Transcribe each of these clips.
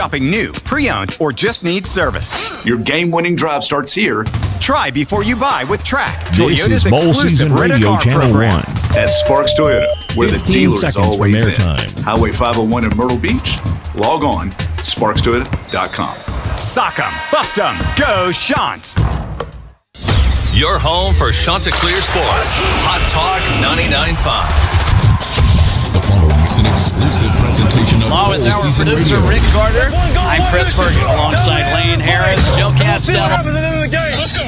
Shopping new, pre-owned, or just need service. Your game-winning drive starts here. Try before you buy with Track, This Toyota's is Bowl exclusive Season Radio rent-a-car Channel program. 1. At Sparks Toyota, where the 15 dealers seconds always from in. airtime. Highway 501 in Myrtle Beach. Log on, sparkstoyota.com. Sock 'em, bust 'em, go Shants! Your home for Chanticleer sports. Hot Talk 99.5. The following is an exclusive presentation of Along with Bowl our Season producer, Radio. Rick Carter. I'm Chris Bergen alongside Lane Harris, Joe Castello. Let's go.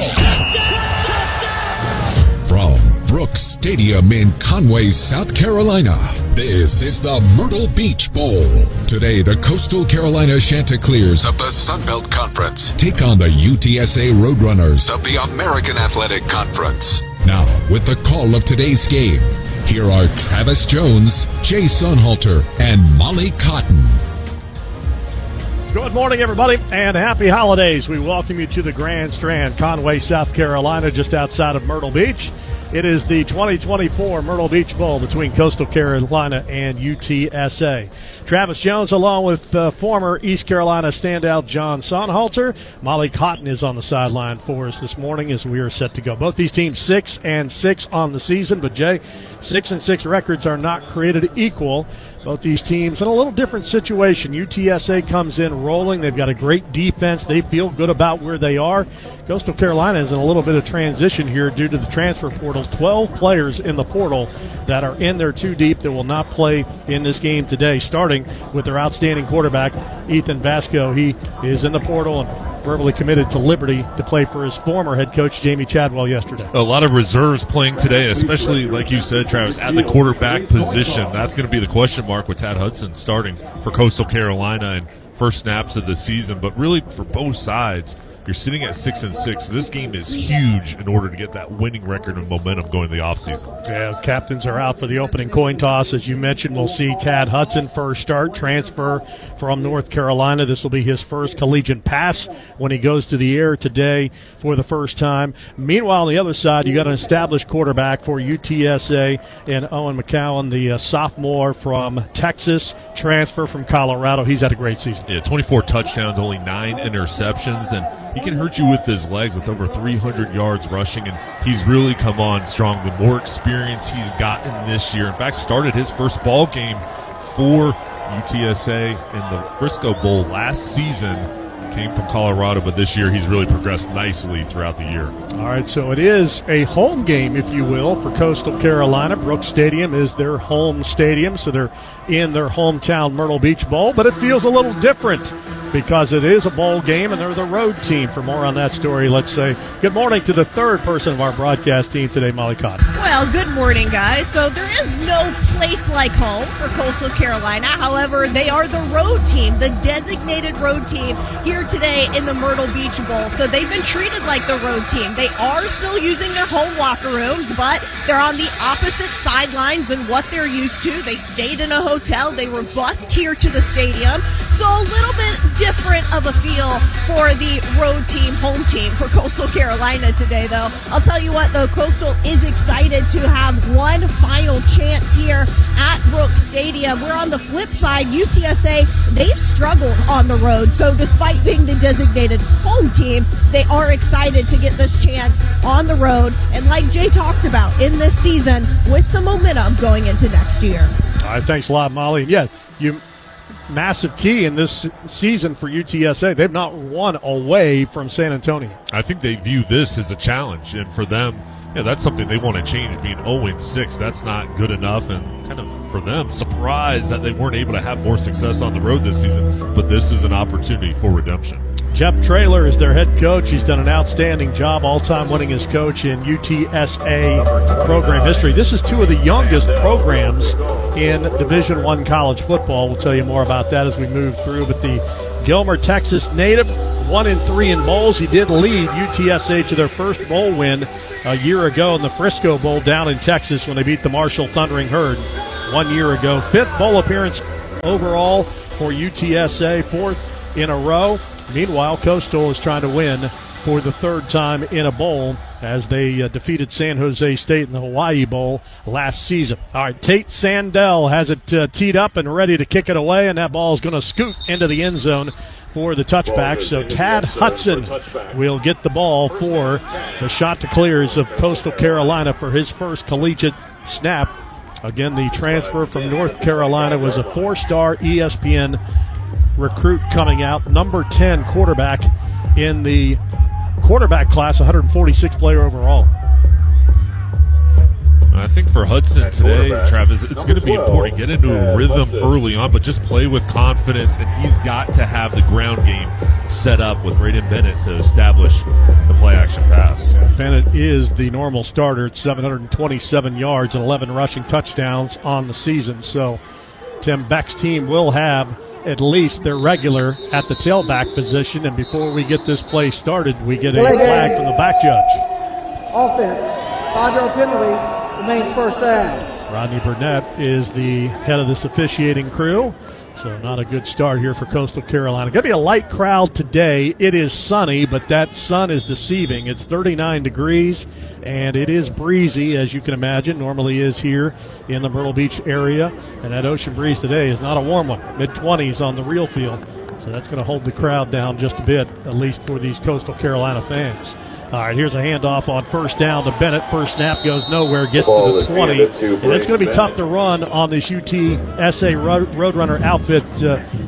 From Brooks Stadium in Conway, South Carolina, this is the Myrtle Beach Bowl. Today, the Coastal Carolina Chanticleers of the Sun Belt Conference take on the UTSA Roadrunners of the American Athletic Conference. Now, with the call of today's game, here are Travis Jones, Jay Sunhalter, and Molly Cotton. Good morning, everybody, and happy holidays. We welcome you to the Grand Strand, Conway, South Carolina, just outside of Myrtle Beach. It is the 2024 Myrtle Beach Bowl between Coastal Carolina and UTSA. Travis Jones, along with former East Carolina standout John Sonhalter. Molly Cotton is on the sideline for us this morning as we are set to go. Both these teams 6-6 on the season, but Jay, 6-6 records are not created equal. Both these teams in a little different situation. UTSA comes in rolling. They've got a great defense. They feel good about where they are. Coastal Carolina is in a little bit of transition here due to the transfer portal. 12 players in the portal that are in there too deep that will not play in this game today, starting with their outstanding quarterback, Ethan Vasco. He is in the portal and verbally committed to Liberty to play for his former head coach, Jamie Chadwell, yesterday. A lot of reserves playing today, especially, like you said, Travis, at the quarterback position. That's going to be the question mark with Tad Hudson starting for Coastal Carolina and first snaps of the season. But really, for both sides, you're sitting at 6-6. This game is huge in order to get that winning record and momentum going in the offseason. Yeah, captains are out for the opening coin toss. As you mentioned, we'll see Tad Hudson first start, transfer from North Carolina. This will be his first collegiate pass when he goes to the air today for the first time. Meanwhile, on the other side, you got an established quarterback for UTSA and Owen McCowan, the sophomore from Texas, transfer from Colorado. He's had a great season. Yeah, 24 touchdowns, only 9 interceptions, and he can hurt you with his legs with over 300 yards rushing, and he's really come on strong. The more experience he's gotten this year, in fact, started his first ball game for UTSA in the Frisco Bowl last season. Came from Colorado, but this year he's really progressed nicely throughout the year. All right, so it is a home game, if you will, for Coastal Carolina. Brooks Stadium is their home stadium, so they're in their hometown Myrtle Beach Bowl, but it feels a little different because it is a bowl game and they're the road team. For more on that story, let's say good morning to the third person of our broadcast team today, Molly Cotton. Well, good morning, guys. So there is no place like home for Coastal Carolina. However, they are the road team, the designated road team here today in the Myrtle Beach Bowl. So they've been treated like the road team. They are still using their home locker rooms, but they're on the opposite sidelines than what they're used to. They stayed in a hotel. They were bused here to the stadium. So a little bit different of a feel for the road team, home team for Coastal Carolina today, though. I'll tell you what, though, Coastal is excited to have one final chance here at Brooks Stadium. We're on the flip side. UTSA, they've struggled on the road. So despite being the designated home team, they are excited to get this chance on the road. And like Jay talked about, in this season, with some momentum going into next year. All right, thanks a lot, Molly. Yeah, massive key in this season for UTSA. They've not won away from San Antonio. I think they view this as a challenge, and for them, yeah, that's something they want to change. Being 0-6, that's not good enough, and kind of for them, surprised that they weren't able to have more success on the road this season, but this is an opportunity for redemption. Jeff Traylor is their head coach. He's done an outstanding job, all-time winningest coach in UTSA program history. This is two of the youngest programs in Division I college football. We'll tell you more about that as we move through. But the Gilmer, Texas native, 1-3 in bowls. He did lead UTSA to their first bowl win a year ago in the Frisco Bowl down in Texas when they beat the Marshall Thundering Herd 1 year ago. Fifth bowl appearance overall for UTSA, fourth in a row. Meanwhile, Coastal is trying to win for the third time in a bowl as they defeated San Jose State in the Hawaii Bowl last season. All right, Tate Sandell has it teed up and ready to kick it away, and that ball is going to scoot into the end zone for the touchback. So Tad Hudson will get the ball for the Chanticleers of Coastal Carolina for his first collegiate snap. Again, the transfer from North Carolina was a 4-star ESPN recruit coming out, number 10 quarterback in the quarterback class, 146 player overall. I think for Hudson today, Travis, it's going to be important to get into a rhythm early on, but just play with confidence, and he's got to have the ground game set up with Braden Bennett to establish the play-action pass. Bennett is the normal starter at 727 yards and 11 rushing touchdowns on the season, so Tim Beck's team will have at least their regular at the tailback position, and before we get this play started, we get a flag from the back judge. Offense, 5-yard penalty, remains first down. Rodney Burnett is the head of this officiating crew, so not a good start here for Coastal Carolina. Going to be a light crowd today. It is sunny, but that sun is deceiving. It's 39 degrees, and it is breezy, as you can imagine, normally is here in the Myrtle Beach area. And that ocean breeze today is not a warm one, mid-20s on the real field. So that's going to hold the crowd down just a bit, at least for these Coastal Carolina fans. All right, here's a handoff on first down to Bennett. First snap goes nowhere, gets to the 20. And it's going to be tough to run on this UTSA Roadrunner outfit.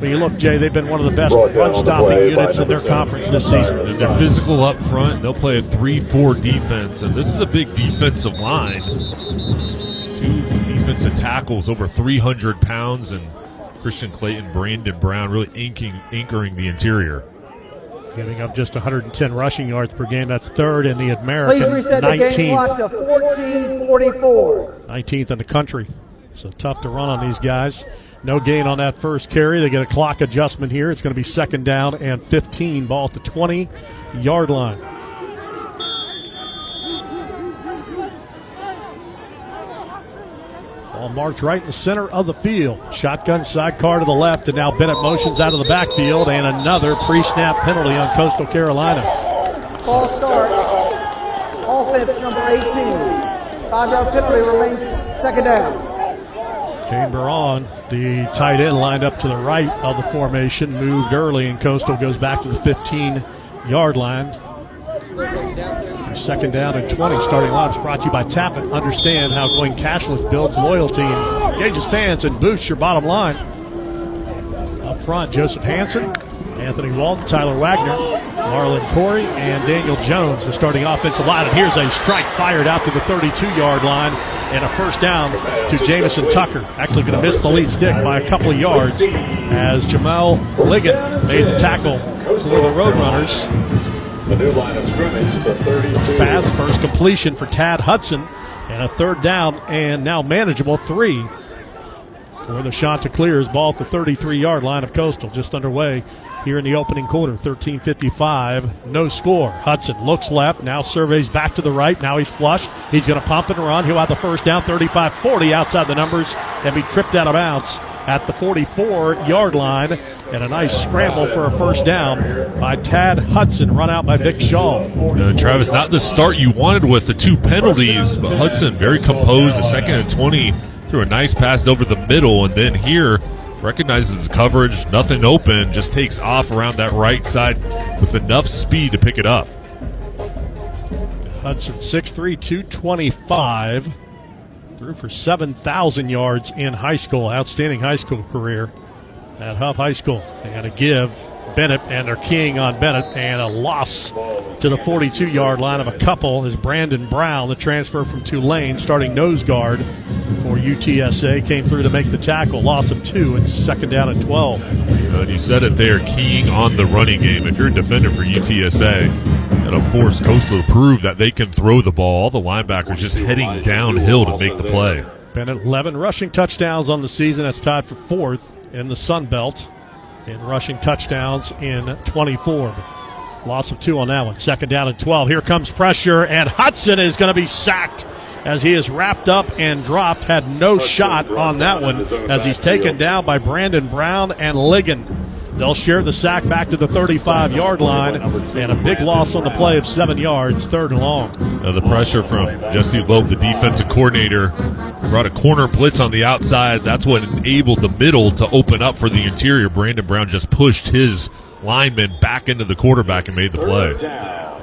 When you look, Jay, they've been one of the best run-stopping units in their conference this season. They're physical up front. They'll play a 3-4 defense, and this is a big defensive line. 2 defensive tackles over 300 pounds, and Christian Clayton, Brandon Brown really anchoring the interior. Giving up just 110 rushing yards per game. That's third in the American. Please reset the game clock to 14:44. 19th in the country. So tough to run on these guys. No gain on that first carry. They get a clock adjustment here. It's going to be second down and 15. Ball at the 20-yard line. Ball marked right in the center of the field. Shotgun sidecar to the left, and now Bennett motions out of the backfield, and another pre-snap penalty on Coastal Carolina. Ball start. Offense number 18. 5-yard penalty remains second down. Chamber on. The tight end lined up to the right of the formation, moved early, and Coastal goes back to the 15-yard line. Second down and 20. Starting lineups brought to you by Tappan. Understand how going cashless builds loyalty and engages fans and boosts your bottom line. Up front, Joseph Hansen, Anthony Walton, Tyler Wagner, Marlon Corey, and Daniel Jones, the starting offensive line. And here's a strike fired out to the 32-yard line, and a first down to Jamison Tucker. Actually going to miss the lead stick by a couple of yards as Jamal Ligon made the tackle for the Roadrunners. The new line of scrimmage, the 33. Pass, first completion for Tad Hudson, and a third down and now manageable 3 for the Chanticleers. Ball at the 33-yard line of Coastal, just underway here in the opening quarter. 13:55, no score. Hudson looks left, now surveys back to the right. Now he's flush. He's going to pump and run. He'll have the first down, 35-40 outside the numbers, and be tripped out of bounds at the 44-yard line. And a nice scramble for a first down by Tad Hudson, run out by Vic Shaw. Travis, not the start you wanted with the 2 penalties, but Hudson very composed. The second and 20 threw a nice pass over the middle, and then here recognizes the coverage, nothing open, just takes off around that right side with enough speed to pick it up. Hudson, 6'3", 225. Threw for 7,000 yards in high school. Outstanding high school career at Huff High School. They got to give Bennett, and they're keying on Bennett, and a loss to the 42-yard line of a couple is Brandon Brown, the transfer from Tulane, starting nose guard for UTSA, came through to make the tackle. Loss of 2. It's second down and 12. And you said it there, keying on the running game. If you're a defender for UTSA, that'll force Coastal to prove that they can throw the ball. All the linebackers just heading downhill to make the play. Bennett, 11 rushing touchdowns on the season. That's tied for 4th in the Sun Belt in rushing touchdowns in 24. Loss of 2 on that one. Second down and 12. Here comes pressure, and Hudson is going to be sacked as he is wrapped up and dropped. Had no shot on that one as he's taken down by Brandon Brown and Ligon. They'll share the sack back to the 35-yard line, and a big loss on the play of 7 yards, 3rd and long. The pressure from Jesse Loeb, the defensive coordinator, brought a corner blitz on the outside. That's what enabled the middle to open up for the interior. Brandon Brown just pushed his lineman back into the quarterback and made the play.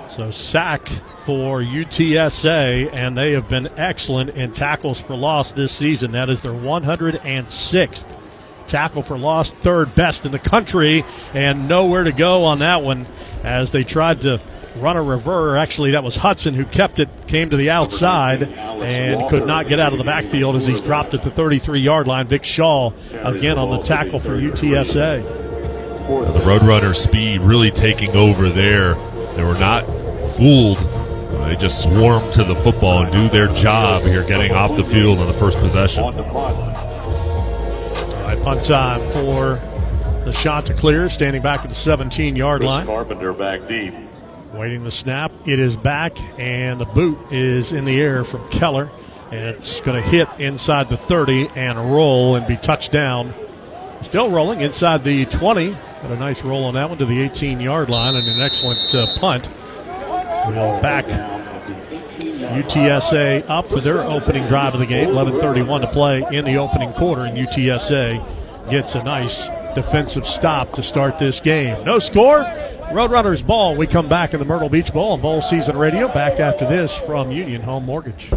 So sack for UTSA, and they have been excellent in tackles for loss this season. That is their 106th tackle for loss, 3rd best in the country, and nowhere to go on that one as they tried to run a reverse. Actually, that was Hudson who kept it, came to the outside, and could not get out of the backfield as he's dropped at the 33-yard line. Vic Shaw again on the tackle for UTSA. The Roadrunners' speed really taking over there. They were not fooled. They just swarmed to the football and do their job here, getting off the field on the first possession. Punt time for the Chanticleers, standing back at the 17-yard line. Carpenter back deep. Waiting the snap. It is back, and the boot is in the air from Keller. And it's going to hit inside the 30 and roll and be touchdown. Still rolling inside the 20. Got a nice roll on that one to the 18-yard line and an excellent punt. We'll back UTSA up for their opening drive of the game. 11:31 to play in the opening quarter, and UTSA gets a nice defensive stop to start this game. No score. Roadrunners ball. We come back in the Myrtle Beach Bowl on Bowl Season Radio. Back after this from Union Home Mortgage.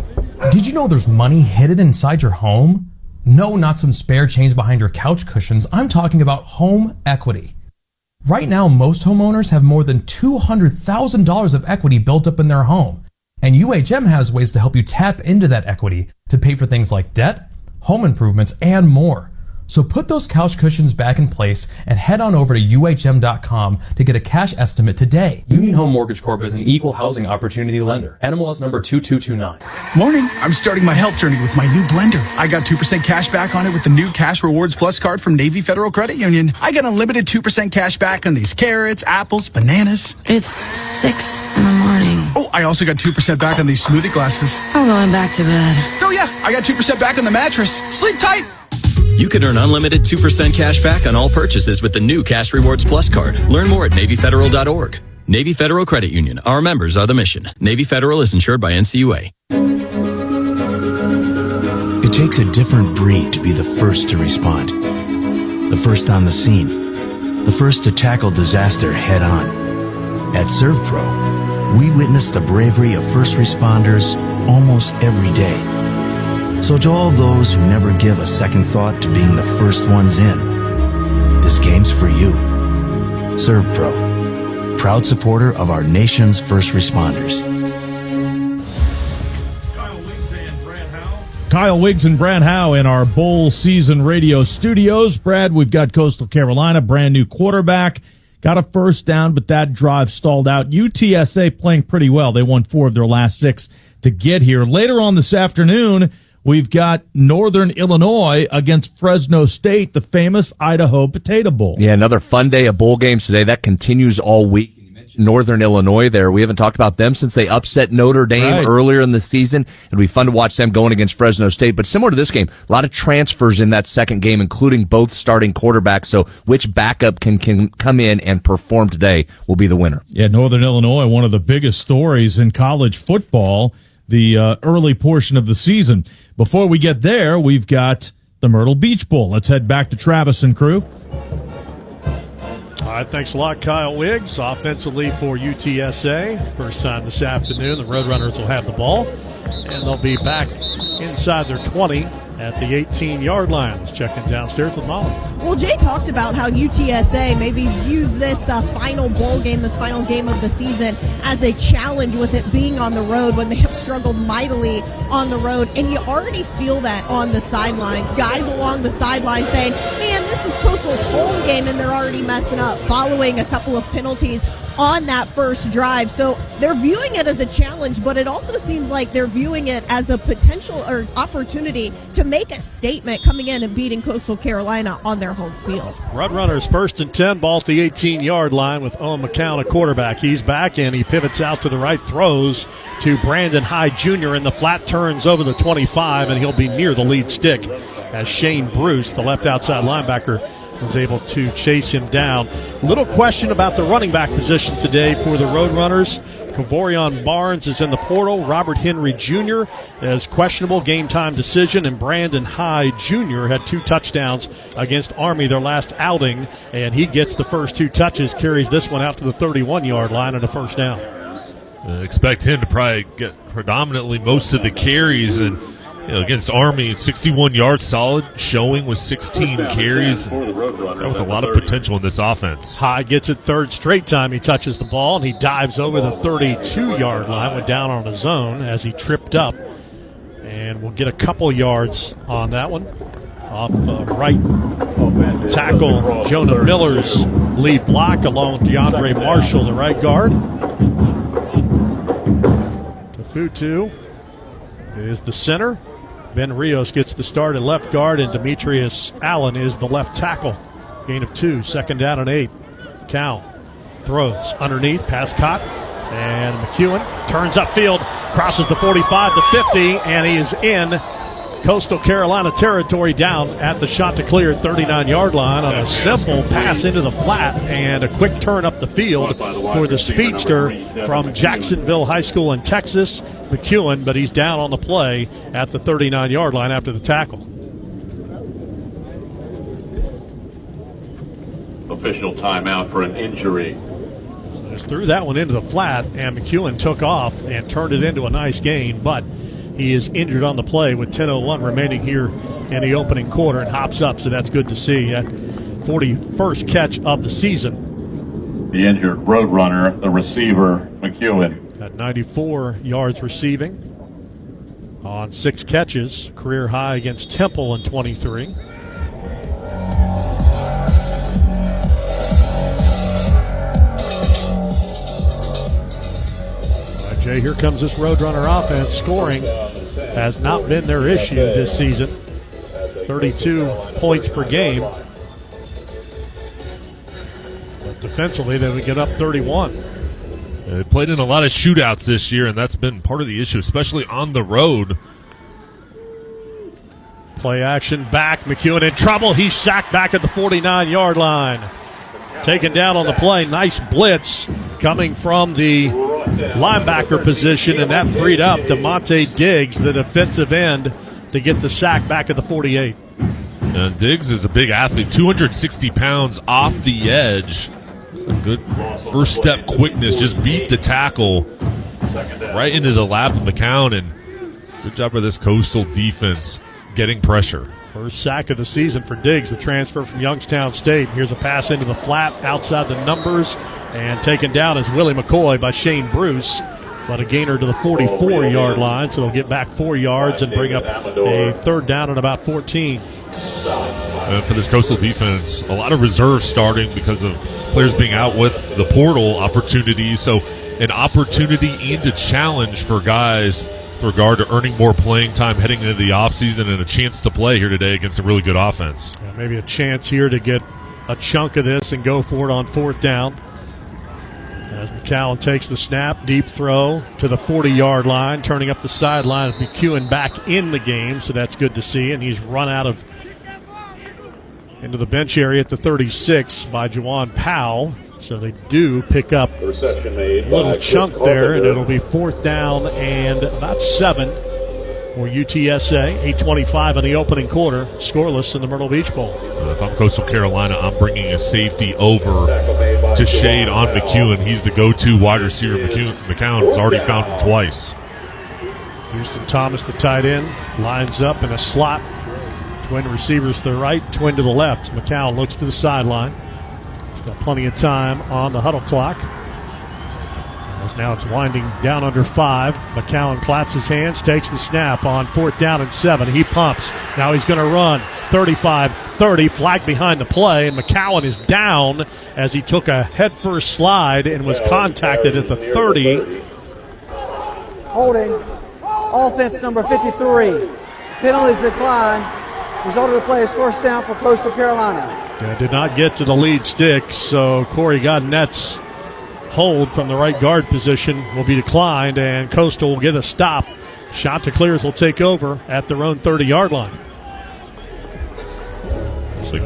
Did you know there's money hidden inside your home? No, not some spare change behind your couch cushions. I'm talking about home equity. Right now, most homeowners have more than $200,000 of equity built up in their home. And UHM has ways to help you tap into that equity to pay for things like debt, home improvements, and more. So put those couch cushions back in place and head on over to UHM.com to get a cash estimate today. Union Home Mortgage Corp is an equal housing opportunity lender. NMLS number 2229. Morning. I'm starting my health journey with my new blender. I got 2% cash back on it with the new Cash Rewards Plus card from Navy Federal Credit Union. I get unlimited 2% cash back on these carrots, apples, bananas. It's 6 in the morning. Oh, I also got 2% back on these smoothie glasses. I'm going back to bed. Oh yeah, I got 2% back on the mattress. Sleep tight. You can earn unlimited 2% cash back on all purchases with the new Cash Rewards Plus card. Learn more at NavyFederal.org. Navy Federal Credit Union. Our members are the mission. Navy Federal is insured by NCUA. It takes a different breed to be the first to respond. The first on the scene. The first to tackle disaster head on. At ServPro, we witness the bravery of first responders almost every day. So to all those who never give a second thought to being the first ones in, this game's for you. ServPro, proud supporter of our nation's first responders. Kyle Wiggs and Brad Howe in our Bowl Season Radio studios. Brad, we've got Coastal Carolina, brand new quarterback. Got a first down, but that drive stalled out. UTSA playing pretty well. They won 4 of their last 6 to get here. Later on this afternoon, we've got Northern Illinois against Fresno State, the famous Idaho Potato Bowl. Yeah, another fun day of bowl games today. That continues all week. You mentioned Northern Illinois there. We haven't talked about them since they upset Notre Dame earlier in the season. It'll be fun to watch them going against Fresno State. But similar to this game, a lot of transfers in that second game, including both starting quarterbacks. So which backup can come in and perform today will be the winner. Yeah, Northern Illinois, one of the biggest stories in college football, the early portion of the season. Before we get there, we've got the Myrtle Beach Bowl. Let's head back to Travis and crew. All right, thanks a lot, Kyle Wiggs. Offensively for UTSA. First time this afternoon, the Roadrunners will have the ball, and they'll be back inside their 20 at the 18-yard line. Let's check in downstairs with Molly. Well, Jay talked about how UTSA maybe use this final bowl game, this final game of the season, as a challenge with it being on the road when they have struggled mightily on the road. And you already feel that on the sidelines. Guys along the sideline saying, man, this is Coastal's home game, and they're already messing up following a couple of penalties on that first drive. So they're viewing it as a challenge, but it also seems like they're viewing it as a potential or opportunity to make a statement coming in and beating Coastal Carolina on their home field. Roadrunners 1st and 10, ball at the 18-yard line with Owen McCown, a quarterback. He's back and he pivots out to the right, throws to Brandon Hyde Jr. in the flat, turns over the 25, and he'll be near the lead stick as Shane Bruce, the left outside linebacker, was able to chase him down. Little question about the running back position today for the Roadrunners. Kavorion Barnes is in the portal. Robert Henry Jr. is questionable, game-time decision, and Brandon High Jr. had 2 touchdowns against Army their last outing, and he gets the first 2 touches, carries this one out to the 31-yard line and a first down. Expect him to probably get predominantly most of the carries, and against Army, 61 yards solid, showing with 16 carries. With a lot of potential in this offense. High gets it third straight time he touches the ball, and he dives over the 32-yard line, went down on his own as he tripped up. And we'll get a couple yards on that one. Off right tackle Jonah Miller's lead block, along with DeAndre Marshall, the right guard. Tafutu is the center. Ben Rios gets the start at left guard, and Demetrius Allen is the left tackle. Gain of 2, second down and 8. Cal throws underneath, pass caught, and McEwen turns upfield, crosses the 45 to 50, and he is in Coastal Carolina territory down at the Chanticleer 39-yard line on a simple pass into the flat and a quick turn up the field for the speedster from Jacksonville High School in Texas, McEwen, but he's down on the play at the 39-yard line after the tackle. Official timeout for an injury. So just threw that one into the flat, and McEwen took off and turned it into a nice gain, but he is injured on the play with 10:01 remaining here in the opening quarter and hops up, so that's good to see. That 41st catch of the season. The injured Roadrunner, the receiver, McEwen. At 94 yards receiving on 6 catches, career high against Temple in 23. Jay, here comes this Roadrunner offense. Scoring has not been their issue this season. 32 points per game. But defensively, they would get up 31. They played in a lot of shootouts this year, and that's been part of the issue, especially on the road. Play action back. McEwen in trouble. He's sacked back at the 49-yard line. Taken down on the play. Nice blitz coming from the linebacker position, and that freed up DeMonte Diggs, the defensive end, to get the sack back at the 48. Diggs is a big athlete, 260 pounds off the edge. A good first step quickness, just beat the tackle right into the lap of McCown, and good job by this Coastal defense getting pressure. First sack of the season for Diggs, the transfer from Youngstown State. Here's a pass into the flat outside the numbers, and taken down is Willie McCoy by Shane Bruce, but a gainer to the 44-yard line, so they'll get back 4 yards and bring up a third down at about 14. For this Coastal defense, a lot of reserves starting because of players being out with the portal opportunities, so an opportunity and a challenge for guys with regard to earning more playing time heading into the offseason, and a chance to play here today against a really good offense. Yeah, maybe a chance here to get a chunk of this and go for it on 4th down. As McCown takes the snap, deep throw to the 40-yard line, turning up the sideline. McEwen back in the game, so that's good to see. And he's run out of into the bench area at the 36 by Juwan Powell. So they do pick up a little chunk there, and it'll be 4th down and about 7 for UTSA. 8:25 in the opening quarter, scoreless in the Myrtle Beach Bowl. If I'm Coastal Carolina, I'm bringing a safety over to shade on McEwen. He's the go-to wide receiver. McCown has already found him twice. Houston Thomas, the tight end, lines up in a slot. Twin receivers to the right, twin to the left. McCown looks to the sideline. He's got plenty of time on the huddle clock. As now it's winding down under 5. McCown claps his hands, takes the snap on 4th down and 7. He pumps. Now he's going to run. 35-30, flag behind the play, and McCown is down as he took a headfirst slide and was contacted at the 30. Holding. Offense number 53. Penalties decline. Result of the play is 1st down for Coastal Carolina. Yeah, did not get to the lead stick, so Corey Godinet's hold from the right guard position will be declined, and Coastal will get a stop. Chanticleers will take over at their own 30-yard line. So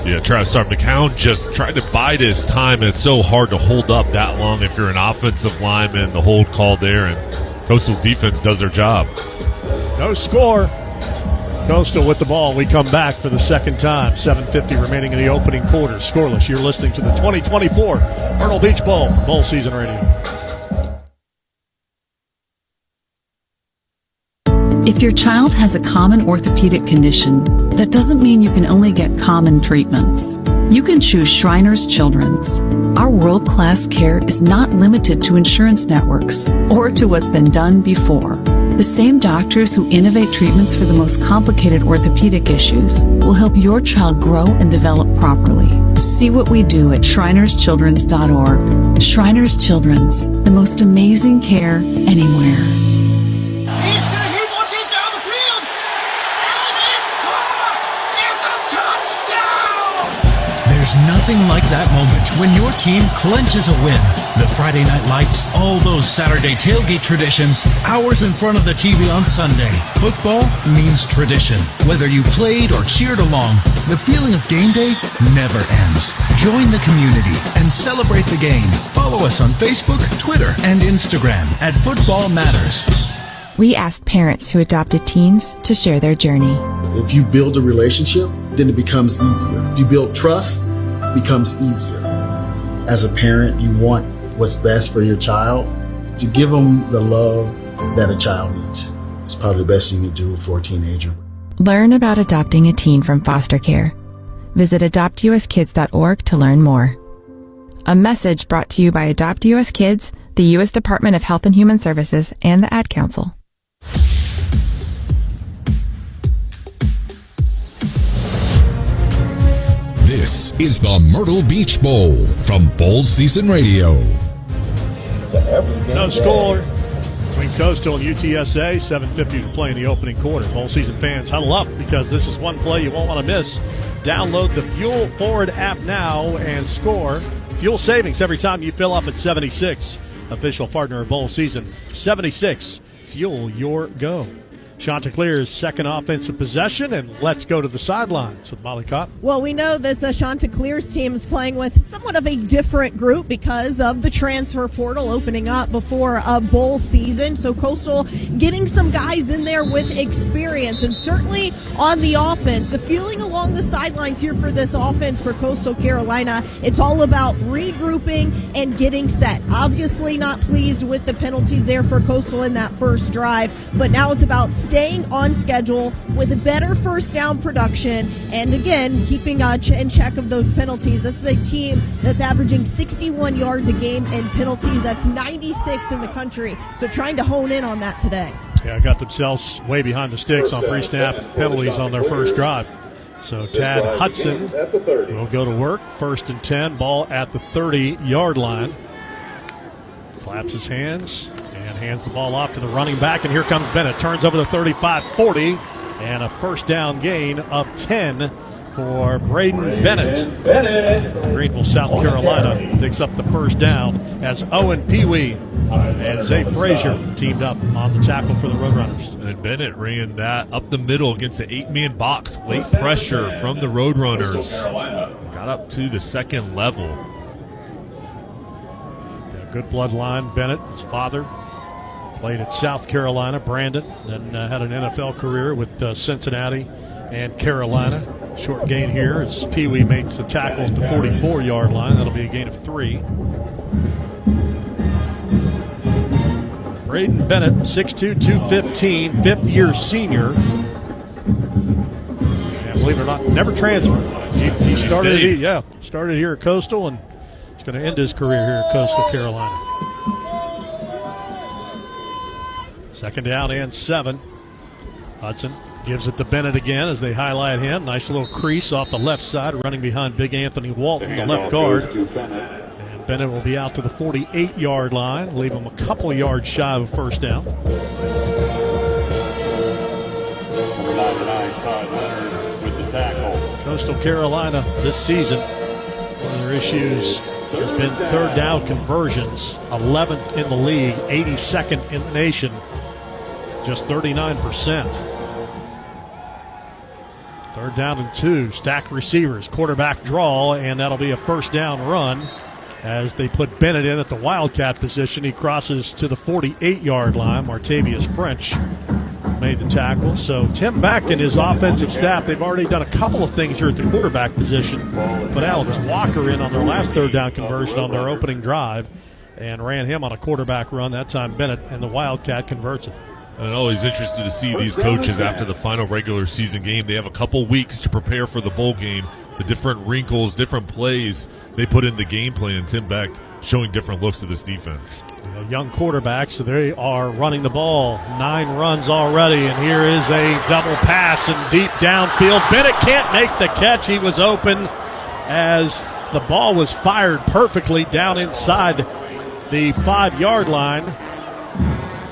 Yeah, McCown just tried to bide his time, and it's so hard to hold up that long if you're an offensive lineman. The hold call there, and Coastal's defense does their job. No score. Coastal with the ball. We come back for the second time. 7:50 remaining in the opening quarter. Scoreless. You're listening to the 2024 Myrtle Beach Bowl from Bowl Season Radio. If your child has a common orthopedic condition, that doesn't mean you can only get common treatments. You can choose Shriners Children's. Our world-class care is not limited to insurance networks or to what's been done before. The same doctors who innovate treatments for the most complicated orthopedic issues will help your child grow and develop properly. See what we do at shrinerschildrens.org. Shriners Children's, the most amazing care anywhere. There's nothing like that moment when your team clinches a win. The Friday night lights, all those Saturday tailgate traditions, hours in front of the TV on Sunday. Football means tradition. Whether you played or cheered along, the feeling of game day never ends. Join the community and celebrate the game. Follow us on Facebook, Twitter, and Instagram at Football Matters. We asked parents who adopted teens to share their journey. If you build a relationship, then it becomes easier. If you build trust, it becomes easier. As a parent, you want what's best for your child. To give them the love that a child needs. It's probably the best thing you do for a teenager. Learn about adopting a teen from foster care. Visit adoptuskids.org to learn more. A message brought to you by Adopt US Kids, the U.S. Department of Health and Human Services, and the Ad Council. This is the Myrtle Beach Bowl from Bowl Season Radio. No score between Coastal and UTSA. 7:50 to play in the opening quarter. Bowl season fans, huddle up because this is one play you won't want to miss. Download the Fuel Forward app now and score. Fuel savings every time you fill up at 76. Official partner of Bowl season. 76. Fuel your go. Chanticleers' second offensive possession, and let's go to the sidelines with Molly Kopp. Well, we know this Chanticleers team is playing with somewhat of a different group because of the transfer portal opening up before a bowl season. So Coastal getting some guys in there with experience, and certainly on the offense. The feeling along the sidelines here for this offense for Coastal Carolina, it's all about regrouping and getting set. Obviously not pleased with the penalties there for Coastal in that first drive, but now it's about staying on schedule with better first down production, and again, keeping in check of those penalties. That's a team that's averaging 61 yards a game in penalties. That's 96 in the country. So trying to hone in on that today. Yeah, got themselves way behind the sticks on pre-snap penalties on their first drive. So Tad Hudson will go to work. 1st and 10, ball at the 30-yard line. Claps his hands and hands the ball off to the running back, and here comes Bennett. Turns over the 35-40, and a first down gain of 10 for Braden Bennett. Greenville, South Carolina picks up the first down as Owen Pee-wee and Zay Frazier teamed up on the tackle for the Roadrunners. And Bennett ran that up the middle against the 8-man box. Late pressure from the Roadrunners. Got up to the second level. Good bloodline. Bennett, his father, played at South Carolina, Brandon, then had an NFL career with Cincinnati and Carolina. Short gain here as Pee-wee makes the tackle at the 44-yard line. That'll be a gain of 3. Braden Bennett, 6'2", 215, fifth-year senior. And believe it or not, never transferred. He started here at Coastal, and he's going to end his career here at Coastal Carolina. Second down and 7. Hudson gives it to Bennett again as they highlight him. Nice little crease off the left side, running behind Big Anthony Walton, the left guard. And Bennett will be out to the 48-yard line, leave him a couple yards shy of a first down. Coastal Carolina this season, one of their issues has been third down conversions, 11th in the league, 82nd in the nation, just 39%. Third down and 2. Stack receivers. Quarterback draw, and that'll be a first down run as they put Bennett in at the Wildcat position. He crosses to the 48-yard line. Martavius French made the tackle. So Tim Beck and his offensive staff, they've already done a couple of things here at the quarterback position. Put Alex Walker in on their last third down conversion on their opening drive and ran him on a quarterback run. That time Bennett and the Wildcat converts it. I'm always interested to see these coaches after the final regular season game. They have a couple weeks to prepare for the bowl game. The different wrinkles, different plays they put in the game plan. Tim Beck showing different looks to this defense. Young quarterbacks, they are running the ball. 9 runs already, and here is a double pass and deep downfield. Bennett can't make the catch. He was open as the ball was fired perfectly down inside the 5-yard line.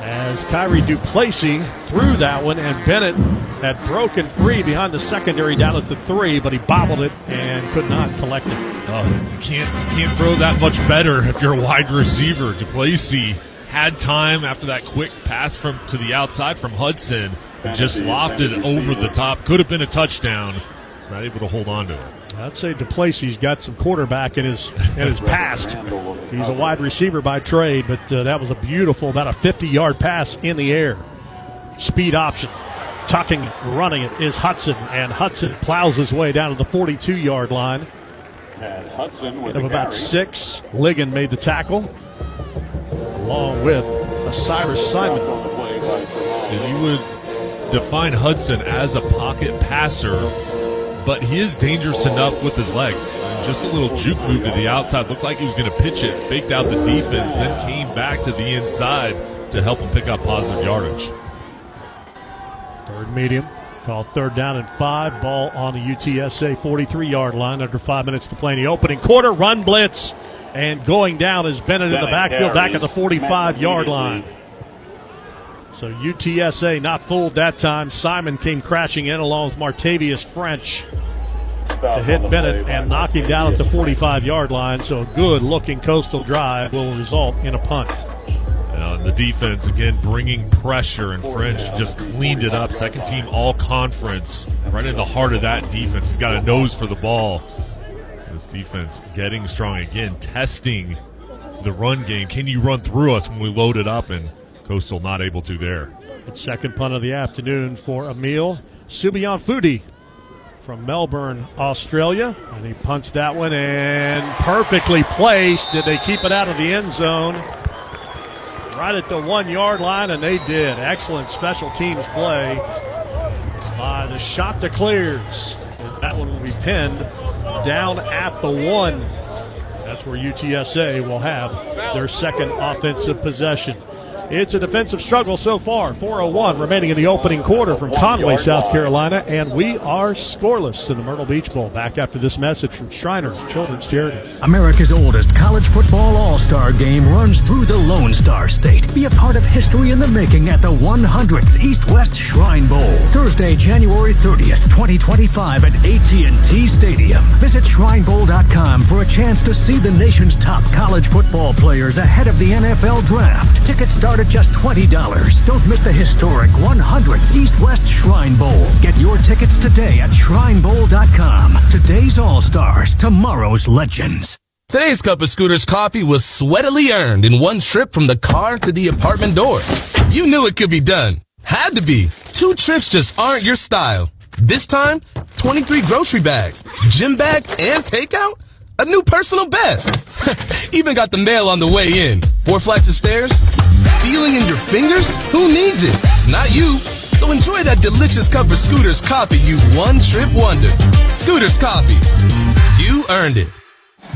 As Kyrie Duplessis threw that one, and Bennett had broken free behind the secondary down at the 3, but he bobbled it and could not collect it. You can't throw that much better if you're a wide receiver. Duplessis had time after that quick pass to the outside from Hudson and just lofted it over the top. Could have been a touchdown. He's not able to hold on to it. I'd say Duplessis got some quarterback in his past. He's a wide receiver by trade, but that was a beautiful, about a 50-yard pass in the air. Speed option. Tucking, running it is Hudson, and Hudson plows his way down to the 42-yard line. Of about 6, Ligon made the tackle, along with Cyrus Simon. And you would define Hudson as a pocket passer, but he is dangerous enough with his legs. Just a little juke move to the outside. Looked like he was going to pitch it, faked out the defense, then came back to the inside to help him pick up positive yardage. Third medium, called third down and 5. Ball on the UTSA 43-yard line. Under 5 minutes to play in the opening quarter. Run blitz, and going down is Bennett in the backfield back at the 45-yard line. So UTSA not fooled that time. Simon came crashing in along with Martavius French to hit Bennett and knock him down at the 45-yard line. So a good-looking Coastal drive will result in a punt. The defense, again, bringing pressure, and French just cleaned it up. Second team all-conference, right in the heart of that defense. He's got a nose for the ball. This defense getting strong again, testing the run game. Can you run through us when we load it up? And Coastal not able to there. Second punt of the afternoon for Emil Subianfudi from Melbourne, Australia. And he punts that one, and perfectly placed. Did they keep it out of the end zone? Right at the 1-yard line, and they did. Excellent special teams play by the Chanticleers. And that one will be pinned down at the 1. That's where UTSA will have their second offensive possession. It's a defensive struggle so far. 4:01 remaining in the opening quarter from Conway, South Carolina, and we are scoreless in the Myrtle Beach Bowl. Back after this message from Shriners Children's Charities. America's oldest college football all-star game runs through the Lone Star State. Be a part of history in the making at the 100th East-West Shrine Bowl. Thursday, January 30th, 2025 at AT&T Stadium. Visit shrinebowl.com for a chance to see the nation's top college football players ahead of the NFL Draft. Tickets start at just $20. Don't miss the historic 100th East-West Shrine Bowl. Get your tickets today at shrinebowl.com. Today's All-Stars, tomorrow's legends. Today's cup of Scooter's coffee was sweatily earned in one trip from the car to the apartment door. You knew it could be done. Had to be. 2 trips just aren't your style. This time, 23 grocery bags, gym bag, and takeout? A new personal best. Even got the mail on the way in. 4 flights of stairs? Feeling in your fingers? Who needs it? Not you. So enjoy that delicious cup of Scooter's coffee, you one-trip wonder. Scooter's Coffee. You earned it.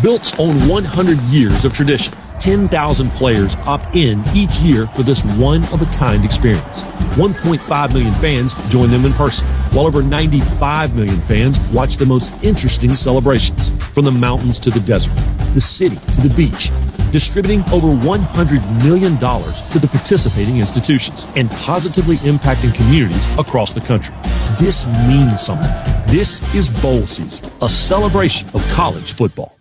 Built's own 100 years of tradition. 10,000 players opt in each year for this one-of-a-kind experience. 1.5 million fans join them in person, while over 95 million fans watch the most interesting celebrations. From the mountains to the desert, the city to the beach, distributing over $100 million to the participating institutions and positively impacting communities across the country. This means something. This is bowl season, a celebration of college football.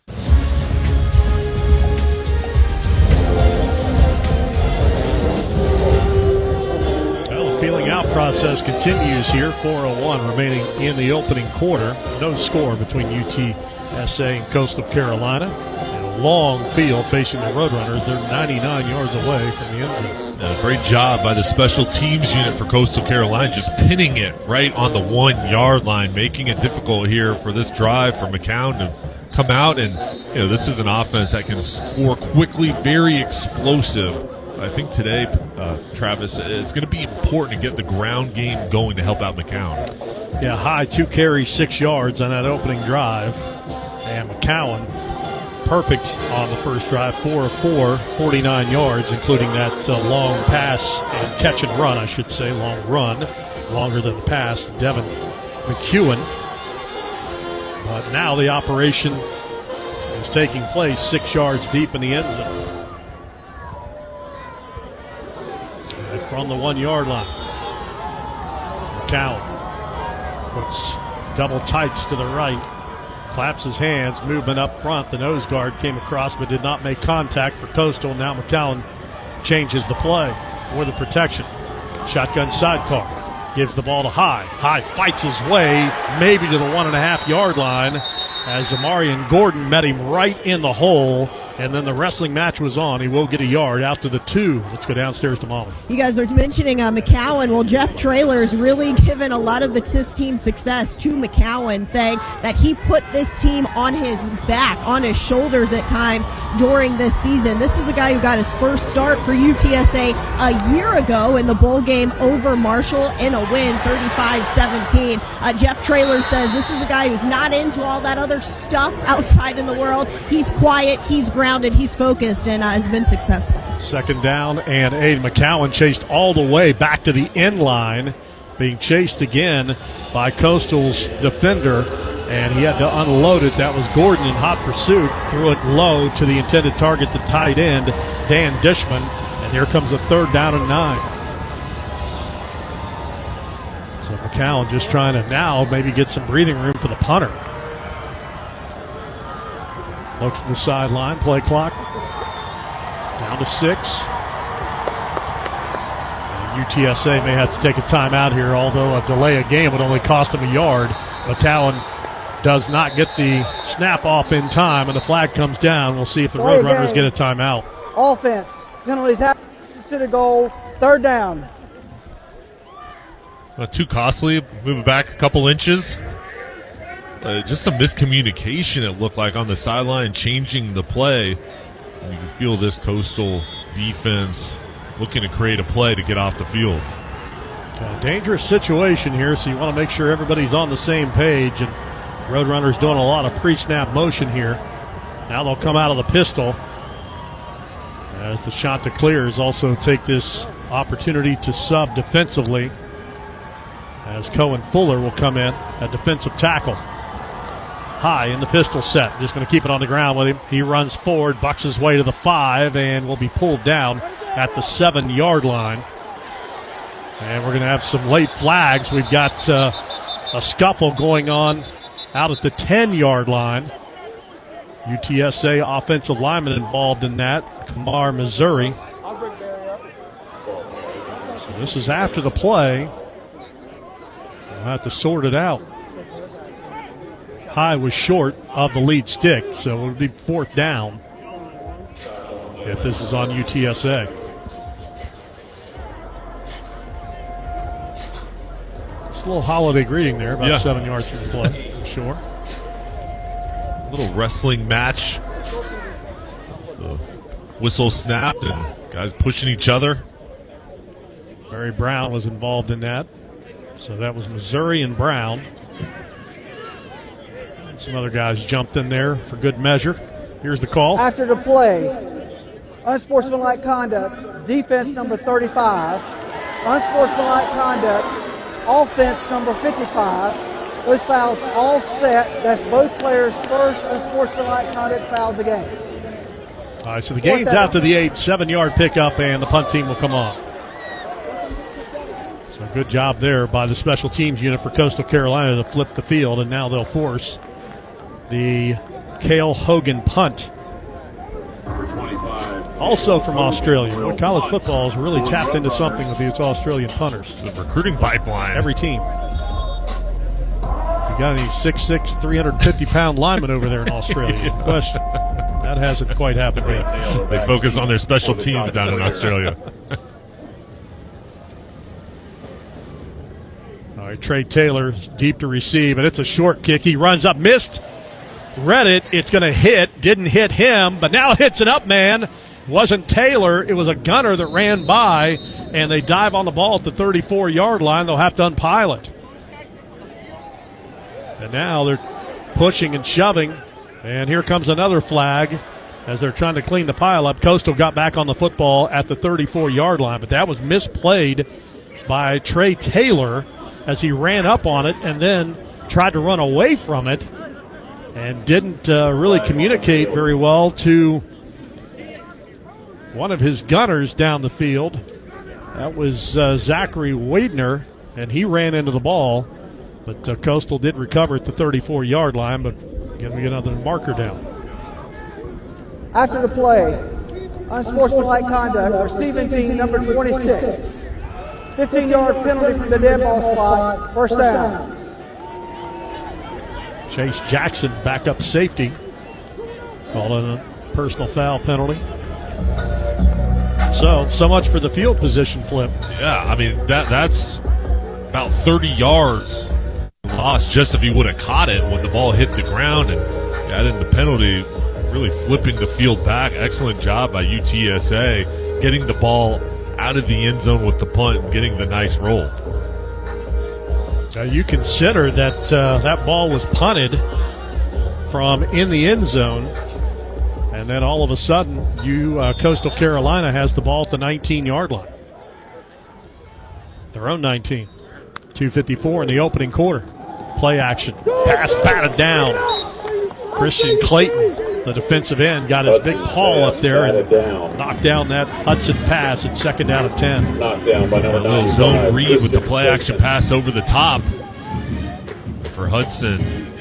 Feeling out process process continues here. 4:01 remaining in the opening quarter. No score between UTSA and Coastal Carolina. And a long field facing the Roadrunners. They're 99 yards away from the end zone. Great job by the special teams unit for Coastal Carolina, just pinning it right on the 1 yard line, making it difficult here for this drive for McCown to come out. And this is an offense that can score quickly, very explosive. I think today, Travis, it's going to be important to get the ground game going to help out McCown. Yeah, High 2 carries, 6 yards on that opening drive. And McCown, perfect on the first drive, 4 of 4, 49 yards, including that long pass and catch and run, I should say, long run, longer than the pass, Devin McEwen. But now the operation is taking place 6 yards deep in the end zone. And from the 1 yard line, McCown puts double tights to the right. Claps his hands, movement up front. The nose guard came across but did not make contact for Coastal. Now McCown changes the play for the protection. Shotgun sidecar. Gives the ball to High. High fights his way maybe to the 1.5 yard line as Amarian Gordon met him right in the hole. And then the wrestling match was on. He will get a yard out to the 2. Let's go downstairs to Molly. You guys are mentioning McCowan. Well, Jeff Traylor's really given a lot of this team's success to McCowan, saying that he put this team on his back, on his shoulders at times during this season. This is a guy who got his first start for UTSA a year ago in the bowl game over Marshall in a win, 35-17. Jeff Traylor says this is a guy who's not into all that other stuff outside in the world. He's quiet, he's grounded, he's focused, and has been successful. Second down and 8. McCowan chased all the way back to the end line, being chased again by Coastal's defender, and he had to unload it. That was Gordon in hot pursuit. Threw it low to the intended target, the tight end, Dan Dishman, and here comes a 3rd down and 9. So McCowan just trying to now maybe get some breathing room for the punter. Looks to the sideline, play clock down to 6. And UTSA may have to take a timeout here, although a delay of game would only cost him a yard. McCowan does not get the snap off in time, and the flag comes down. We'll see if the Roadrunners get a timeout. Offense, penalties happen to the goal, 3rd down. Too costly, move it back a couple inches. Just some miscommunication, it looked like, on the sideline, changing the play. And you can feel this Coastal defense looking to create a play to get off the field. A dangerous situation here, so you want to make sure everybody's on the same page. And Roadrunners doing a lot of pre-snap motion here. Now they'll come out of the pistol as the Chanticleers also take this opportunity to sub defensively, as Cohen Fuller will come in at defensive tackle. High in the pistol set. Just going to keep it on the ground with him. He runs forward, bucks his way to the 5, and will be pulled down at the 7 yard line. And we're going to have some late flags. We've got a scuffle going on out at the 10 yard line. UTSA offensive lineman involved in that, Kamar Missouri. So this is after the play. We'll have to sort it out. High was short of the lead stick, so it would be 4th down if this is on UTSA. It's a little holiday greeting there, about 7 yards from the play. Sure. Little wrestling match. The whistle snapped and guys pushing each other. Barry Brown was involved in that. So that was Missouri and Brown. Some other guys jumped in there for good measure. Here's the call. After the play, unsportsmanlike conduct, defense number 35, unsportsmanlike conduct, offense number 55. Those fouls all set. That's both players' first unsportsmanlike conduct foul of the game. All right, so the game's out to the 8, 7 yard pickup, and the punt team will come on. So good job there by the special teams unit for Coastal Carolina to flip the field, and now they'll force the Cale Hogan punt. Number 25, also from Australia. College football has really tapped into something with these Australian punters. It's a recruiting pipeline. Every team. You got any 6'6", 350-pound linemen over there in Australia? Question. That hasn't quite happened yet. They focus on their special teams down in Australia. All right, Trey Taylor deep to receive, and it's a short kick. He runs up, missed, read it. It's going to hit. Didn't hit him, but now it hits an up man. It wasn't Taylor. It was a gunner that ran by, and they dive on the ball at the 34-yard line. They'll have to unpile it. And now they're pushing and shoving, and here comes another flag as they're trying to clean the pile up. Coastal got back on the football at the 34-yard line, but that was misplayed by Trey Taylor as he ran up on it and then tried to run away from it and didn't really communicate very well to one of his gunners down the field. That was Zachary Wadner, and he ran into the ball. But Coastal did recover at the 34-yard line, but again, we get another marker down. After the play, unsportsmanlike conduct, receiving team number 26. 15-yard penalty from the dead ball spot, first down. Chase Jackson, backup safety, called a personal foul penalty. So much for the field position flip. Yeah, I mean, that's about 30 yards lost just if he would have caught it when the ball hit the ground. And then the penalty really flipping the field back. Excellent job by UTSA getting the ball out of the end zone with the punt and getting the nice roll. Now you consider that that ball was punted from in the end zone, and then all of a sudden Coastal Carolina has the ball at the 19-yard line. Their own 19. 2:54 in the opening quarter. Play action. Pass batted down. Christian Clayton, the defensive end, got his big paw up there and knocked down that Hudson pass at second down and 10. Knocked down by number 9. Zone read with the play action pass over the top for Hudson.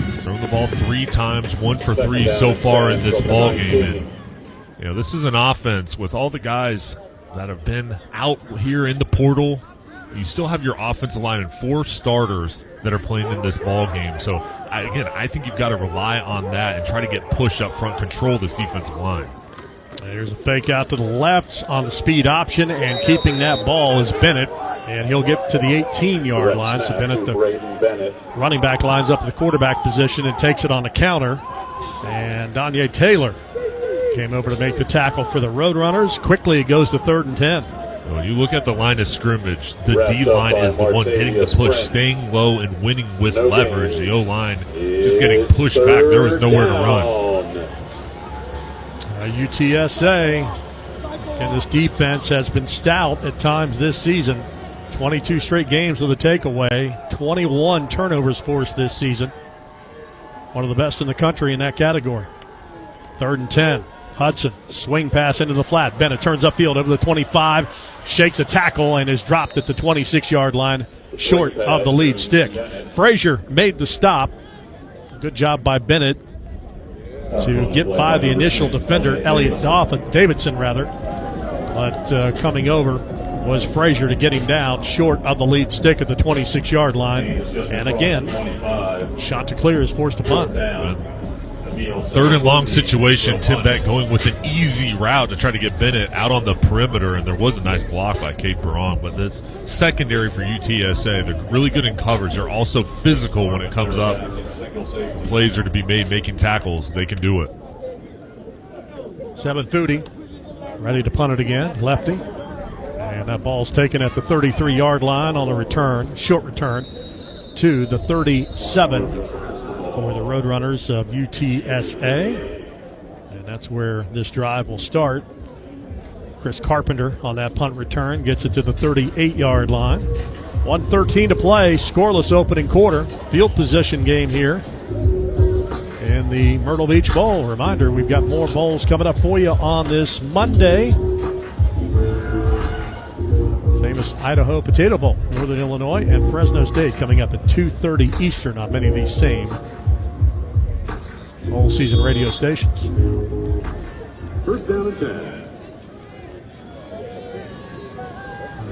He's thrown the ball 3 times, 1 for 3 so far in this ball game. And, this is an offense with all the guys that have been out here in the portal. You still have your offensive line and 4 starters that are playing in this ball game. So, I think you've got to rely on that and try to get push up front, control this defensive line. There's a fake out to the left on the speed option, and keeping that ball is Bennett, and he'll get to the 18-yard line. So Bennett, the running back, lines up at the quarterback position and takes it on the counter. And Danye Taylor came over to make the tackle for the Roadrunners. Quickly it goes to 3rd and 10. When you look at the line of scrimmage, the D-line is the one hitting the push, staying low and winning with leverage. The O-line just getting pushed back. There was nowhere to run. UTSA, and this defense has been stout at times this season. 22 straight games with a takeaway, 21 turnovers forced this season. One of the best in the country in that category. 3rd and 10. Hudson, swing pass into the flat. Bennett turns upfield over the 25, shakes a tackle, and is dropped at the 26-yard line, short of the lead stick. Frazier made the stop. Good job by Bennett to get by the initial defender, Davidson. But coming over was Frazier to get him down, short of the lead stick at the 26-yard line. And again, Chanticleers forced to punt. 3rd and long situation. Tim Beck going with an easy route to try to get Bennett out on the perimeter, and there was a nice block by Kate Perron. But this secondary for UTSA, they're really good in coverage. They're also physical when it comes up. Plays are to be made, making tackles. They can do it. 7 Foodie, ready to punt it again, lefty. And that ball's taken at the 33-yard line on the return, short return to the 37 for the Roadrunners of UTSA. And that's where this drive will start. Chris Carpenter on that punt return gets it to the 38-yard line. 1:13 to play, scoreless opening quarter. Field position game here in the Myrtle Beach Bowl. Reminder, we've got more bowls coming up for you on this Monday. Famous Idaho Potato Bowl, Northern Illinois, and Fresno State coming up at 2:30 Eastern on many of these same bowl season radio stations. First down and 10.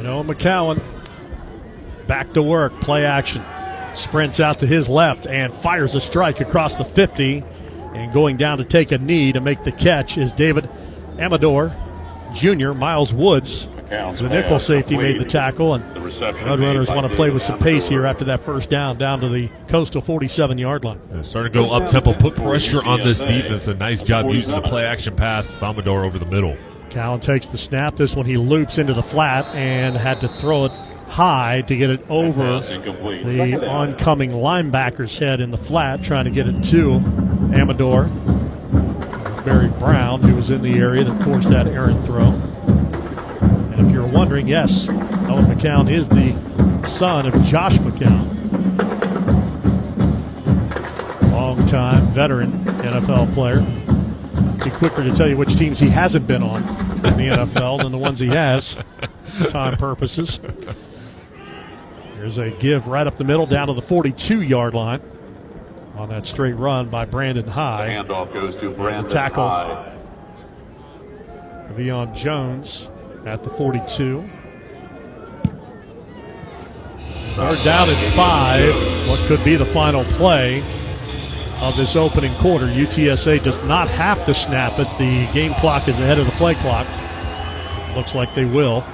McCowan back to work, play action. Sprints out to his left and fires a strike across the 50. And going down to take a knee to make the catch is David Amador Jr. Miles Woods, the nickel safety, made the tackle. And the Roadrunners want to play with some pace here after that first down to the Coastal 47-yard line. Yeah, starting to go up-tempo, put pressure on this defense. A nice job using the play-action pass. Amador over the middle. Cowan takes the snap. This one he loops into the flat and had to throw it high to get it over the oncoming linebacker's head in the flat, trying to get it to Amador. Barry Brown, who was in the area that forced that errant throw. And if you're wondering, yes, Owen McCown is the son of Josh McCown. Long-time veteran NFL player. Be quicker to tell you which teams he hasn't been on in the NFL than the ones he has, for time purposes. Here's a give right up the middle down to the 42-yard line on that straight run by Brandon High. The handoff goes to Brandon tackle High. Vion Jones at the 42. Third down at 5. What could be the final play of this opening quarter. UTSA does not have to snap it. The game clock is ahead of the play clock. Looks like they will.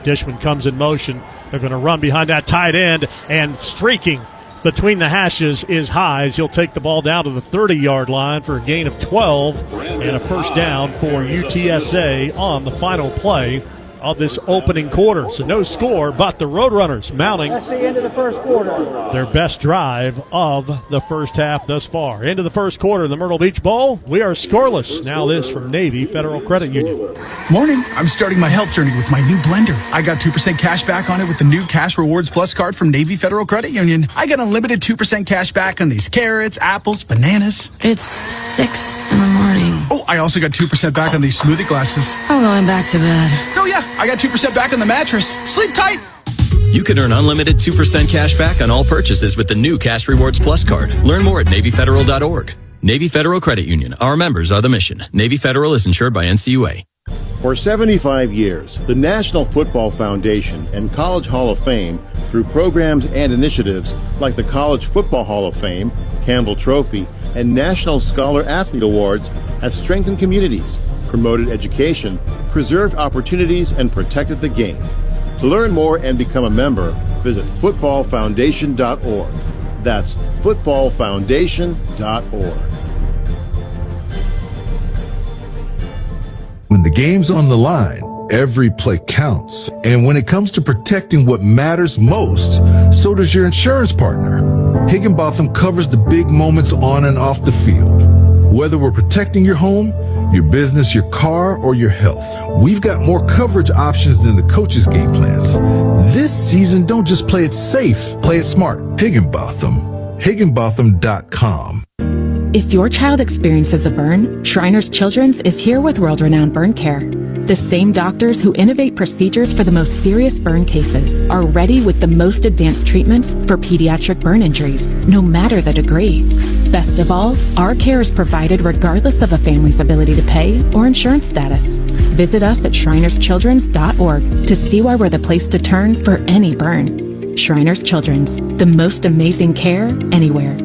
Dishman comes in motion. They're going to run behind that tight end, and streaking between the hashes is Highs. He'll take the ball down to the 30-yard line for a gain of 12 and a first down for UTSA on the final play of this opening quarter. So no score, but the Roadrunners mounting That's the end of the first quarter. their best drive of the first half thus far. Into the first quarter of the Myrtle Beach Bowl, we are scoreless. Now this from Navy Federal Credit Union. Morning. I'm starting my health journey with my new blender. I got 2% cash back on it with the new Cash Rewards Plus card from Navy Federal Credit Union. I got unlimited 2% cash back on these carrots, apples, bananas. It's 6 in the morning. Oh, I also got 2% back on these smoothie glasses. I'm going back to bed. Oh, yeah. I got 2% back on the mattress. Sleep tight. You can earn unlimited 2% cash back on all purchases with the new Cash Rewards Plus card. Learn more at NavyFederal.org. Navy Federal Credit Union. Our members are the mission. Navy Federal is insured by NCUA. For 75 years, the National Football Foundation and College Hall of Fame, through programs and initiatives like the College Football Hall of Fame, Campbell Trophy, and National Scholar Athlete Awards, has strengthened communities, promoted education, preserved opportunities, and protected the game. To learn more and become a member, visit footballfoundation.org. That's footballfoundation.org. When the game's on the line, every play counts. And when it comes to protecting what matters most, so does your insurance partner. Higginbotham covers the big moments on and off the field. Whether we're protecting your home, your business, your car, or your health, we've got more coverage options than the coach's game plans. This season, don't just play it safe, play it smart. Higginbotham. Higginbotham.com. If your child experiences a burn, Shriners Children's is here with world-renowned burn care. The same doctors who innovate procedures for the most serious burn cases are ready with the most advanced treatments for pediatric burn injuries, no matter the degree. Best of all, our care is provided regardless of a family's ability to pay or insurance status. Visit us at shrinerschildrens.org to see why we're the place to turn for any burn. Shriners Children's, the most amazing care anywhere.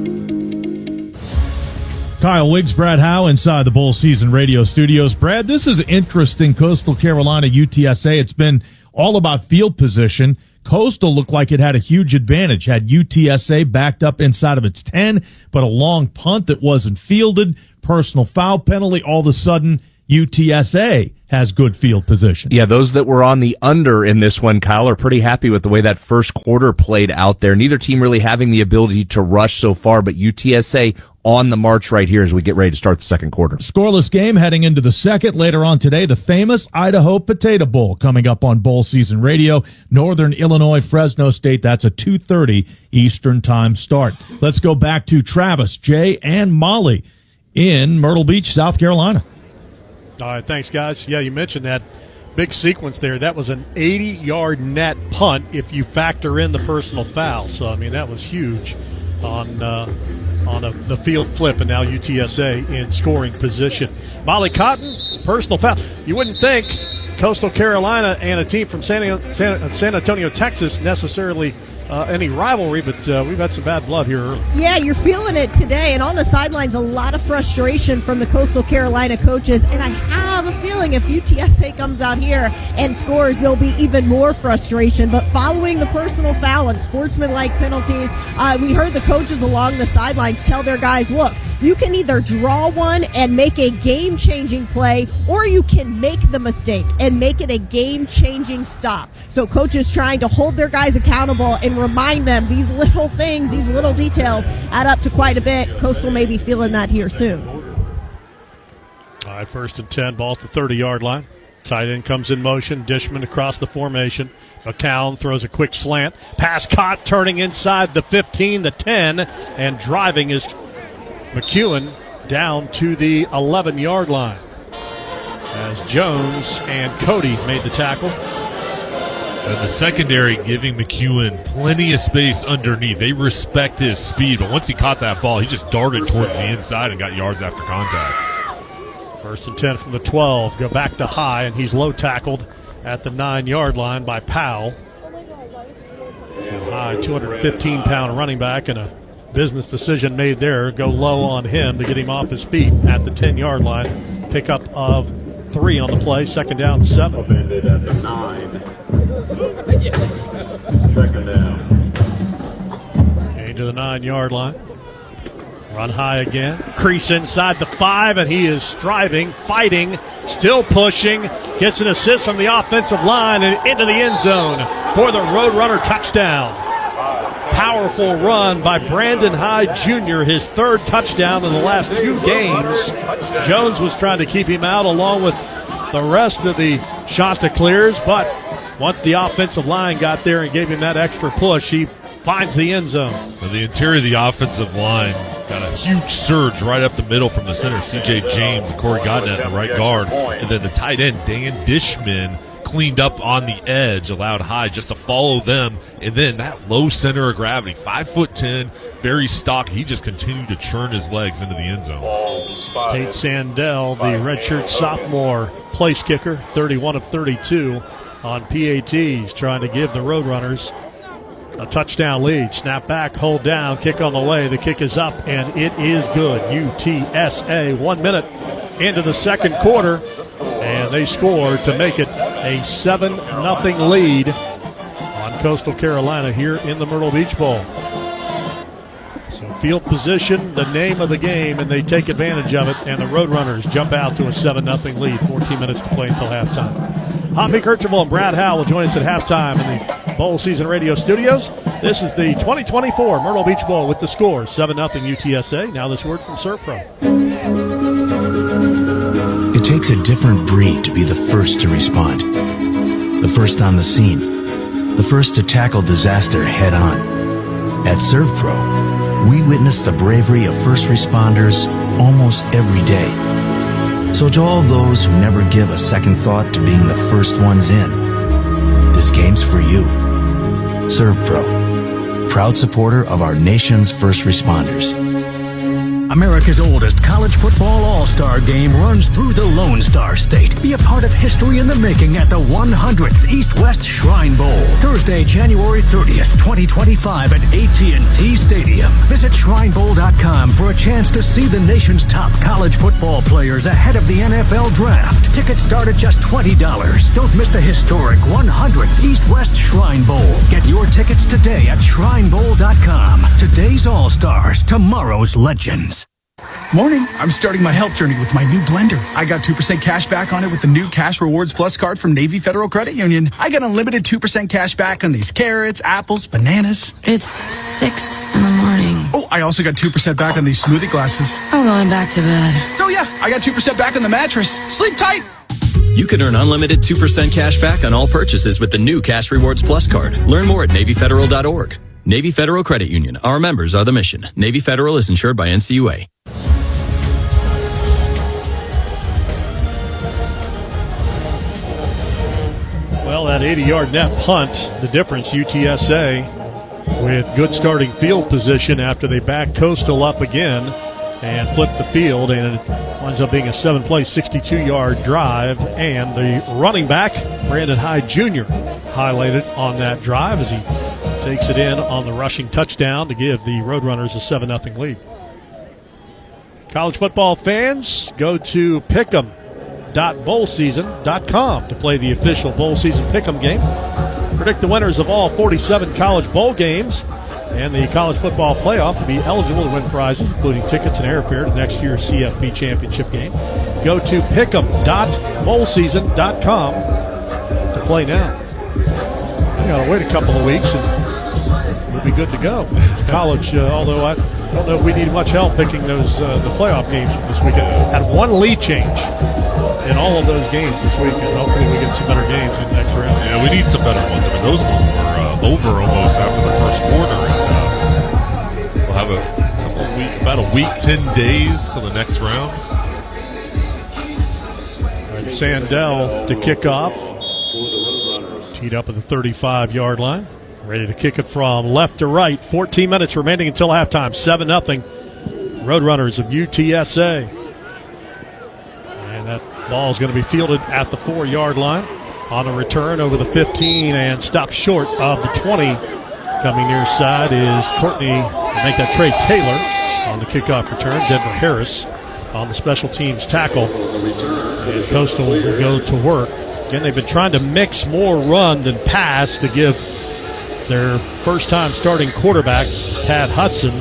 Kyle Wiggs, Brad Howe inside the Bowl Season Radio Studios. Brad, this is interesting. Coastal Carolina, UTSA. It's been all about field position. Coastal looked like it had a huge advantage, had UTSA backed up inside of its 10, but a long punt that wasn't fielded, personal foul penalty. All of a sudden, UTSA has good field position. Yeah, those that were on the under in this one, Kyle, are pretty happy with the way that first quarter played out there. Neither team really having the ability to rush so far, but UTSA on the march right here as we get ready to start the second quarter. Scoreless game heading into the second. Later on today, the famous Idaho Potato Bowl coming up on Bowl Season Radio. Northern Illinois, Fresno State. That's a 2:30 Eastern time start. Let's go back to Travis, Jay, and Molly in Myrtle Beach, South Carolina. All right, thanks, guys. Yeah, you mentioned that big sequence there. That was an 80-yard net punt if you factor in the personal foul. So, I mean, that was huge on the field flip, and now UTSA in scoring position. Molly Cotton, personal foul. You wouldn't think Coastal Carolina and a team from San Antonio, Texas, necessarily any rivalry, but we've had some bad blood here early. Yeah, you're feeling it today, and on the sidelines, a lot of frustration from the Coastal Carolina coaches, and I have a feeling if UTSA comes out here and scores, there'll be even more frustration. But following the personal foul and sportsmanlike penalties, we heard the coaches along the sidelines tell their guys, look, you can either draw one and make a game-changing play, or you can make the mistake and make it a game-changing stop. So coaches trying to hold their guys accountable and remind them these little things, these little details add up to quite a bit. Coastal may be feeling that here soon. All right, 1st and 10, ball at the 30-yard line. Tight end comes in motion, Dishman across the formation. McCown throws a quick slant. Pass caught, turning inside the 15, the 10, and driving is McEwen down to the 11-yard line as Jones and Cody made the tackle. And the secondary giving McEwen plenty of space underneath. They respect his speed, but once he caught that ball, he just darted towards the inside and got yards after contact. 1st and 10 from the 12. Go back to High, and he's low tackled at the 9-yard line by Powell. So High, 215-pound running back, and a business decision made there. Go low on him to get him off his feet at the 10-yard line. Pickup of 3 on the play. 2nd down, 7. Upended at the 9. 2nd down. Gain to the 9-yard line. Run high again. Crease inside the 5, and he is striving, fighting, still pushing. Gets an assist from the offensive line and into the end zone for the Roadrunner touchdown. Powerful run by Brandon Hyde Jr., his 3rd touchdown in the last 2 games. Jones was trying to keep him out along with the rest of the Chanticleers, but once the offensive line got there and gave him that extra push, he finds the end zone. Well, the interior of the offensive line got a huge surge right up the middle from the center. C.J. James and Corey Godnett, the right guard, and then the tight end, Dan Dishman, cleaned up on the edge, allowed Hyde just to follow them, and then that low center of gravity, 5'10", very stocky. He just continued to churn his legs into the end zone. Tate Sandell, the redshirt sophomore place kicker, 31 of 32 on PATs, trying to give the Roadrunners a touchdown lead. Snap back, hold down, kick on the way. The kick is up, and it is good. UTSA, 1 minute into the 2nd quarter, and they score to make it a 7-0 lead on Coastal Carolina here in the Myrtle Beach Bowl. So field position, the name of the game, and they take advantage of it, and the Roadrunners jump out to a 7-0 lead. 14 minutes to play until halftime. Hoppy Kirchhoff and Brad Howell will join us at halftime in the Bowl Season Radio Studios. This is the 2024 Myrtle Beach Bowl with the score 7-0 UTSA. Now this word from ServPro. It takes a different breed to be the first to respond. The first on the scene. The first to tackle disaster head on. At ServPro, we witness the bravery of first responders almost every day. So to all those who never give a second thought to being the first ones in, this game's for you. ServPro, proud supporter of our nation's first responders. America's oldest college football all-star game runs through the Lone Star State. Be a part of history in the making at the 100th East-West Shrine Bowl. Thursday, January 30th, 2025 at AT&T Stadium. Visit shrinebowl.com for a chance to see the nation's top college football players ahead of the NFL Draft. Tickets start at just $20. Don't miss the historic 100th East-West Shrine Bowl. Get your tickets today at shrinebowl.com. Today's all-stars, tomorrow's legends. Morning. I'm starting my health journey with my new blender. I got 2% cash back on it with the new Cash Rewards Plus card from Navy Federal Credit Union. I got unlimited 2% cash back on these carrots, apples, bananas. It's 6 in the morning. Oh, I also got 2% back on these smoothie glasses. I'm going back to bed. Oh yeah, I got 2% back on the mattress. Sleep tight. You can earn unlimited 2% cash back on all purchases with the new Cash Rewards Plus card. Learn more at NavyFederal.org. Navy Federal Credit Union. Our members are the mission. Navy Federal is insured by NCUA. Well, that 80-yard net punt, the difference, UTSA with good starting field position after they back Coastal up again. and flipped the field, and it winds up being a 7-play, 62-yard drive. And the running back, Brandon Hyde Jr., highlighted on that drive as he takes it in on the rushing touchdown to give the Roadrunners a 7-0 lead. College football fans, go to pick'em.bowlseason.com to play the official bowl season pick'em game. Predict the winners of all 47 college bowl games and the college football playoff to be eligible to win prizes, including tickets and airfare to next year's CFP championship game. Go to pick'em.bowlseason.com to play now. We got to wait a couple of weeks and we'll be good to go. College, although I don't know if we need much help picking those the playoff games this weekend. Had one lead change in all of those games this weekend. Hopefully we get some better games in the next round. Yeah, we need some better ones. I mean, those ones were over almost after the first quarter. And, we'll have about a week, 10 days till the next round. All right, Sandell to kick off. Teed up at the 35-yard line. Ready to kick it from left to right. 14 minutes remaining until halftime. 7-0. Roadrunners of UTSA. And that ball is going to be fielded at the 4-yard line. On a return over the 15 and stopped short of the 20. Coming near side is Courtney. Make that Trey Taylor on the kickoff return. Denver Harris on the special teams tackle. And Coastal will go to work. Again, they've been trying to mix more run than pass to give their first-time starting quarterback, Tad Hudson,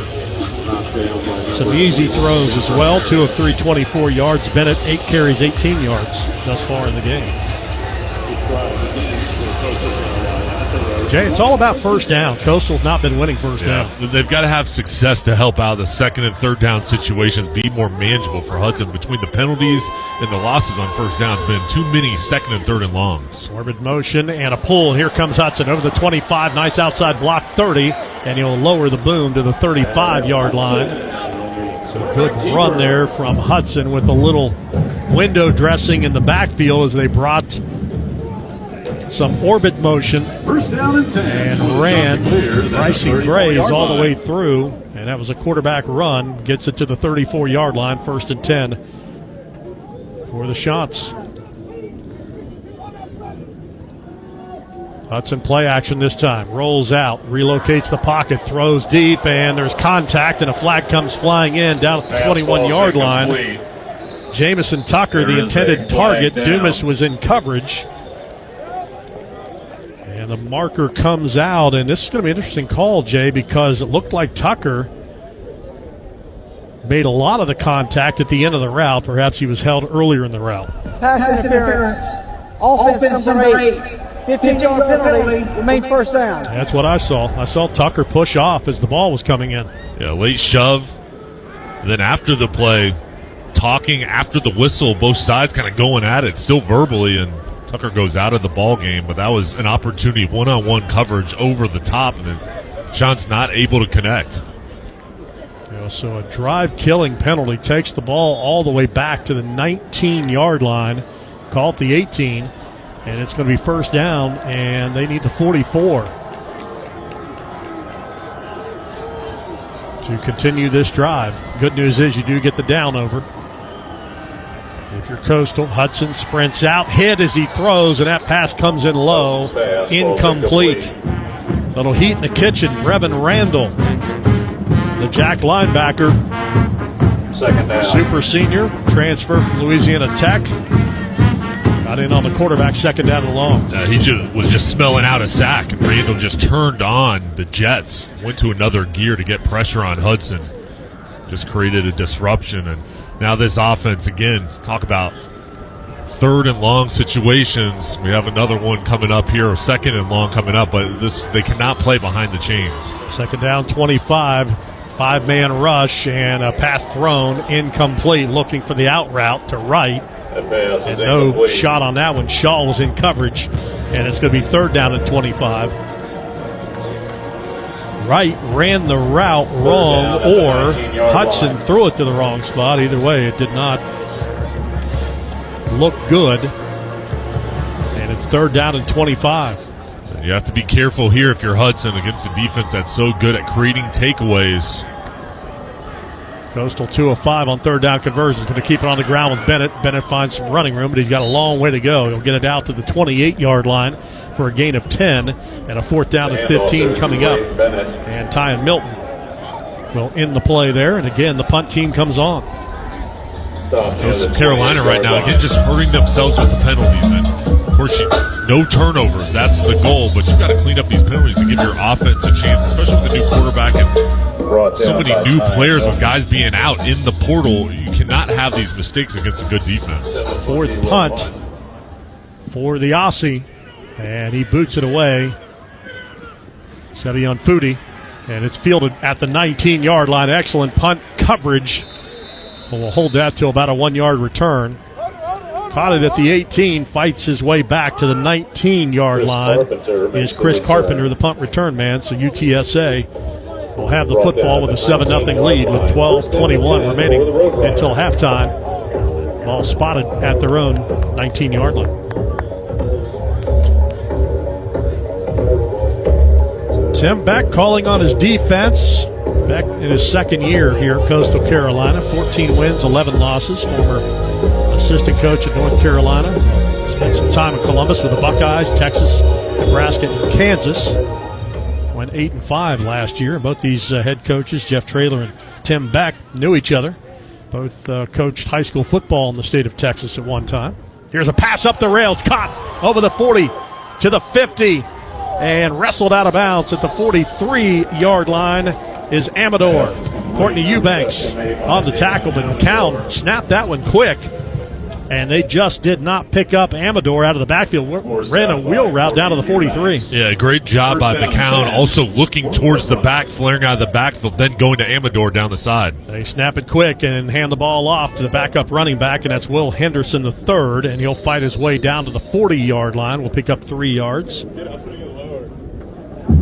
some easy throws as well. 2 of 3, 24 yards. Bennett, 8 carries, 18 yards thus far in the game. Jay, it's all about first down. Coastal's not been winning first down. They've got to have success to help out the second and third down situations be more manageable for Hudson. Between the penalties and the losses on first down, it's been too many second and third and longs. Orbit motion and a pull. Here comes Hudson over the 25. Nice outside block, 30. And he'll lower the boom to the 35-yard line. So good run there from Hudson with a little window dressing in the backfield as they brought some orbit motion and ran Bryson Graves all the way through, and that was a quarterback run. Gets it to the 34-yard line, 1st and 10 for the Shots. Hudson play action this time. Rolls out, relocates the pocket, throws deep, and there's contact, and a flag comes flying in down at the 21-yard line. Jamison Tucker, the intended target. Dumas was in coverage. And the marker comes out, and this is going to be an interesting call, Jay, because it looked like Tucker made a lot of the contact at the end of the route. Perhaps he was held earlier in the route. Pass interference. Offense number 8. 15-yard penalty. Remains first down. That's what I saw. I saw Tucker push off as the ball was coming in. Yeah, late shove. And then after the play, talking after the whistle, both sides kind of going at it, still verbally, and Tucker goes out of the ball game, but that was an opportunity, one-on-one coverage over the top, and then Sean's not able to connect. So a drive-killing penalty takes the ball all the way back to the 19-yard line. Call it the 18, and it's going to be first down, and they need the 44 to continue this drive. Good news is you do get the down over. If you're Coastal, Hudson sprints out, hit as he throws, and that pass comes in low, incomplete. Little heat in the kitchen. Brevin Randall, the Jack linebacker, Second down. super senior, transfer from Louisiana Tech. Got in on the quarterback, second down and long. He was just smelling out a sack, and Randall just turned on the Jets, went to another gear to get pressure on Hudson. Just created a disruption, and now this offense, again, talk about third and long situations. We have another one coming up here, or second and long coming up, but they cannot play behind the chains. Second down, 25. 5-man rush and a pass thrown, incomplete, looking for the out route to right. And no shot on that one. Shaw was in coverage, and it's going to be third down at 25. Wright ran the route wrong, or Hudson threw it to the wrong spot. Either way, it did not look good. And it's third down and 25. You have to be careful here if you're Hudson against a defense that's so good at creating takeaways. Coastal 2 of 5 on third down conversion. Going to keep it on the ground with Bennett. Bennett finds some running room, but he's got a long way to go. He'll get it out to the 28-yard line for a gain of 10 and a fourth down and 15 coming up. And Ty and Milton will end the play there. And again, the punt team comes on. Coastal Carolina right now, again, just hurting themselves with the penalties. And of course, no turnovers. That's the goal. But you've got to clean up these penalties to give your offense a chance, especially with a new quarterback and so many new players with guys being out in the portal. You cannot have these mistakes against a good defense. Fourth punt for the Aussie, and he boots it away. Sevion Fudi, and it's fielded at the 19-yard line. Excellent punt coverage. We'll hold that to about a 1-yard return. Caught it at the 18, fights his way back to the 19-yard line. Is Chris Carpenter, the punt return man. So UTSA will have the football with a 7-0 lead with 12:21 remaining until halftime. Ball spotted at their own 19-yard line. Tim Beck calling on his defense. Beck in his second year here at Coastal Carolina. 14 wins, 11 losses. Former assistant coach at North Carolina. Spent some time in Columbus with the Buckeyes, Texas, Nebraska, and Kansas. Went 8-5 last year. Both these head coaches, Jeff Traylor and Tim Beck, knew each other. Both coached high school football in the state of Texas at one time. Here's a pass up the rails, caught over the 40 to the 50, and wrestled out of bounds at the 43-yard line is Amador. Courtney Eubanks on the tackle, but McCown snapped that one quick, and they just did not pick up Amador out of the backfield. Ran a wheel route down to the 43. Yeah, great job by McCown. Also looking towards the back, flaring out of the backfield, then going to Amador down the side. They snap it quick and hand the ball off to the backup running back, and that's Will Henderson III, and he'll fight his way down to the 40-yard line. We'll pick up 3 yards.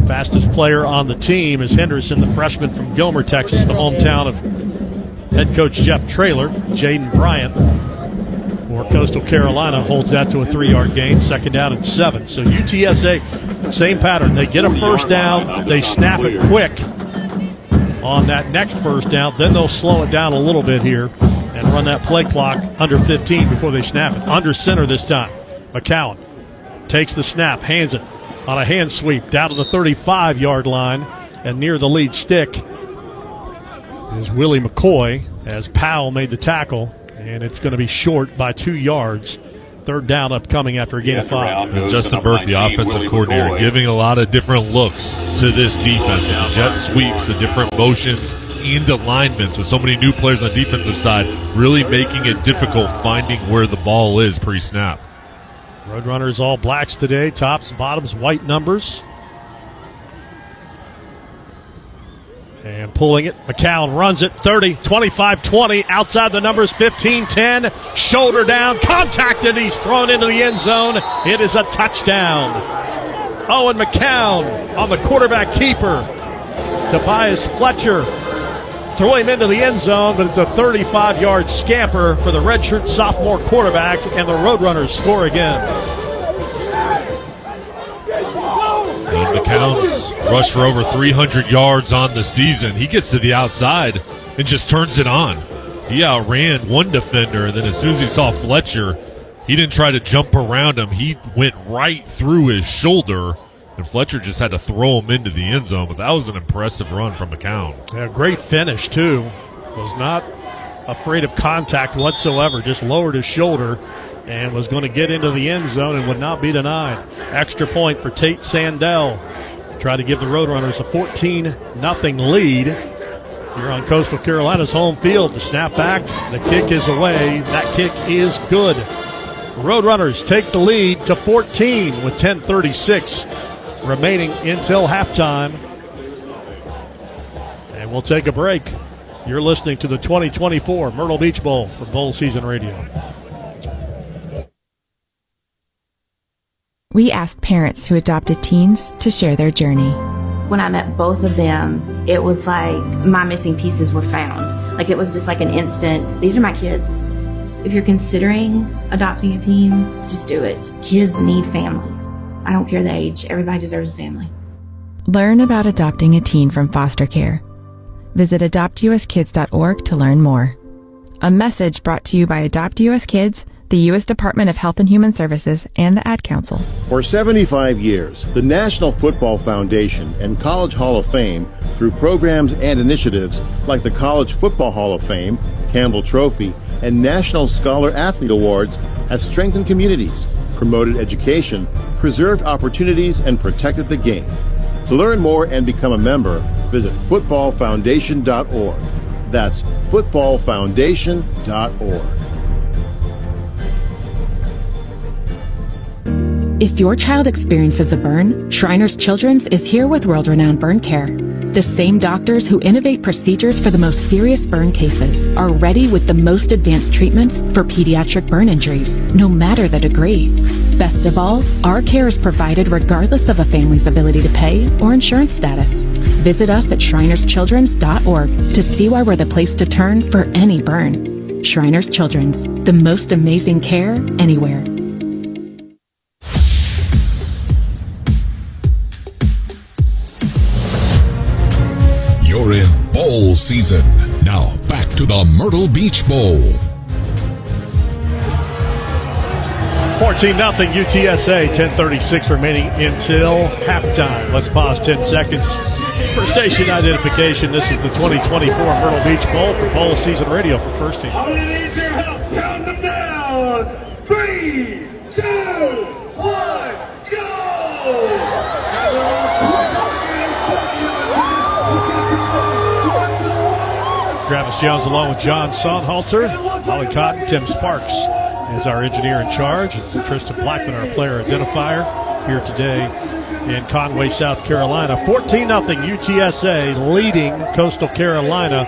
Fastest player on the team is Henderson, the freshman from Gilmer, Texas, the hometown of head coach Jeff Traylor. Jaden Bryant for Coastal Carolina holds that to a 3-yard gain, second down and 7. So UTSA, same pattern. They get a first down, they snap it quick on that next first down, then they'll slow it down a little bit here and run that play clock under 15 before they snap it. Under center this time. McCown takes the snap, hands it on a hand sweep down to the 35-yard line, and near the lead stick is Willie McCoy as Powell made the tackle, and it's going to be short by 2 yards. Third down upcoming after a gain of 5. And Justin Burke, the offensive coordinator, giving a lot of different looks to this defense with the jet sweeps, the different motions, and alignments with so many new players on the defensive side, really making it difficult finding where the ball is pre-snap. Roadrunners all blacks today, tops, bottoms, white numbers. And pulling it, McCown runs it, 30, 25, 20, outside the numbers, 15, 10, shoulder down, contacted, he's thrown into the end zone. It is a touchdown. Owen McCown on the quarterback keeper. Tobias Fletcher threw him into the end zone, but it's a 35-yard scamper for the redshirt sophomore quarterback, and the Roadrunners score again. And McCown's rushed for over 300 yards on the season. He gets to the outside and just turns it on. He outran one defender, and then as soon as he saw Fletcher, he didn't try to jump around him. He went right through his shoulder, and Fletcher just had to throw him into the end zone, but that was an impressive run from McCown. Yeah, great finish, too. Was not afraid of contact whatsoever, just lowered his shoulder and was going to get into the end zone and would not be denied. Extra point for Tate Sandell. Try to give the Roadrunners a 14-0 lead here on Coastal Carolina's home field. The snap back, the kick is away. That kick is good. Roadrunners take the lead to 14 with 10:36 remaining until halftime. And we'll take a break. You're listening to the 2024 Myrtle Beach Bowl for Bowl Season Radio. We asked parents who adopted teens to share their journey. When I met both of them, it was like my missing pieces were found. Like it was just like an instant, these are my kids. If you're considering adopting a teen, just do it. Kids need families. I don't care the age. Everybody deserves a family. Learn about adopting a teen from foster care. Visit adoptuskids.org to learn more. A message brought to you by Adopt US Kids, the U.S. Department of Health and Human Services, and the Ad Council. For 75 years, the National Football Foundation and College Hall of Fame, through programs and initiatives like the College Football Hall of Fame, Campbell Trophy, and National Scholar Athlete Awards, has strengthened communities, promoted education, preserved opportunities, and protected the game. To learn more and become a member, visit footballfoundation.org. That's footballfoundation.org. If your child experiences a burn, Shriners Children's is here with world-renowned burn care. The same doctors who innovate procedures for the most serious burn cases are ready with the most advanced treatments for pediatric burn injuries, no matter the degree. Best of all, our care is provided regardless of a family's ability to pay or insurance status. Visit us at shrinerschildrens.org to see why we're the place to turn for any burn. Shriners Children's, the most amazing care anywhere. You're in bowl season. Now back to the Myrtle Beach Bowl. 14-0 UTSA, 10:36 remaining until halftime. Let's pause 10 seconds for station identification. This is the 2024 Myrtle Beach Bowl for bowl season radio for First Team. I'm going to need your help. Count them down. 3, 2, 1, go! Travis Jones along with John Sonhalter, Holly Cotton, Tim Sparks as our engineer in charge, and Tristan Blackman, our player identifier, here today in Conway, South Carolina. 14-0 UTSA leading Coastal Carolina,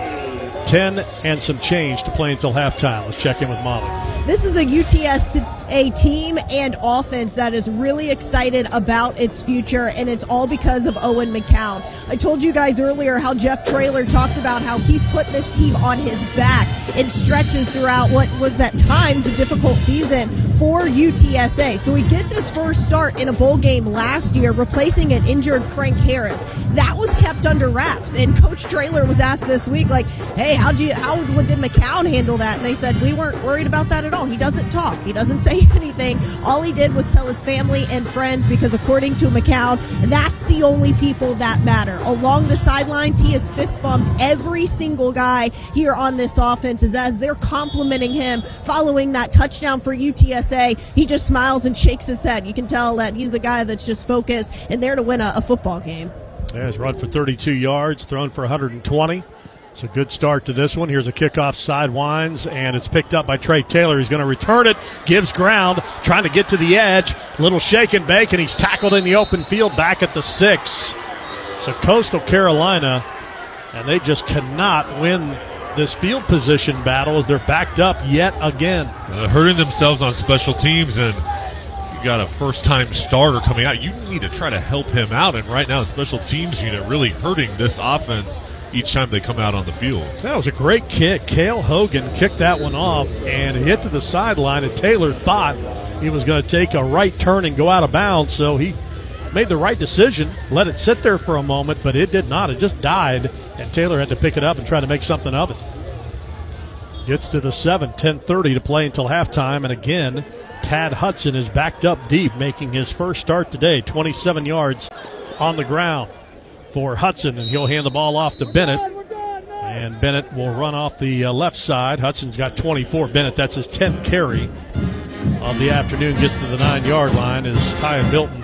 10 and some change to play until halftime. Let's check in with Molly. This is a UTSA team and offense that is really excited about its future, and it's all because of Owen McCown. I told you guys earlier how Jeff Traylor talked about how he put this team on his back in stretches throughout what was at times a difficult season for UTSA. So he gets his first start in a bowl game last year, replacing an injured Frank Harris. That was kept under wraps, and Coach Traylor was asked this week, like, hey, how did McCown handle that? And they said, we weren't worried about that at all. He doesn't talk. He doesn't say anything. All he did was tell his family and friends, because according to McCown, that's the only people that matter. Along the sidelines, he has fist bumped every single guy here on this offense as they're complimenting him following that touchdown for UTSA. He just smiles and shakes his head. You can tell that he's a guy that's just focused and there to win a football game. There's run for 32 yards, thrown for 120. It's a good start to this one. Here's a kickoff sidewinds, and it's picked up by Trey Taylor. He's going to return it, gives ground, trying to get to the edge. Little shake and bake, and he's tackled in the open field back at the 6. So Coastal Carolina, and they just cannot win this field position battle as they're backed up yet again. Hurting themselves on special teams, and you got a first-time starter coming out. You need to try to help him out, and right now the special teams unit really hurting this offense each time they come out on the field. That was a great kick. Cale Hogan kicked that one off and hit to the sideline, and Taylor thought he was going to take a right turn and go out of bounds, so he made the right decision, let it sit there for a moment, but it did not. It just died, and Taylor had to pick it up and try to make something of it. Gets to the 7, 10:30 to play until halftime, and again, Tad Hudson is backed up deep, making his first start today, 27 yards on the ground for Hudson, and he'll hand the ball off to Bennett, and Bennett will run off the left side. Hudson's got 24. Bennett, that's his 10th carry of the afternoon, gets to the 9-yard line as Ty Milton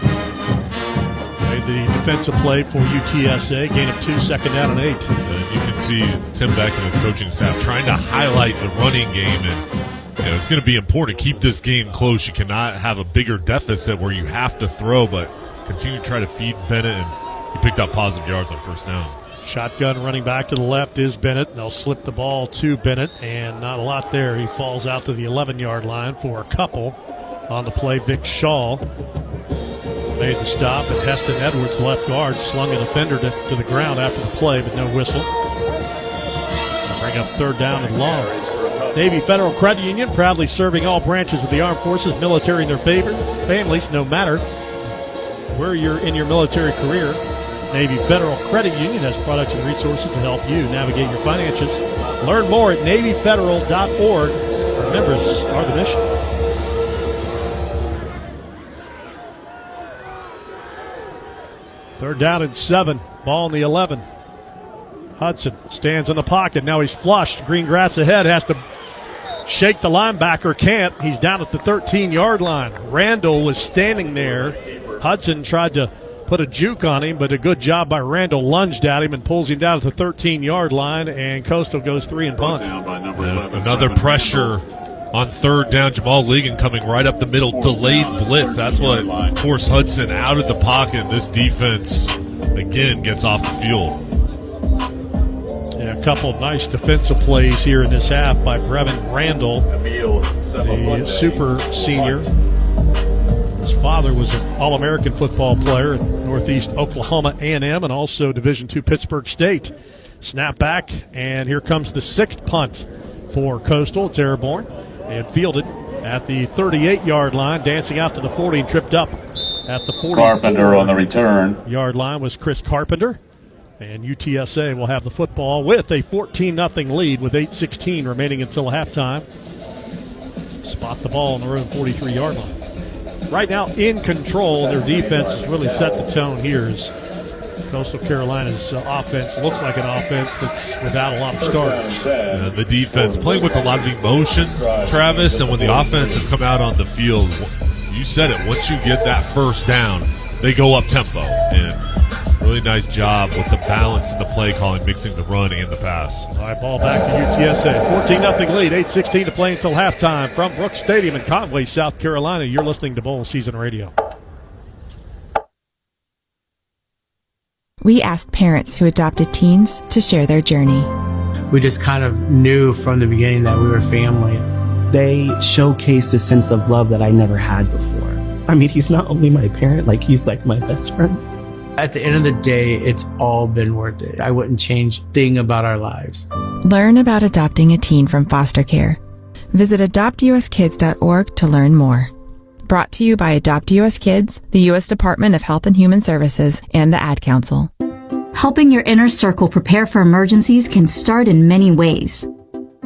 made the defensive play for UTSA, gain of 2, second down and 8. You can see Tim Beck and his coaching staff trying to highlight the running game, and it's going to be important to keep this game close. You cannot have a bigger deficit where you have to throw, but continue to try to feed Bennett, and he picked up positive yards on first down. Shotgun running back to the left is Bennett. They'll slip the ball to Bennett, and not a lot there. He falls out to the 11-yard line for a couple on the play. Vic Shaw made the stop, and Heston Edwards, left guard, slung a defender to the ground after the play, but no whistle. Bring up third down and long. Navy Federal Credit Union, proudly serving all branches of the armed forces, military, and their families, no matter where you're in your military career. Navy Federal Credit Union has products and resources to help you navigate your finances. Learn more at NavyFederal.org. Our members are the mission. Third down and 7. Ball on the 11. Hudson stands in the pocket. Now he's flushed. Green grass ahead. Has to shake the linebacker. Can't. He's down at the 13-yard line. Randall was standing there. Hudson tried to put a juke on him, but a good job by Randall. Lunged at him and pulls him down at the 13-yard line, and Coastal goes 3 and punt. Another pressure on third down. Jamal Ligon coming right up the middle. Delayed blitz. That's what forced Hudson out of the pocket. This defense, again, gets off the field. Yeah, a couple of nice defensive plays here in this half by Brevin Randall, the super senior. His father was an All-American football player at Northeast Oklahoma A&M and also Division II Pittsburgh State. Snap back, and here comes the 6th punt for Coastal. It's airborne and fielded at the 38-yard line, dancing out to the 40 and tripped up at the 40. Carpenter on the return. Yard line was Chris Carpenter. And UTSA will have the football with a 14-0 lead with 8:16 remaining until halftime. Spot the ball on their own 43-yard line. Right now in control, their defense has really set the tone here as Coastal Carolina's offense looks like an offense that's without a lot of starters. The defense playing with a lot of emotion, Travis, and when the offense has come out on the field, you said it, once you get that first down, they go up tempo. And really nice job with the balance in the play calling, mixing the run and the pass. High ball back to UTSA. 14-0 lead, 8:16 to play until halftime from Brooks Stadium in Conway, South Carolina. You're listening to Bowl Season Radio. We asked parents who adopted teens to share their journey. We just kind of knew from the beginning that we were family. They showcased a sense of love that I never had before. I mean, he's not only my parent, like he's like my best friend. At the end of the day, it's all been worth it. I wouldn't change a thing about our lives. Learn about adopting a teen from foster care. Visit adoptuskids.org to learn more. Brought to you by Adopt US Kids, the U.S. Department of Health and Human Services, and the Ad Council. Helping your inner circle prepare for emergencies can start in many ways.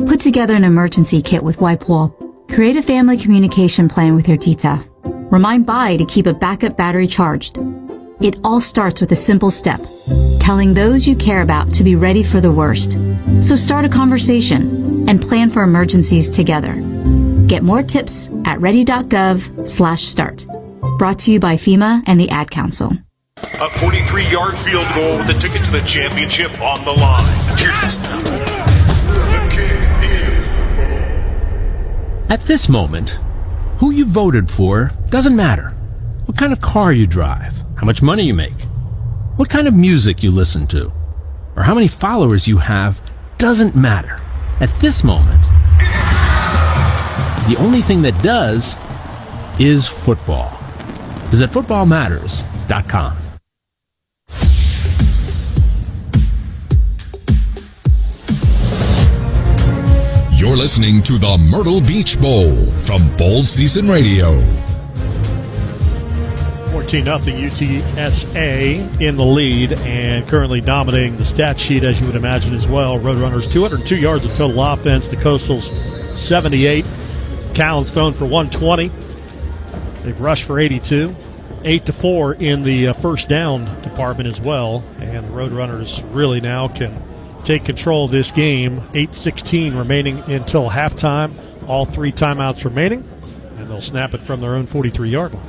Put together an emergency kit with WipeWall. Create a family communication plan with your tita. Remind Bai to keep a backup battery charged. It all starts with a simple step, telling those you care about to be ready for the worst. So start a conversation and plan for emergencies together. Get more tips at ready.gov/start. Brought to you by FEMA and the Ad Council. A 43-yard field goal with a ticket to the championship on the line. Here's the snap. The kick is... At this moment, who you voted for doesn't matter. What kind of car you drive, how much money you make, what kind of music you listen to, or how many followers you have doesn't matter. At this moment, the only thing that does is football. Visit footballmatters.com. You're listening to the Myrtle Beach Bowl from Bowl Season Radio. 14-0 UTSA in the lead and currently dominating the stat sheet, as you would imagine as well. Roadrunners 202 yards of total offense. The Coastal's 78. Callan's thrown for 120. They've rushed for 82. 8-4 in the first down department as well. And the Roadrunners really now can take control of this game. 8:16 remaining until halftime. All 3 timeouts remaining. And they'll snap it from their own 43-yard line.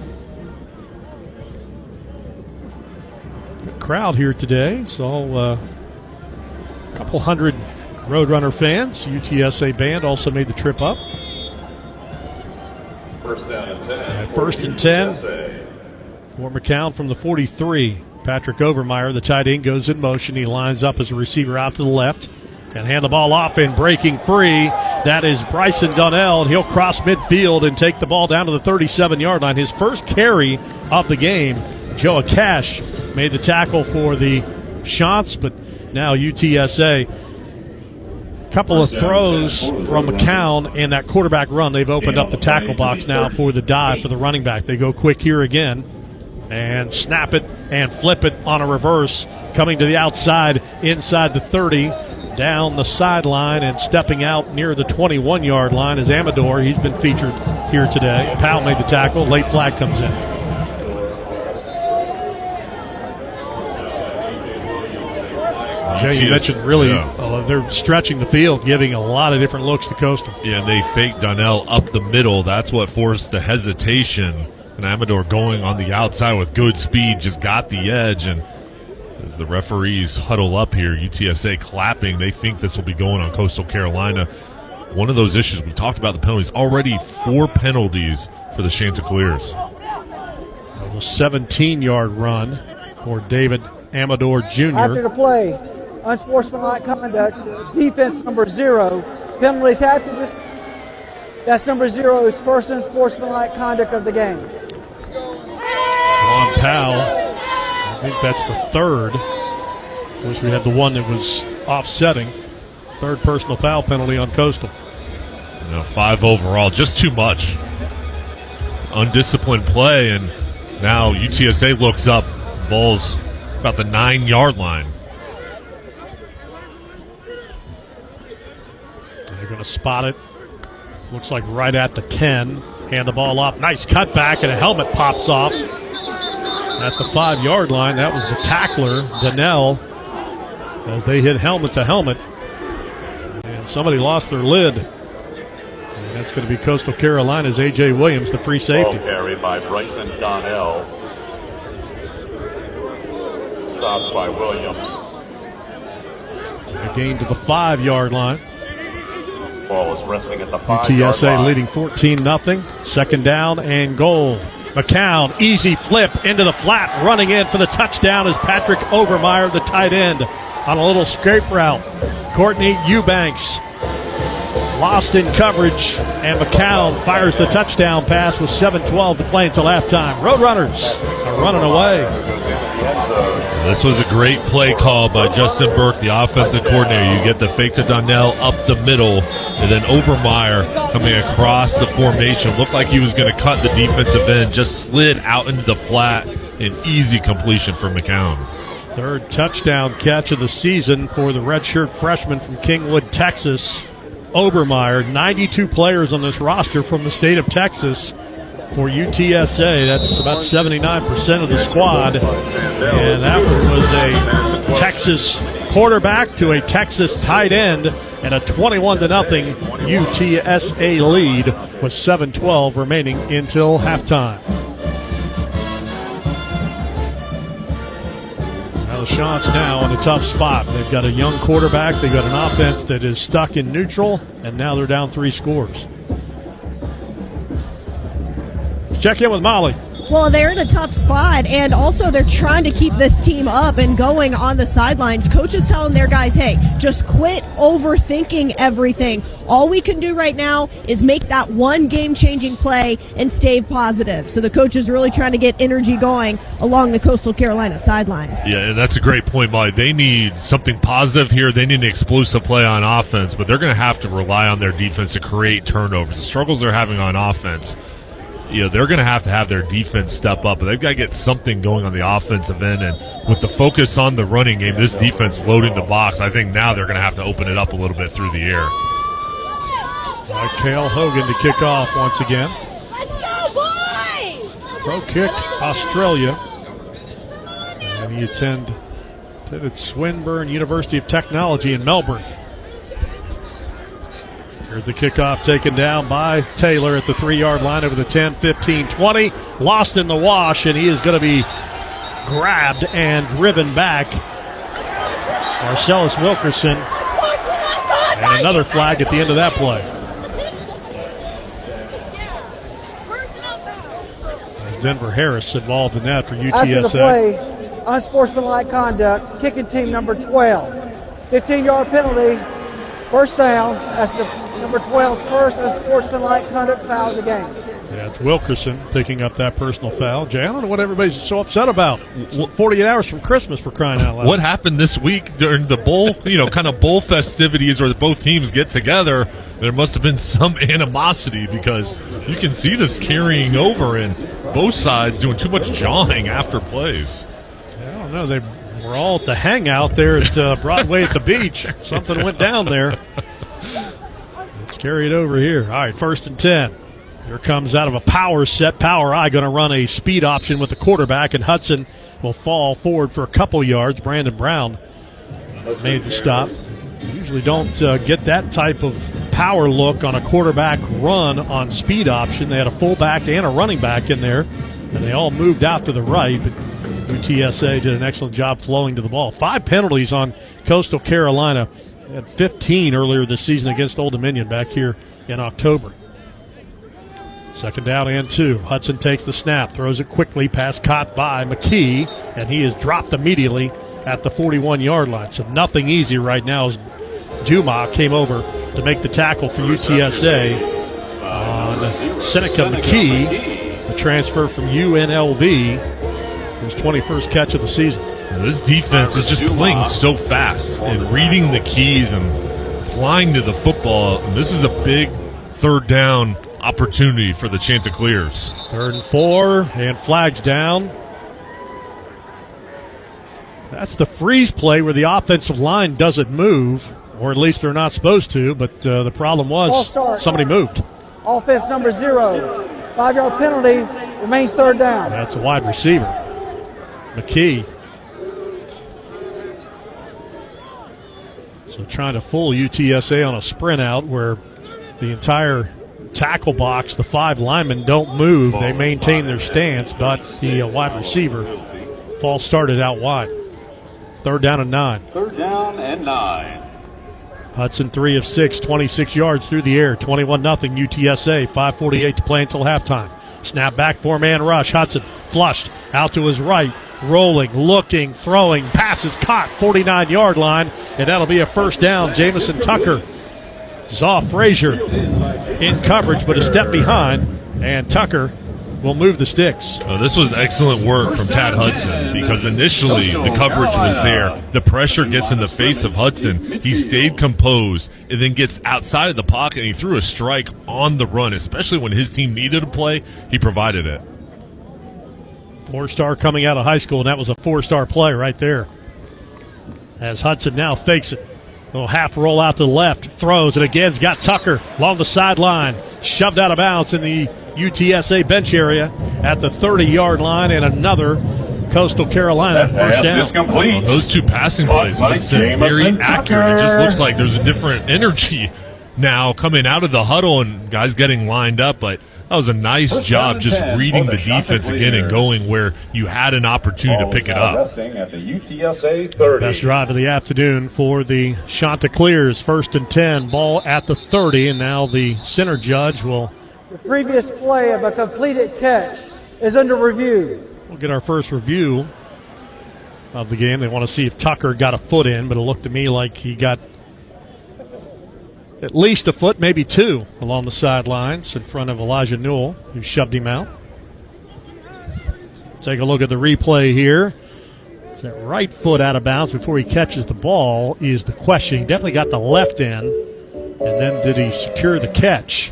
Crowd here today. Saw a couple hundred Roadrunner fans. UTSA band also made the trip up. First down and 10. At first and 10 for McCown from the 43. Patrick Overmeyer, the tight end, goes in motion. He lines up as a receiver out to the left and hand the ball off, and breaking free. That is Bryson Donnell, and he'll cross midfield and take the ball down to the 37-yard line. His first carry of the game. Joe Cash made the tackle for the Chants, but now UTSA. Couple of throws from McCown and that quarterback run. They've opened up the tackle box now for the dive for the running back. They go quick here again. and snap it and flip it on a reverse, coming to the outside, inside the 30, down the sideline, and stepping out near the 21-yard line is Amador. He's been featured here today. Powell made the tackle. Late flag comes in. Jay, you mentioned really they're stretching the field, giving a lot of different looks to Coastal. Yeah, and they faked Donnell up the middle. That's what forced the hesitation. And Amador going on the outside with good speed just got the edge. And as the referees huddle up here, UTSA clapping, they think this will be going on Coastal Carolina. One of those issues, we talked about the penalties, already 4 penalties for the Chanticleers. That was a 17-yard run for David Amador Jr. After the play, unsportsmanlike conduct, defense number 0. Penalties after this. That's number 0's first unsportsmanlike conduct of the game. Ron Powell, I think that's the third. Of course, we had the one that was offsetting. Third personal foul penalty on Coastal. 5 overall, just too much. Undisciplined play, and now UTSA looks up. Ball's about the 9-yard line. They're going to spot it. Looks like right at the 10. Hand the ball off. Nice cutback, and a helmet pops off at the 5-yard line. That was the tackler, Donnell, as they hit helmet to helmet. And somebody lost their lid. And that's going to be Coastal Carolina's A.J. Williams, the free safety. Ball carried by Bryson Donnell. Stopped by Williams. A gain to the 5-yard line. Ball is resting at the 5-yard UTSA line. leading 14-0. Second down and goal. McCown, easy flip into the flat. Running in for the touchdown is Patrick Overmeyer, the tight end, on a little scrape route. Courtney Eubanks lost in coverage, and McCown fires the touchdown pass with 7:12 to play until halftime. Roadrunners are running away. This was a great play call by Justin Burke, the offensive coordinator. You get the fake to Donnell up the middle, and then Overmeyer coming across the formation. Looked like he was going to cut the defensive end, just slid out into the flat. An easy completion for McCown. Third touchdown catch of the season for the redshirt freshman from Kingwood, Texas. Obermeyer, 92 players on this roster from the state of Texas for UTSA. That's about 79% of the squad. And that one was a Texas quarterback to a Texas tight end, and a 21-0 UTSA lead with 7:12 remaining until halftime. Now the Chants now in a tough spot. They've got a young quarterback. They've got an offense that is stuck in neutral, and now they're down 3 scores. Check in with Molly. Well, they're in a tough spot, and also they're trying to keep this team up and going on the sidelines. Coach is telling their guys, hey, just quit overthinking everything. All we can do right now is make that one game-changing play and stay positive. So the coach is really trying to get energy going along the Coastal Carolina sidelines. Yeah, and that's a great point, Molly. They need something positive here. They need an explosive play on offense, but they're going to have to rely on their defense to create turnovers. The struggles they're having on offense, they're going to have their defense step up, but they've got to get something going on the offensive end. And with the focus on the running game, this defense loading the box, I think now they're going to have to open it up a little bit through the air. Kale Hogan to kick off once again. Let's go, boys! Pro kick, Australia. And he attended Swinburne University of Technology in Melbourne. Here's the kickoff taken down by Taylor at the 3-yard line over the 10, 15, 20. Lost in the wash, and he is going to be grabbed and driven back. Marcellus Wilkerson. And another flag at the end of that play. Denver Harris involved in that for UTSA. After the play, unsportsmanlike conduct, kicking team number 12. 15-yard penalty, first down. That's the number 12's first unsportsmanlike conduct foul of the game. Yeah, it's Wilkerson picking up that personal foul. Jay, I don't know what everybody's so upset about. It's 48 hours from Christmas, for crying out loud. What happened this week during the bowl, kind of bowl festivities where both teams get together? There must have been some animosity because you can see this carrying over and both sides doing too much jawing after plays. I don't know. They were all at the hangout there at Broadway at the beach. Something went down there. Let's carry it over here. All right, 1st and 10. Here comes out of a power set. Power I going to run a speed option with the quarterback, and Hudson will fall forward for a couple yards. Brandon Brown made the stop. Usually don't get that type of power look on a quarterback run on speed option. They had a fullback and a running back in there, and they all moved out to the right, but UTSA did an excellent job flowing to the ball. 5 penalties on Coastal Carolina. They had 15 earlier this season against Old Dominion back here in October. 2nd down and 2. Hudson takes the snap, throws it quickly, pass caught by McKee, and he is dropped immediately at the 41-yard line. So nothing easy right now as Dumas came over to make the tackle for UTSA on Seneca McKee, the transfer from UNLV, his 21st catch of the season. This defense is just playing so fast and reading the keys and flying to the football. And this is a big 3rd down opportunity for the Chanticleers. 3rd and 4, and flags down. That's the freeze play where the offensive line doesn't move, or at least they're not supposed to, but the problem was somebody moved. Offense number 0. 5-yard penalty, remains 3rd down. That's a wide receiver. McKee. So trying to fool UTSA on a sprint out where the entire tackle box, the 5 linemen don't move. They maintain their stance, but the wide receiver false started out wide. 3rd down and 9. 3rd down and 9. Hudson 3 of 6, 26 yards through the air, 21-0 UTSA, 5:48 to play until halftime. Snap back, 4-man rush. Hudson flushed out to his right, rolling, looking, throwing, passes caught, 49-yard line, and that'll be a 1st down. Jamison Tucker saw Frazier in coverage, but a step behind, and Tucker will move the sticks. Oh, this was excellent work from Tad Hudson because initially the coverage was there. The pressure gets in the face of Hudson. He stayed composed and then gets outside of the pocket, and he threw a strike on the run, especially when his team needed a play. He provided it. 4-star coming out of high school, and that was a 4-star play right there. As Hudson now fakes it. Little half roll out to the left, throws, and again's got Tucker along the sideline, shoved out of bounds in the UTSA bench area at the 30-yard line, and another Coastal Carolina 1st down. Well, those 2 passing plays, Hudson, very accurate. It just looks like there's a different energy now coming out of the huddle and guys getting lined up, but that was a nice job just reading the defense again and going where you had an opportunity to pick it up. At the UTSA 30. Best drive of the afternoon for the Chanticleers. 1st and 10, ball at the 30, and now the center judge will. The previous play of a completed catch is under review. We'll get our first review of the game. They want to see if Tucker got a foot in, but it looked to me like he got at least a foot, maybe 2, along the sidelines in front of Elijah Newell, who shoved him out. Take a look at the replay here. That right foot out of bounds before he catches the ball is the question. He definitely got the left end, and then did he secure the catch?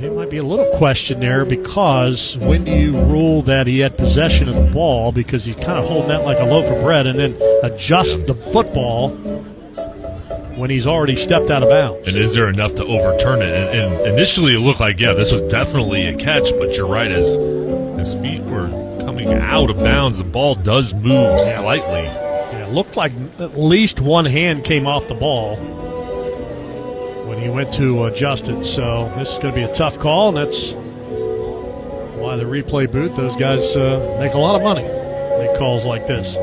There might be a little question there because when do you rule that he had possession of the ball, because he's kind of holding that like a loaf of bread and then adjust the football when he's already stepped out of bounds. And is there enough to overturn it? And initially it looked like, yeah, this was definitely a catch, but you're right, as his feet were coming out of bounds, the ball does move slightly. Yeah, it looked like at least one hand came off the ball when he went to adjust it. So this is going to be a tough call, and that's why the replay booth, those guys make a lot of money. Make calls like this.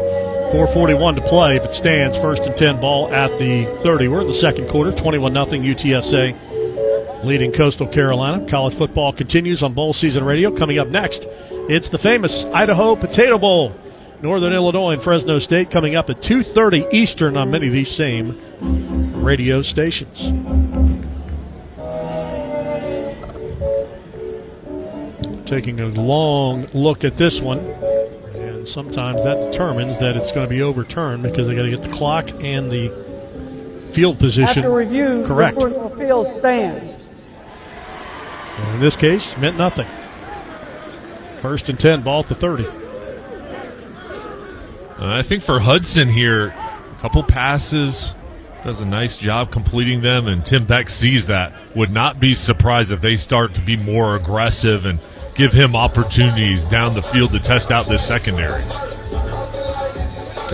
4:41 to play. If it stands, 1st and 10, ball at the 30. We're in the second quarter, 21-0 UTSA leading Coastal Carolina. College football continues on Bowl Season Radio. Coming up next, it's the famous Idaho Potato Bowl. Northern Illinois and Fresno State coming up at 2:30 Eastern on many of these same radio stations. taking a long look at this one. And sometimes that determines that it's going to be overturned because they got to get the clock and the field position After review, correct. the field stands. And in this case, meant nothing. 1st and 10, ball at the 30. I think for Hudson here, a couple passes, does a nice job completing them, and Tim Beck sees that. Would not be surprised if they start to be more aggressive and give him opportunities down the field to test out this secondary.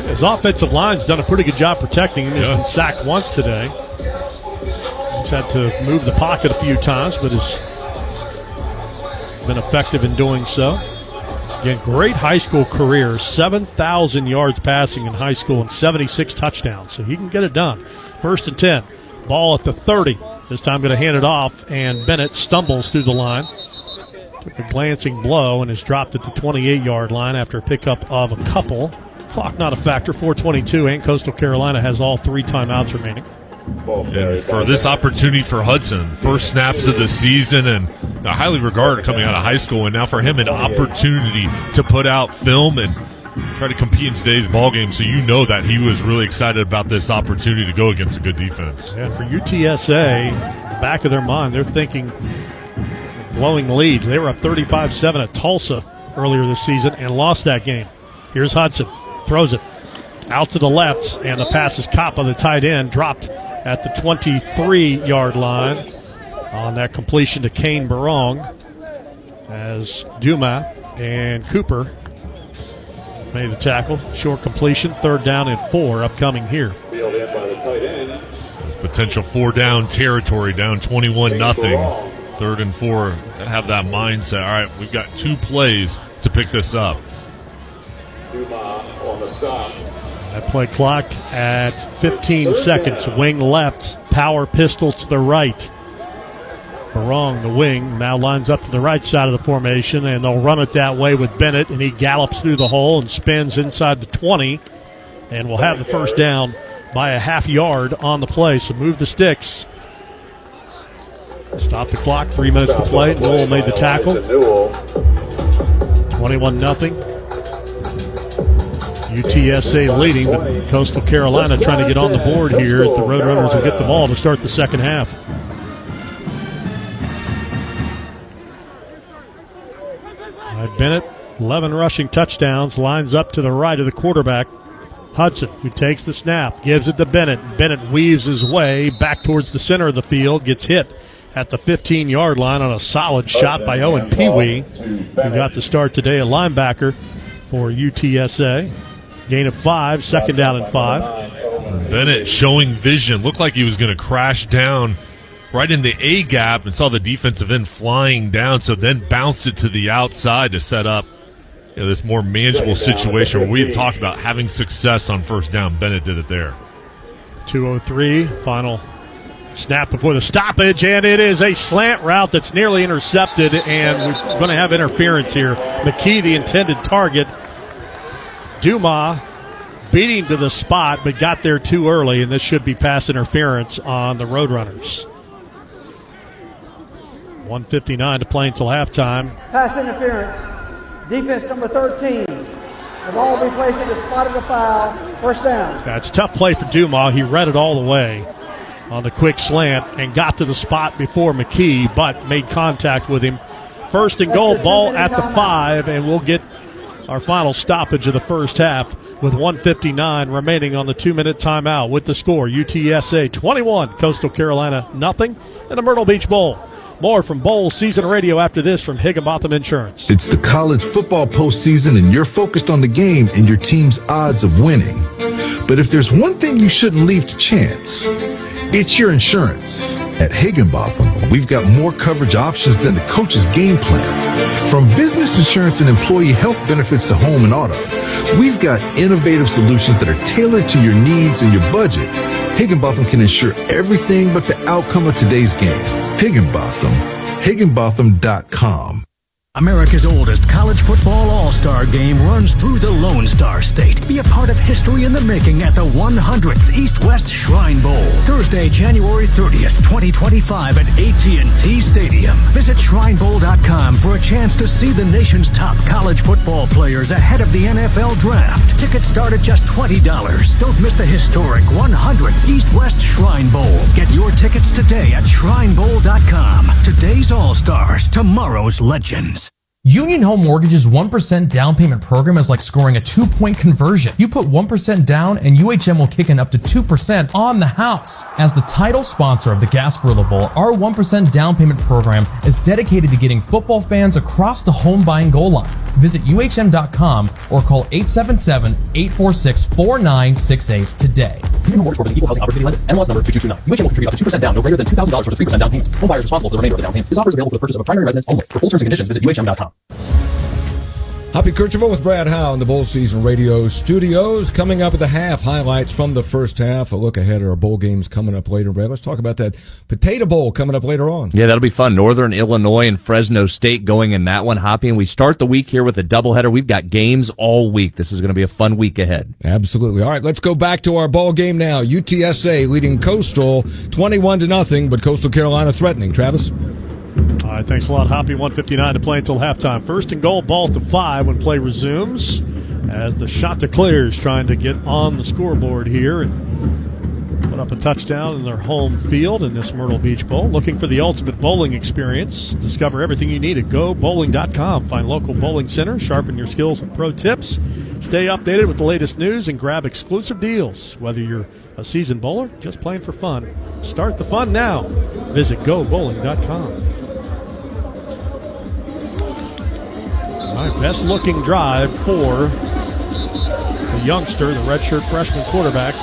His offensive line's done a pretty good job protecting him. He's been sacked once today. He's had to move the pocket a few times, but has been effective in doing so. Again, great high school career, 7,000 yards passing in high school and 76 touchdowns, so he can get it done. 1st and 10, ball at the 30. This time going to hand it off, and Bennett stumbles through the line. Took a glancing blow and is dropped at the 28-yard line after a pickup of a couple. Clock not a factor, 4:22, and Coastal Carolina has all 3 timeouts remaining. And for this opportunity for Hudson, first snaps of the season and highly regarded coming out of high school, and now for him an opportunity to put out film and try to compete in today's ballgame, so you know that he was really excited about this opportunity to go against a good defense. And for UTSA, in the back of their mind, they're thinking blowing leads. They were up 35-7 at Tulsa earlier this season and lost that game. Here's Hudson, throws it out to the left, and the pass is caught by the tight end, dropped at the 23-yard line on that completion to Kane Barong, as Duma and Cooper made the tackle. Short completion, 3rd down and 4 upcoming here. Field in by the tight end. It's potential 4-down territory, down 21-0. 3rd and 4. Gotta have that mindset. All right, we've got 2 plays to pick this up. Duma on the stop. That play clock at 15 seconds. Wing left, power pistol to the right. Barong, the wing, now lines up to the right side of the formation, and they'll run it that way with Bennett, and he gallops through the hole and spins inside the 20, and we'll have the 1st down by a half yard on the play. So move the sticks. Stop the clock, 3 minutes to play. Newell made the tackle. 21-0. UTSA leading, but Coastal Carolina trying to get on the board here as the Roadrunners will get the ball to start the second half. Bennett, 11 rushing touchdowns, lines up to the right of the quarterback, Hudson, who takes the snap, gives it to Bennett. Bennett weaves his way back towards the center of the field, gets hit at the 15-yard line on a solid shot by Owen Pee-wee, who got the start today, a linebacker for UTSA. Gain of 5, 2nd down and 5. Bennett showing vision. Looked like he was going to crash down right in the A gap and saw the defensive end flying down, so then bounced it to the outside to set up this more manageable situation where we've talked about having success on 1st down. Bennett did it there. 2:03, final snap before the stoppage, and it is a slant route that's nearly intercepted, and we're going to have interference here. McKee, the intended target. Duma beating to the spot, but got there too early, and this should be pass interference on the Roadrunners. 1:59 to play until halftime. Pass interference. Defense number 13. The ball will be placed in the spot of the foul. 1st down. That's a tough play for Duma. He read it all the way on the quick slant and got to the spot before McKee, but made contact with him. 1st and goal, ball at the 5, and we'll get our final stoppage of the first half with 1:59 remaining on the 2-minute timeout. With the score, UTSA 21, Coastal Carolina nothing, in the Myrtle Beach Bowl. More from Bowl Season Radio after this from Higginbotham Insurance. It's the college football postseason, and you're focused on the game and your team's odds of winning. But if there's one thing you shouldn't leave to chance, it's your insurance. At Higginbotham, we've got more coverage options than the coach's game plan. From business insurance and employee health benefits to home and auto, we've got innovative solutions that are tailored to your needs and your budget. Higginbotham can insure everything but the outcome of today's game. Higginbotham. Higginbotham.com. America's oldest college football All-Star Game runs through the Lone Star State. Be a part of history in the making at the 100th East-West Shrine Bowl. Thursday, January 30th, 2025 at AT&T Stadium. Visit shrinebowl.com for a chance to see the nation's top college football players ahead of the NFL Draft. Tickets start at just $20. Don't miss the historic 100th East-West Shrine Bowl. Get your tickets today at shrinebowl.com. Today's All-Stars, tomorrow's legends. Union Home Mortgage's 1% down payment program is like scoring a 2-point conversion. You put 1% down and UHM will kick in up to 2% on the house. As the title sponsor of the Gasparilla Bowl, our 1% down payment program is dedicated to getting football fans across the home buying goal line. Visit UHM.com or call 877-846-4968 today. Union Home Mortgage Corp is an equal housing opportunity lender. MLS number 2229. UHM will contribute up to 2% down, no greater than $2,000 for the 3% down payments. Home buyers responsible for the remainder of the down payments. This offer is available for the purchase of a primary residence only. For full terms and conditions, visit UHM.com. Hoppy Kercheval with Brad Howe in the Bowl Season Radio Studios. Coming up at the half, highlights from the first half. A look ahead at our bowl games coming up later. Brad, let's talk about that Potato Bowl coming up later on. Yeah, that'll be fun. Northern Illinois and Fresno State going in that one, Hoppy. And we start the week here with a doubleheader. We've got games all week. This is going to be a fun week ahead. Absolutely. All right, let's go back to our ball game now. UTSA leading Coastal 21-0, but Coastal Carolina threatening. Travis? All right, thanks a lot, Hoppy. 1:59 to play until halftime. First and goal, ball to 5 when play resumes, as the Chanticleers trying to get on the scoreboard here and put up a touchdown in their home field in this Myrtle Beach Bowl. Looking for the ultimate bowling experience? Discover everything you need at GoBowling.com. Find local bowling centers, sharpen your skills with pro tips, stay updated with the latest news, and grab exclusive deals. Whether you're a seasoned bowler, just playing for fun, start the fun now. Visit GoBowling.com. All right, best looking drive for the youngster, the redshirt freshman quarterback,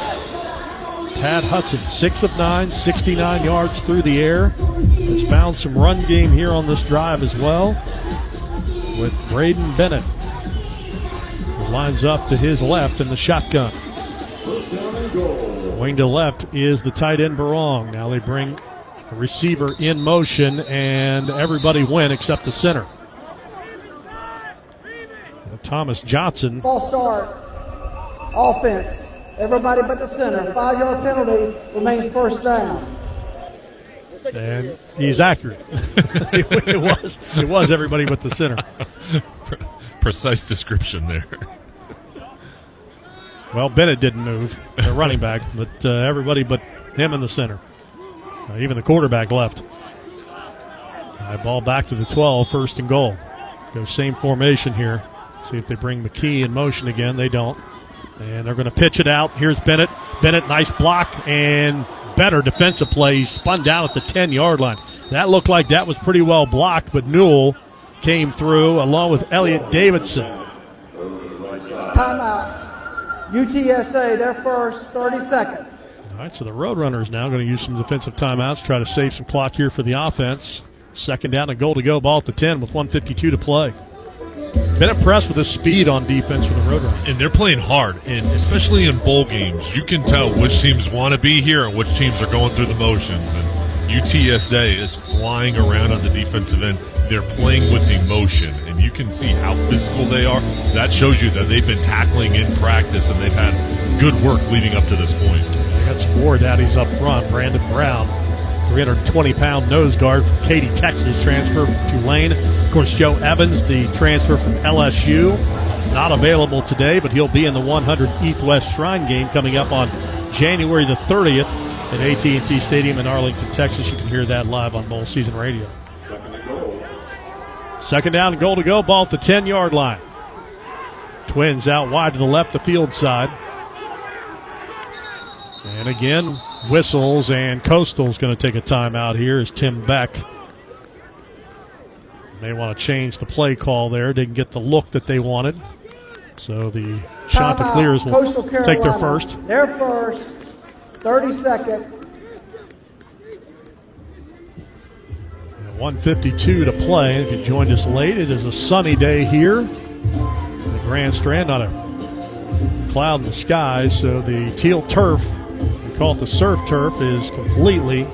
Tad Hudson. 6 of 9, 69 yards through the air. Has found some run game here on this drive as well with Braden Bennett, who lines up to his left in the shotgun. Wing to left is the tight end Barong. Now they bring a receiver in motion, and everybody went except the center. Thomas Johnson. False start. Offense. Everybody but the center. 5-yard penalty. Remains first down. And he's accurate. It was everybody but the center. Precise description there. Well, Bennett didn't move, the running back, but everybody but him in the center. Even the quarterback left. Ball back to the 12, first and goal. Go same formation here. See if they bring McKee in motion again. They don't. And they're going to pitch it out. Here's Bennett. Bennett, nice block and better defensive play. He spun down at the 10-yard line. That looked like that was pretty well blocked, but Newell came through along with Elliott Davidson. Timeout. UTSA, their first 30-second. All right, so the Roadrunners now going to use some defensive timeouts, try to save some clock here for the offense. Second down and goal to go, ball at the 10 with 1:52 to play. Been impressed with the speed on defense for the Roadrunners. And they're playing hard, and especially in bowl games, you can tell which teams want to be here and which teams are going through the motions. And UTSA is flying around on the defensive end. They're playing with emotion, and you can see how physical they are. That shows you that they've been tackling in practice, and they've had good work leading up to this point. They got some war daddies up front. Brandon Brown, 320-pound nose guard from Katy, Texas, transfer from Tulane. Of course, Joe Evans, the transfer from LSU, not available today, but he'll be in the 100th East-West Shrine game coming up on January the 30th at AT&T Stadium in Arlington, Texas. You can hear that live on Bowl Season Radio. Second down and goal to go, ball at the 10-yard line. Twins out wide to the left, the field side. And again, whistles, and Coastal's going to take a timeout here as Tim Beck may want to change the play call there. Didn't get the look that they wanted. So the Chanticleers will take their first. Their first, 32nd. 1:52 to play. If you joined us late, it is a sunny day here in the Grand Strand. Not a cloud in the sky, so the teal turf, we call it the surf turf, is completely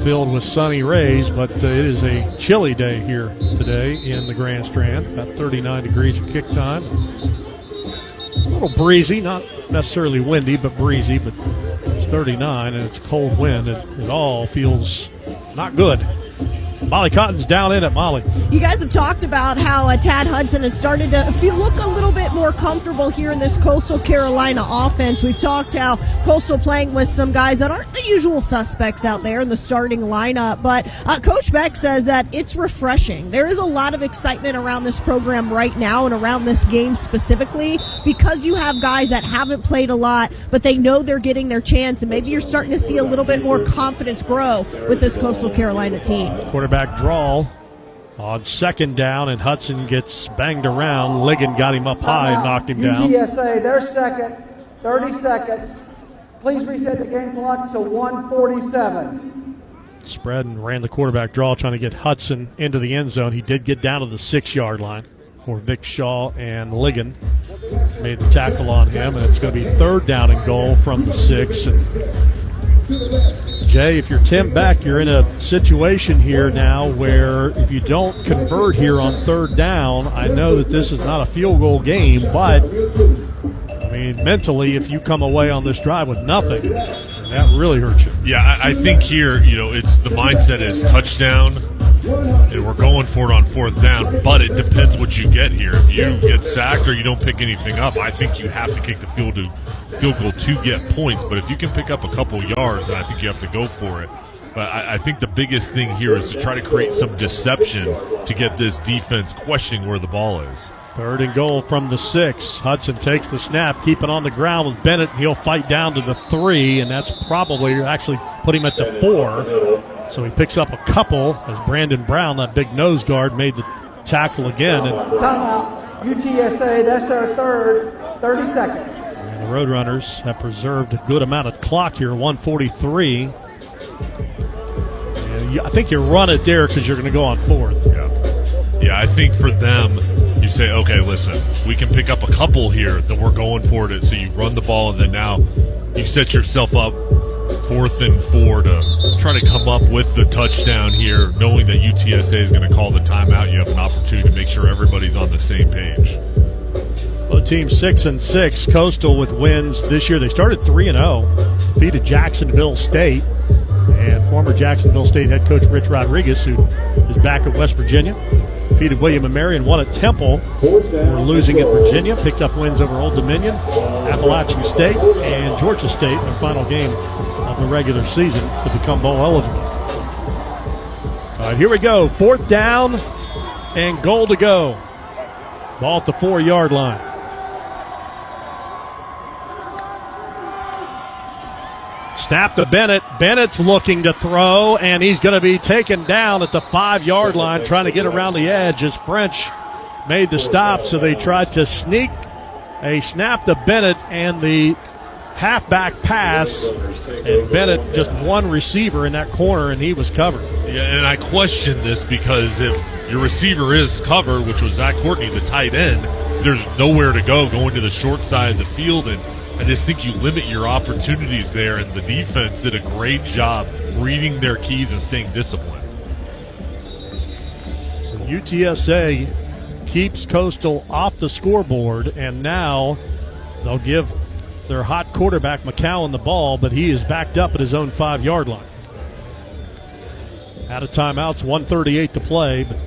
filled with sunny rays, but it is a chilly day here today in the Grand Strand. About 39 degrees at kick time. A little breezy, not necessarily windy, but breezy, but it's 39 and it's cold wind. It all feels not good. Molly Cotton's down in at Molly. You guys have talked about how Tad Hudson has started to look a little bit more comfortable here in this Coastal Carolina offense. We've talked how Coastal playing with some guys that aren't the usual suspects out there in the starting lineup, but Coach Beck says that it's refreshing. There is a lot of excitement around this program right now and around this game specifically because you have guys that haven't played a lot, but they know they're getting their chance, and maybe you're starting to see a little bit more confidence grow with this Coastal Carolina team. Quarterback draw on second down, and Hudson gets banged around. Ligon got him up high and knocked him down. UTSA, their second, 30 seconds. Please reset the game clock to 1:47. Spread and ran the quarterback draw, trying to get Hudson into the end zone. He did get down to the 6-yard line for Vic Shaw, and Ligon made the tackle on him, and it's going to be third down and goal from the 6. And Jay, if you're Tim Beck, you're in a situation here now where if you don't convert here on third down, I know that this is not a field goal game, but I mean, mentally, if you come away on this drive with nothing, that really hurts you. Yeah, I think here, it's the mindset is touchdown, and we're going for it on fourth down, but it depends what you get here. If you get sacked or you don't pick anything up, I think you have to kick the field goal to get points. But if you can pick up a couple yards, then I think you have to go for it. But I think the biggest thing here is to try to create some deception to get this defense questioning where the ball is. Third and goal from the 6. Hudson takes the snap, keep it on the ground with Bennett. He'll fight down to the 3, and that's probably actually put him at the 4. So he picks up a couple as Brandon Brown, that big nose guard, made the tackle again. And timeout. UTSA, that's their third, 30 seconds. And the Roadrunners have preserved a good amount of clock here, 1:43. And I think you run it there because you're going to go on fourth. Yeah, I think for them, you say, okay, listen, we can pick up a couple here, then we're going for it. So you run the ball, and then now you set yourself up 4th and 4 to try to come up with the touchdown here, knowing that UTSA is going to call the timeout. You have an opportunity to make sure everybody's on the same page. Well, the team 6-6. Coastal with wins this year. They started 3-0, defeated Jacksonville State, and former Jacksonville State head coach Rich Rodriguez, who is back at West Virginia, defeated William & Mary and won at Temple. We're losing at Virginia. Picked up wins over Old Dominion, Appalachian State, and Georgia State in their final game of the regular season to become bowl eligible. All right, here we go. 4th down and goal to go. Ball at the 4-yard line. Snap to Bennett. Bennett's looking to throw, and he's going to be taken down at the 5-yard line, trying to get around the edge as French made the stop. So they tried to sneak a snap to Bennett and the halfback pass, and Bennett just one receiver in that corner, and he was covered. Yeah, and I question this because if your receiver is covered, which was Zach Courtney, the tight end, there's nowhere to go going to the short side of the field, and I just think you limit your opportunities there, and the defense did a great job reading their keys and staying disciplined. So UTSA keeps Coastal off the scoreboard, and now they'll give their hot quarterback McCowan the ball, but he is backed up at his own 5-yard line. Out of timeouts, 1:38 to play, but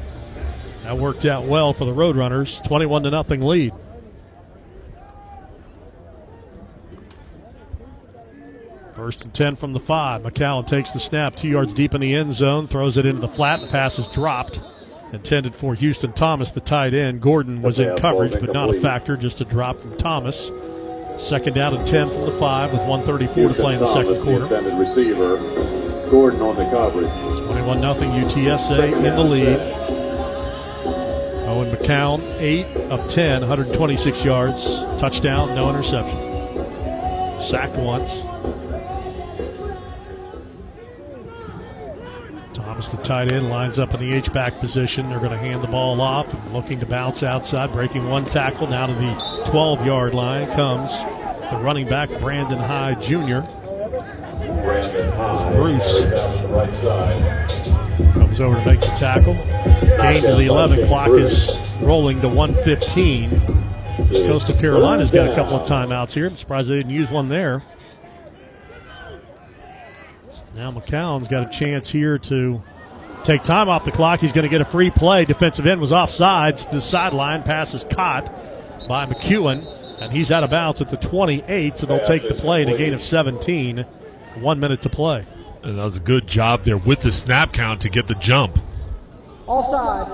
that worked out well for the Roadrunners. 21-0 lead. First and 10 from the 5. McCowan takes the snap 2 yards deep in the end zone, throws it into the flat. The pass is dropped. Intended for Houston Thomas, the tight end. Gordon was in coverage, but not a factor, just a drop from Thomas. Second down and 10 from the 5 with 1:34 to play in the second quarter. The intended receiver, Gordon on the coverage. 21-0 UTSA in the lead. Owen McCown, 8 of 10, 126 yards, touchdown, no interception. Sacked once. Thomas, the tight end, lines up in the H-back position. They're going to hand the ball off, looking to bounce outside, breaking one tackle. Now to the 12-yard line comes the running back, Brandon Hyde Jr. As Bruce right side. Comes over to make the tackle. Gain to the 11. Clock is rolling to 1:15. Coastal Carolina's got a couple of timeouts here. I'm surprised they didn't use one there. Now McCown's got a chance here to take time off the clock. He's going to get a free play. Defensive end was offsides. The sideline pass is caught by McEwen, and he's out of bounds at the 28, so they'll take the play in a gain of 17. 1 minute to play. And that was a good job there with the snap count to get the jump. Offside.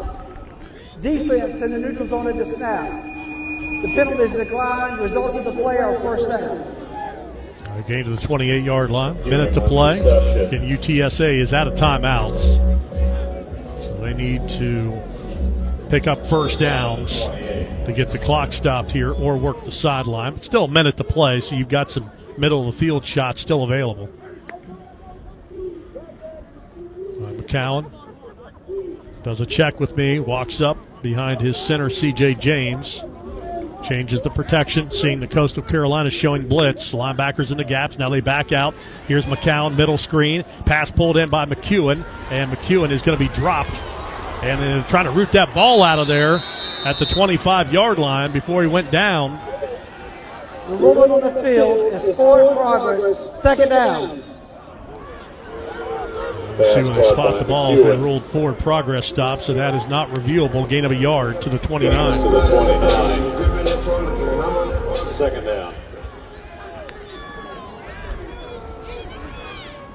Defense in the neutral zone at the snap. The penalties declined. Results of the play are first down. Gain to the 28-yard line. Minute to play. And UTSA is out of timeouts. So they need to pick up first downs to get the clock stopped here or work the sideline. But still a minute to play, so you've got some middle of the field shots still available. McCown does a check with me, walks up behind his center, C.J. James. Changes the protection, seeing the Coastal Carolina showing blitz. Linebackers in the gaps. Now they back out. Here's McCown, middle screen. Pass pulled in by McEwen, and McEwen is going to be dropped. And then trying to root that ball out of there at the 25-yard line before he went down. The ruling on the field is forward progress, second down. We'll see when they spot the ball if they ruled forward progress stop, so that is not reviewable. Gain of a yard to the 29. To the 29. Second down.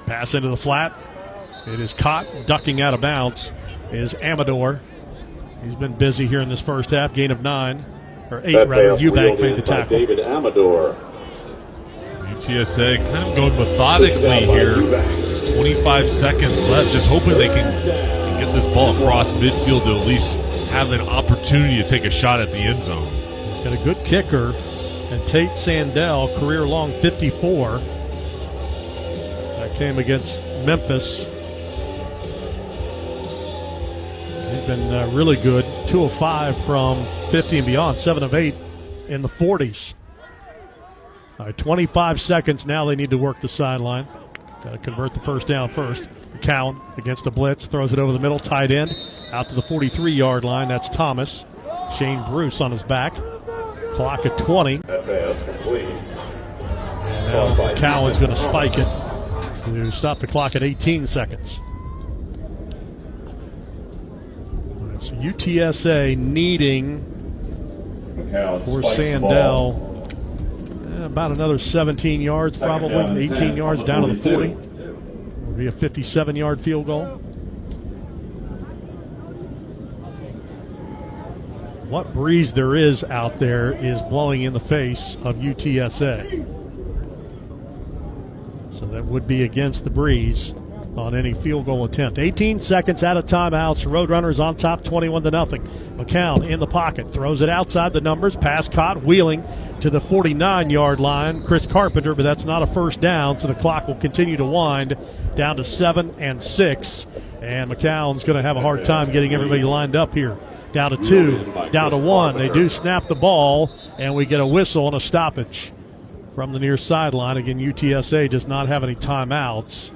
Pass into the flat. It is caught. Ducking out of bounds is Amador. He's been busy here in this first half. Gain of 9. Or 8, rather. Eubank made the tackle. David Amador. UTSA kind of going methodically here. 25 seconds left. Just hoping they can get this ball across midfield to at least have an opportunity to take a shot at the end zone. Got a good kicker. And Tate Sandell, career-long 54. That came against Memphis. He's been really good. 2 of 5 from 50 and beyond. 7 of 8 in the 40s. All right, 25 seconds now. They need to work the sideline. Got to convert the first down first. McCown against the blitz. Throws it over the middle. Tight end. Out to the 43-yard line. That's Thomas. Shane Bruce on his back. Clock at 20. That pass complete. And now McCowan's going to spike it to stop the clock at 18 seconds. All right, so UTSA needing for Sandell about another 17 yards, probably 18 yards down to the 40. Will be a 57-yard field goal. What breeze there is out there is blowing in the face of UTSA. So that would be against the breeze on any field goal attempt. 18 seconds out of timeouts. Roadrunners on top 21-0. McCown in the pocket. Throws it outside the numbers. Pass caught. Wheeling to the 49-yard line. Chris Carpenter, but that's not a first down. So the clock will continue to wind down to 7 and 6. And McCown's going to have a hard time getting everybody lined up here. Down to 2, down to 1. They do snap the ball, and we get a whistle and a stoppage from the near sideline. Again, UTSA does not have any timeouts.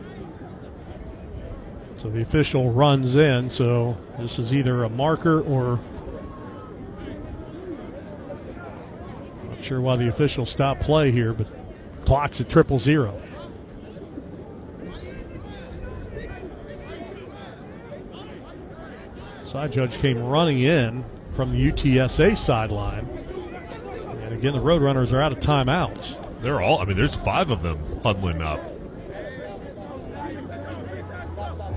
So the official runs in. So this is either a marker or not sure why the official stopped play here, but clock's at 0:00. Side judge came running in from the UTSA sideline. And again, the Roadrunners are out of timeouts. There's 5 of them huddling up.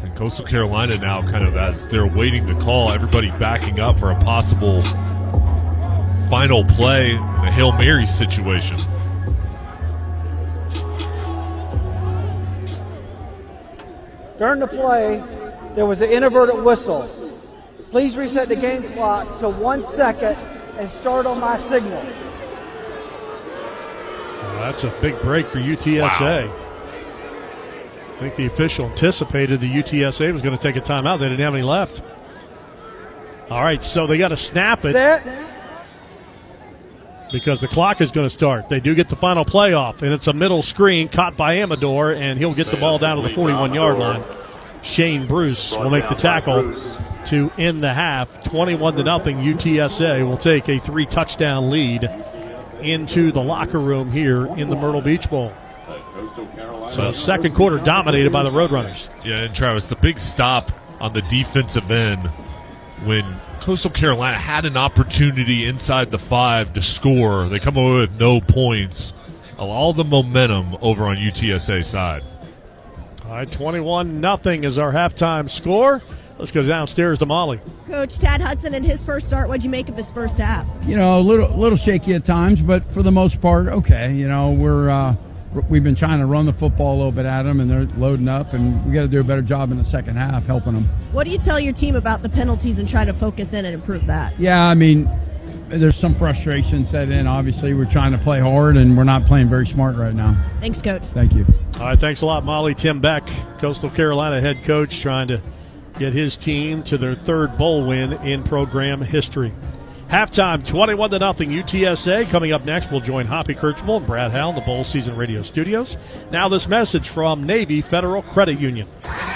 And Coastal Carolina now kind of, as they're waiting to call, everybody backing up for a possible final play in a Hail Mary situation. During the play, there was an inverted whistle. Please reset the game clock to 1 second and start on my signal. Well, that's a big break for UTSA. Wow. I think the official anticipated the UTSA was going to take a timeout. They didn't have any left. All right, so they got to snap it. Set. Because the clock is going to start. They do get the final play off, and it's a middle screen caught by Amador, and he'll get the ball down to the 41-yard line. Shane Bruce will make the tackle to end the half. 21-0. UTSA will take a 3-touchdown lead into the locker room here in the Myrtle Beach Bowl. So second quarter dominated by the Roadrunners. Yeah, and Travis, the big stop on the defensive end when Coastal Carolina had an opportunity inside the 5 to score. They come away with no points. All the momentum over on UTSA's side. All right, 21-0 is our halftime score. Let's go downstairs to Molly. Coach Tad Hudson, in his first start, what'd you make of his first half? You know, a little shaky at times, but for the most part, okay. You know, we've been trying to run the football a little bit at them, and they're loading up, and we got to do a better job in the second half helping them. What do you tell your team about the penalties and try to focus in and improve that? Yeah, I mean, there's some frustration set in. Obviously, we're trying to play hard, and we're not playing very smart right now. Thanks, Coach. Thank you. All right, thanks a lot, Molly. Tim Beck, Coastal Carolina head coach, trying to get his team to their third bowl win in program history. Halftime, 21-0 UTSA. Coming up next, we'll join Hoppy Kirchville and Brad Howell in the Bowl Season Radio Studios. Now this message from Navy Federal Credit Union.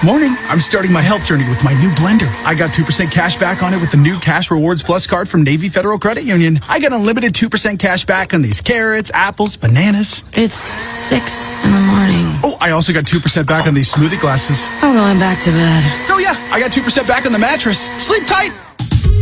Morning. I'm starting my health journey with my new blender. I got 2% cash back on it with the new Cash Rewards Plus card from Navy Federal Credit Union. I get unlimited 2% cash back on these carrots, apples, bananas. It's 6 in the morning. Oh, I also got 2% back on these smoothie glasses. I'm going back to bed. Oh yeah, I got 2% back on the mattress. Sleep tight.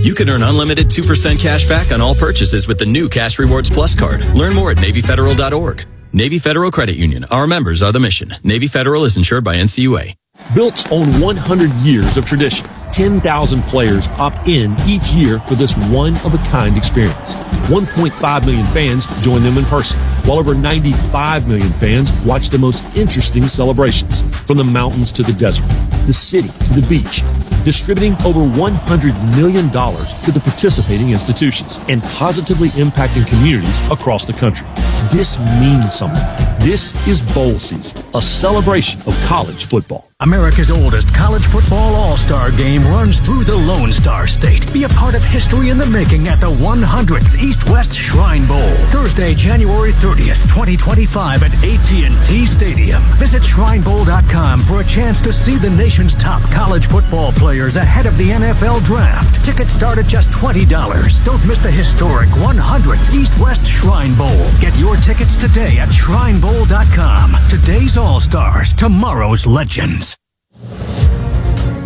You can earn unlimited 2% cash back on all purchases with the new Cash Rewards Plus card. Learn more at NavyFederal.org. Navy Federal Credit Union. Our members are the mission. Navy Federal is insured by NCUA. Built on 100 years of tradition. 10,000 players opt in each year for this one-of-a-kind experience. 1.5 million fans join them in person, while over 95 million fans watch the most interesting celebrations, from the mountains to the desert, the city to the beach, distributing over $100 million to the participating institutions and positively impacting communities across the country. This means something. This is bowl season, a celebration of college football. America's oldest college football all-star game runs through the Lone Star State. Be a part of history in the making at the 100th East-West Shrine Bowl. Thursday, January 30th, 2025 at AT&T Stadium. Visit shrinebowl.com for a chance to see the nation's top college football players ahead of the NFL Draft. Tickets start at just $20. Don't miss the historic 100th East-West Shrine Bowl. Get your tickets today at shrinebowl.com. Today's all-stars, tomorrow's legends.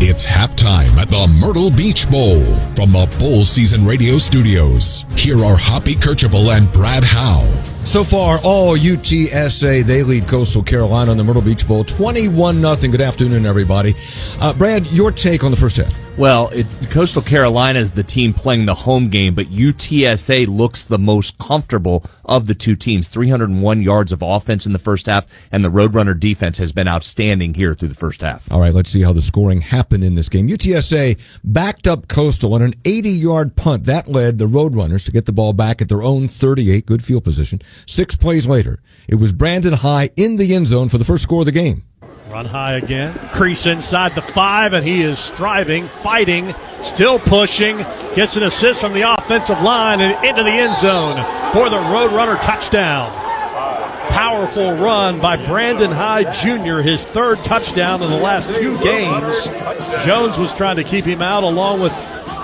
It's halftime at the Myrtle Beach Bowl from the Bowl Season Radio Studios. Here are Hoppy Kirchville and Brad Howell. So far, all UTSA, they lead Coastal Carolina in the Myrtle Beach Bowl, 21-0. Good afternoon, everybody. Brad, your take on the first half? Well, Coastal Carolina is the team playing the home game, but UTSA looks the most comfortable of the two teams. 301 yards of offense in the first half, and the Roadrunner defense has been outstanding here through the first half. All right, let's see how the scoring happened in this game. UTSA backed up Coastal on an 80-yard punt. That led the Roadrunners to get the ball back at their own 38, good field position. 6 plays later, it was Brandon High in the end zone for the first score of the game. Run high again. Crease inside the 5, and he is striving, fighting, still pushing. Gets an assist from the offensive line and into the end zone for the Roadrunner touchdown. Powerful run by Brandon Hyde Jr., his third touchdown in the last 2 games. Jones was trying to keep him out along with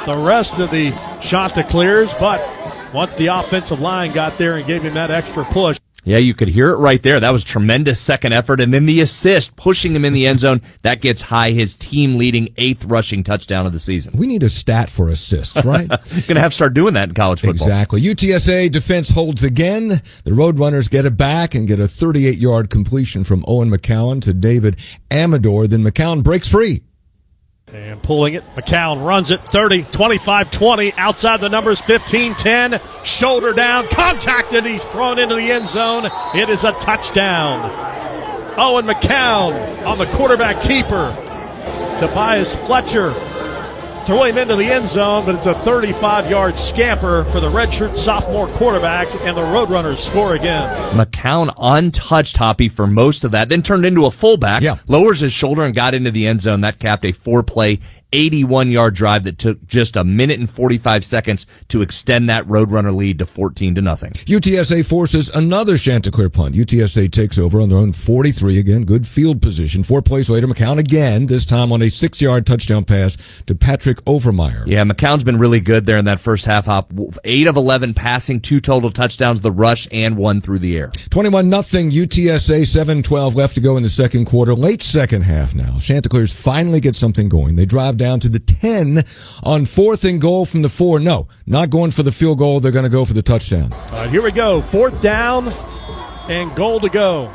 the rest of the Chanticleers, but once the offensive line got there and gave him that extra push. Yeah, you could hear it right there. That was tremendous second effort. And then the assist, pushing him in the end zone, that gets High his team-leading 8th rushing touchdown of the season. We need a stat for assists, right? Going to have to start doing that in college football. Exactly. UTSA defense holds again. The Roadrunners get it back and get a 38-yard completion from Owen McCowan to David Amador. Then McCowan breaks free. And pulling it, McCown runs it 30, 25, 20, outside the numbers, 15, 10, shoulder down, contacted, he's thrown into the end zone. It is a touchdown. Owen McCown on the quarterback keeper. Tobias Fletcher threw him into the end zone, but it's a 35-yard scamper for the redshirt sophomore quarterback, and the Roadrunners score again. McCown untouched, Hoppy, for most of that, then turned into a fullback, lowers his shoulder and got into the end zone. That capped a 4-play, 81-yard drive that took just a minute and 45 seconds to extend that Roadrunner lead to 14-0. UTSA forces another Chanticleer punt. UTSA takes over on their own 43 again. Good field position. 4 plays later, McCown again, this time on a 6-yard touchdown pass to Patrick Overmeyer. Yeah, McCown's been really good there in that first half. 8 of 11 passing, 2 total touchdowns, the rush, and 1 through the air. 21-0 UTSA, 7:12 left to go in the second quarter. Late second half now. Chanticleers finally get something going. They drive down to the 10 on 4th and goal from the 4. No, not going for the field goal. They're going to go for the touchdown. All right, here we go. 4th down and goal to go.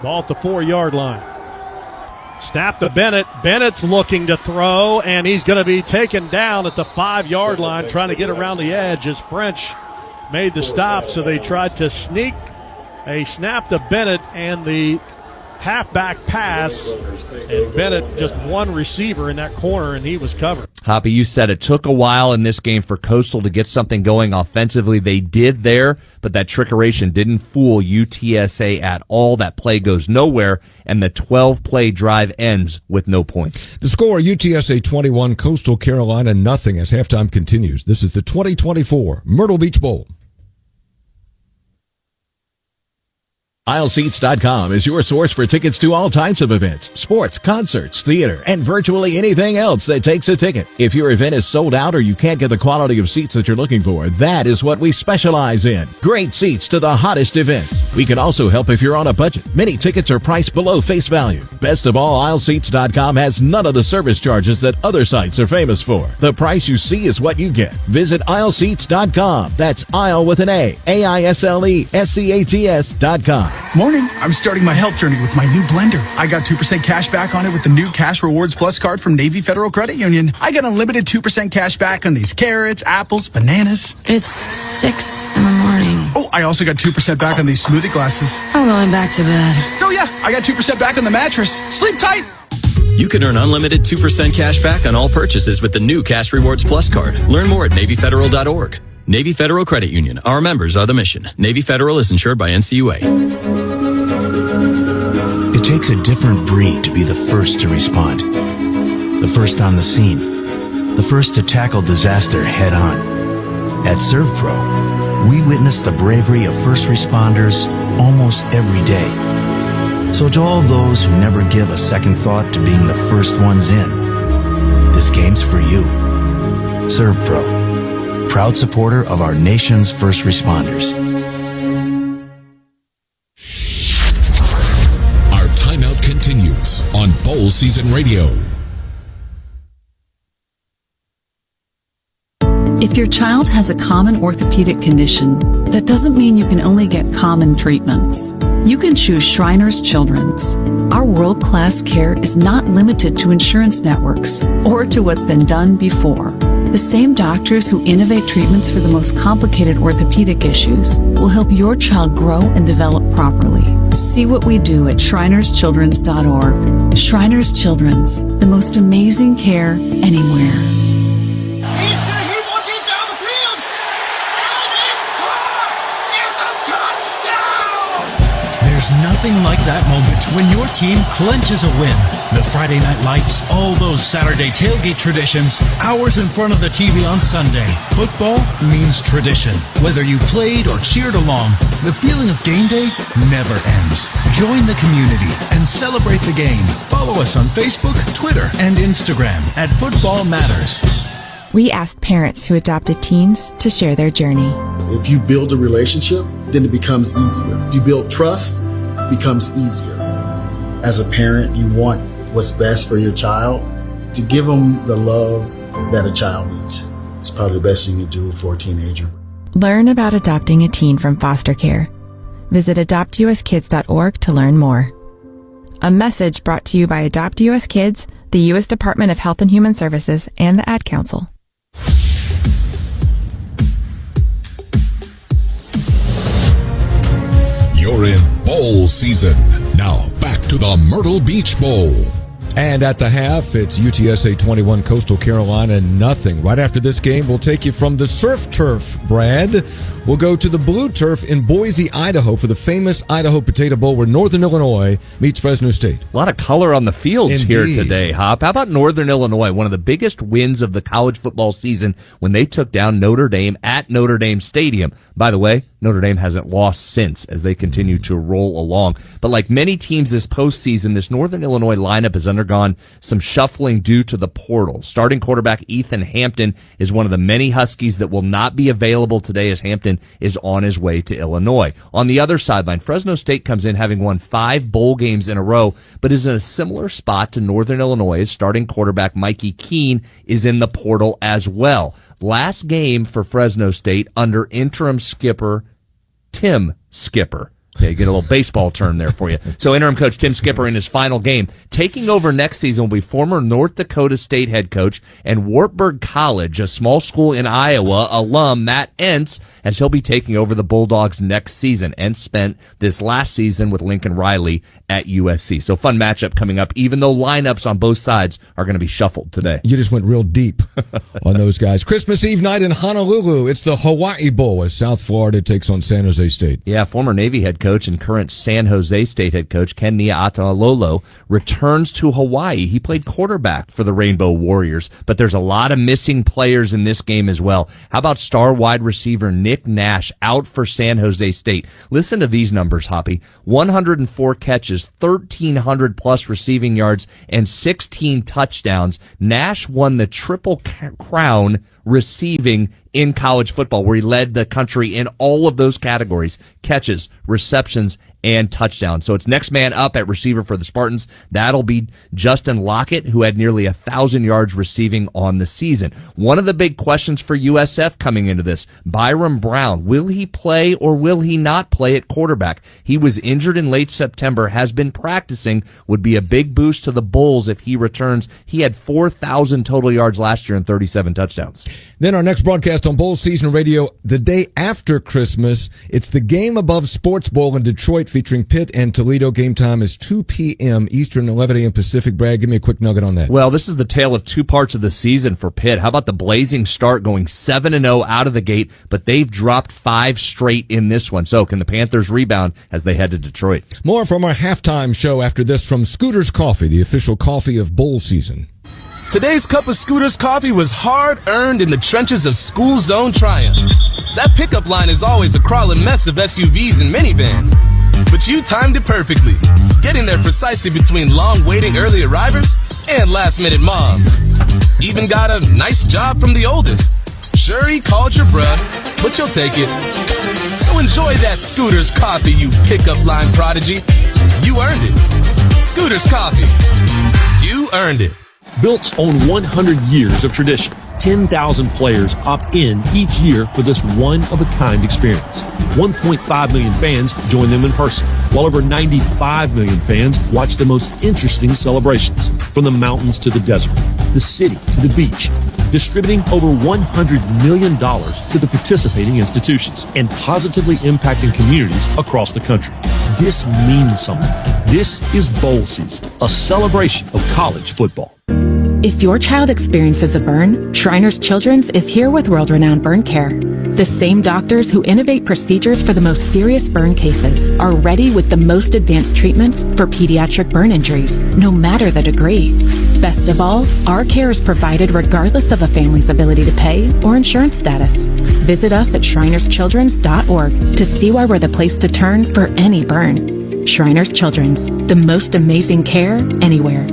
Ball at the 4-yard line. Snap to Bennett. Bennett's looking to throw, and he's going to be taken down at the 5-yard line, trying to get around the edge as French made the stop. So they tried to sneak a snap to Bennett and the halfback pass, and Bennett just one receiver in that corner, and he was covered. Hoppy, you said it took a while in this game for Coastal to get something going offensively. They did there, but that trickeration didn't fool UTSA at all. That play goes nowhere, and the 12-play drive ends with no points. The score, UTSA 21, Coastal Carolina nothing as halftime continues. This is the 2024 Myrtle Beach Bowl. Aisleseats.com is your source for tickets to all types of events, sports, concerts, theater, and virtually anything else that takes a ticket. If your event is sold out or you can't get the quality of seats that you're looking for, that is what we specialize in. Great seats to the hottest events. We can also help if you're on a budget. Many tickets are priced below face value. Best of all, Aisleseats.com has none of the service charges that other sites are famous for. The price you see is what you get. Visit Aisleseats.com. That's aisle with an A. AISLESCATS.com. Morning. I'm starting my health journey with my new blender. I got 2% cash back on it with the new Cash Rewards Plus card from Navy Federal Credit Union. I got unlimited 2% cash back on these carrots, apples, bananas. It's 6 in the morning. Oh, I also got 2% back on these smoothie glasses. I'm going back to bed. Oh yeah, I got 2% back on the mattress. Sleep tight. You can earn unlimited 2% cash back on all purchases with the new Cash Rewards Plus card. Learn more at NavyFederal.org. Navy Federal Credit Union. Our members are the mission. Navy Federal is insured by NCUA. It takes a different breed to be the first to respond. The first on the scene. The first to tackle disaster head on. At ServPro, we witness the bravery of first responders almost every day. So to all those who never give a second thought to being the first ones in, this game's for you. ServPro. Proud supporter of our nation's first responders. Our timeout continues on Bowl Season Radio. If your child has a common orthopedic condition, that doesn't mean you can only get common treatments. You can choose Shriners Children's. Our world-class care is not limited to insurance networks or to what's been done before. The same doctors who innovate treatments for the most complicated orthopedic issues will help your child grow and develop properly. See what we do at shrinerschildrens.org. Shriners Children's, the most amazing care anywhere. He's going to keep looking down the field, and it's caught! It's a touchdown! There's nothing like that moment when your team clinches a win. The Friday night lights, all those Saturday tailgate traditions, hours in front of the TV on Sunday. Football means tradition. Whether you played or cheered along, the feeling of game day never ends. Join the community and celebrate the game. Follow us on Facebook, Twitter, and Instagram at Football Matters. We asked parents who adopted teens to share their journey. If you build a relationship, then it becomes easier. If you build trust, it becomes easier. As a parent, you want what's best for your child. To give them the love that a child needs is probably the best thing you can do for a teenager. Learn about adopting a teen from foster care. Visit adoptuskids.org to learn more. A message brought to you by Adopt US Kids, the U.S. Department of Health and Human Services, and the Ad Council. You're in bowl season. Now back to the Myrtle Beach Bowl. And at the half, it's UTSA 21, Coastal Carolina nothing. Right after this game, we'll take you from the surf turf, Brad, We'll go to the blue turf in Boise, Idaho for the famous Idaho Potato Bowl where Northern Illinois meets Fresno State. A lot of color on the fields Indeed. here today, Hop. How about Northern Illinois, one of the biggest wins of the college football season when they took down Notre Dame at Notre Dame Stadium. By the way, Notre Dame hasn't lost since as they continue to roll along. But like many teams this postseason, this Northern Illinois lineup has undergone some shuffling due to the portal. Starting quarterback Ethan Hampton is one of the many Huskies that will not be available today as Hampton is on his way to Illinois. On the other sideline, Fresno State comes in having won 5 bowl games in a row, but is in a similar spot to Northern Illinois. Starting quarterback Mikey Keene is in the portal as well. Last game for Fresno State under interim skipper Tim Skipper. Okay, get a little baseball term there for you. So interim coach Tim Skipper in his final game. Taking over next season will be former North Dakota State head coach and Wartburg College, a small school in Iowa, alum Matt Entz, as he'll be taking over the Bulldogs next season. Entz spent this last season with Lincoln Riley at USC. So fun matchup coming up, even though lineups on both sides are going to be shuffled today. You just went real deep on those guys. Christmas Eve night in Honolulu. It's the Hawaii Bowl as South Florida takes on San Jose State. Yeah, former Navy head coach and current San Jose State head coach Ken Nia'atalolo returns to Hawaii. He played quarterback for the Rainbow Warriors, but there's a lot of missing players in this game as well. How about star wide receiver Nick Nash out for San Jose State? Listen to these numbers, Hoppy. 104 catches, 1,300 plus receiving yards, and 16 touchdowns. Nash won the Triple Crown receiving in college football, where he led the country in all of those categories: catches, receptions, and touchdowns. So it's next man up at receiver for the Spartans. That'll be Justin Lockett, who had nearly 1,000 yards receiving on the season. One of the big questions for USF coming into this, Byron Brown. Will he play or will he not play at quarterback? He was injured in late September, has been practicing, would be a big boost to the Bulls if he returns. He had 4,000 total yards last year and 37 touchdowns. Then our next broadcast on Bowl Season Radio, the day after Christmas. It's the Game Above Sports Bowl in Detroit featuring Pitt and Toledo. Game time is 2 p.m. Eastern, 11 a.m. Pacific. Brad, give me a quick nugget on that. Well, this is the tale of two parts of the season for Pitt. How about the blazing start, going 7-0 out of the gate, but they've dropped 5 straight in this one. So can the Panthers rebound as they head to Detroit? More from our halftime show after this from Scooter's Coffee, the official coffee of bowl season. Today's cup of Scooter's coffee was hard-earned in the trenches of School Zone Triumph. That pickup line is always a crawling mess of SUVs and minivans. But you timed it perfectly, getting there precisely between long-waiting early arrivers and last-minute moms. Even got a nice job from the oldest. Sure, he called your bruh, but you'll take it. So enjoy that Scooter's coffee, you pickup line prodigy. You earned it. Scooter's Coffee. You earned it. Built on 100 years of tradition, 10,000 players opt in each year for this one-of-a-kind experience. 1.5 million fans join them in person, while over 95 million fans watch the most interesting celebrations, from the mountains to the desert, the city to the beach, distributing over $100 million to the participating institutions and positively impacting communities across the country. This means something. This is bowl season, a celebration of college football. If your child experiences a burn, Shriners Children's is here with world-renowned burn care. The same doctors who innovate procedures for the most serious burn cases are ready with the most advanced treatments for pediatric burn injuries, no matter the degree. Best of all, our care is provided regardless of a family's ability to pay or insurance status. Visit us at shrinerschildrens.org to see why we're the place to turn for any burn. Shriners Children's, the most amazing care anywhere.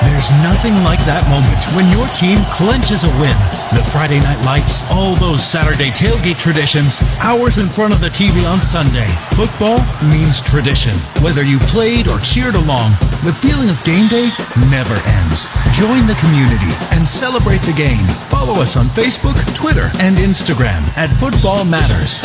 There's nothing like that moment when your team clinches a win. The Friday night lights, all those Saturday tailgate traditions, hours in front of the TV on Sunday. Football means tradition. Whether you played or cheered along, the feeling of game day never ends. Join the community and celebrate the game. Follow us on Facebook, Twitter, and Instagram at Football Matters.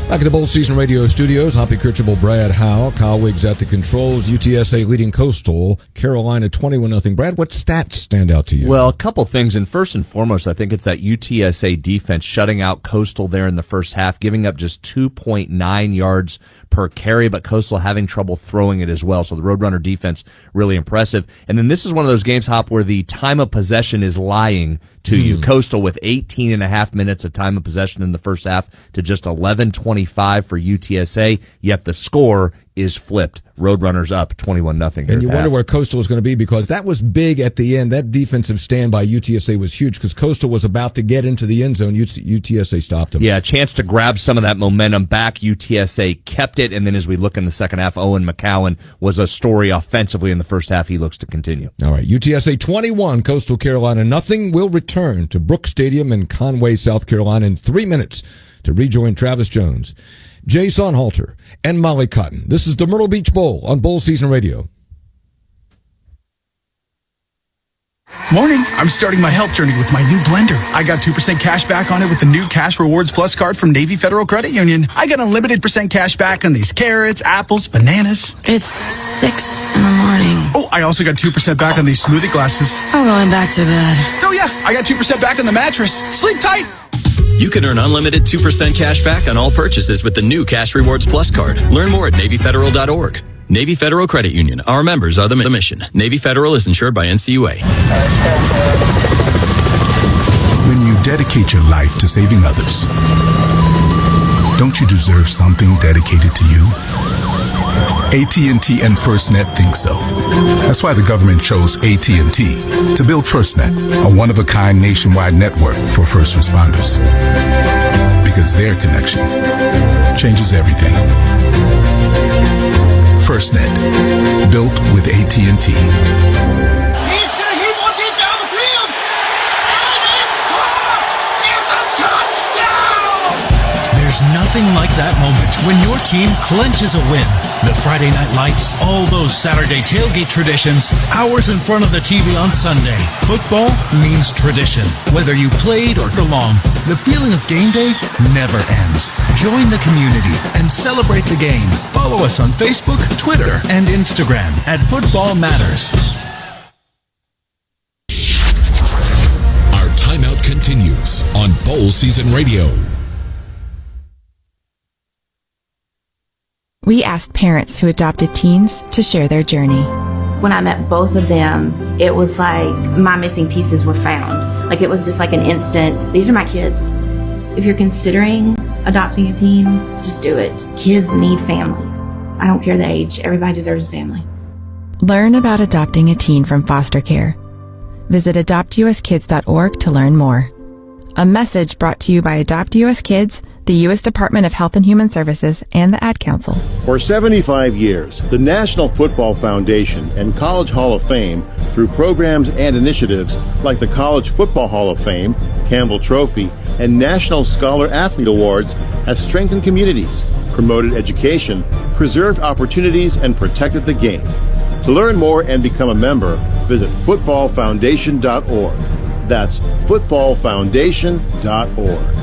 Back at the Bowl Season Radio studios, Hoppy Kercheval, Brad Howe, Kyle Wiggs at the controls. UTSA leading Coastal Carolina 21-0. Brad, what stats stand out to you? Well, a couple things, and first and foremost, I think it's that UTSA defense shutting out Coastal there in the first half, giving up just 2.9 yards per carry, but Coastal having trouble throwing it as well. So the Roadrunner defense really impressive. And then this is one of those games, Hop, where the time of possession is lying to you. Coastal with 18 and a half minutes of time of possession in the first half to just 11:25 for UTSA, yet the score is flipped. Roadrunners up 21-0. And you wonder where Coastal is going to be, because that was big at the end. That defensive stand by UTSA was huge because Coastal was about to get into the end zone. UTSA stopped them. Yeah, a chance to grab some of that momentum back. UTSA kept it, and then as we look in the second half, Owen McCowan was a story offensively in the first half. He looks to continue. All right, UTSA 21, Coastal Carolina nothing. Will return to Brooks Stadium in Conway, South Carolina in 3 minutes to rejoin Travis Jones, Jay Sonhalter, and Molly Cotton. This is the Myrtle Beach Bowl on Bowl Season Radio. Morning. I'm starting my health journey with my new blender. I got 2% cash back on it with the new Cash Rewards Plus card from Navy Federal Credit Union. I got unlimited % cash back on these carrots, apples, bananas. It's 6 in the morning. Oh, I also got 2% back on these smoothie glasses. I'm going back to bed. Oh yeah, I got 2% back on the mattress. Sleep tight. You can earn unlimited 2% cash back on all purchases with the new Cash Rewards Plus card. Learn more at NavyFederal.org. Navy Federal Credit Union. Our members are the mission. Navy Federal is insured by NCUA. When you dedicate your life to saving others, don't you deserve something dedicated to you? AT&T and FirstNet think so. That's why the government chose AT&T to build FirstNet, a one-of-a-kind nationwide network for first responders. Because their connection changes everything. FirstNet, built with AT&T. He's gonna hit one deep down the field, and it's caught! It's a touchdown! There's nothing like that moment when your team clinches a win. The Friday night lights, all those Saturday tailgate traditions, hours in front of the TV on Sunday. Football means tradition. Whether you played or belong, the feeling of game day never ends. Join the community and celebrate the game. Follow us on Facebook, Twitter, and Instagram at Football Matters. Our timeout continues on Bowl Season Radio. We asked parents who adopted teens to share their journey. When I met both of them, it was like my missing pieces were found. Like it was just like an instant, these are my kids. If you're considering adopting a teen, just do it. Kids need families. I don't care the age, everybody deserves a family. Learn about adopting a teen from foster care. Visit adoptuskids.org to learn more. A message brought to you by Adopt US Kids, the U.S. Department of Health and Human Services, and the Ad Council. For 75 years, the National Football Foundation and College Hall of Fame, through programs and initiatives like the College Football Hall of Fame, Campbell Trophy, and National Scholar Athlete Awards, has strengthened communities, promoted education, preserved opportunities, and protected the game. To learn more and become a member, visit footballfoundation.org. That's footballfoundation.org.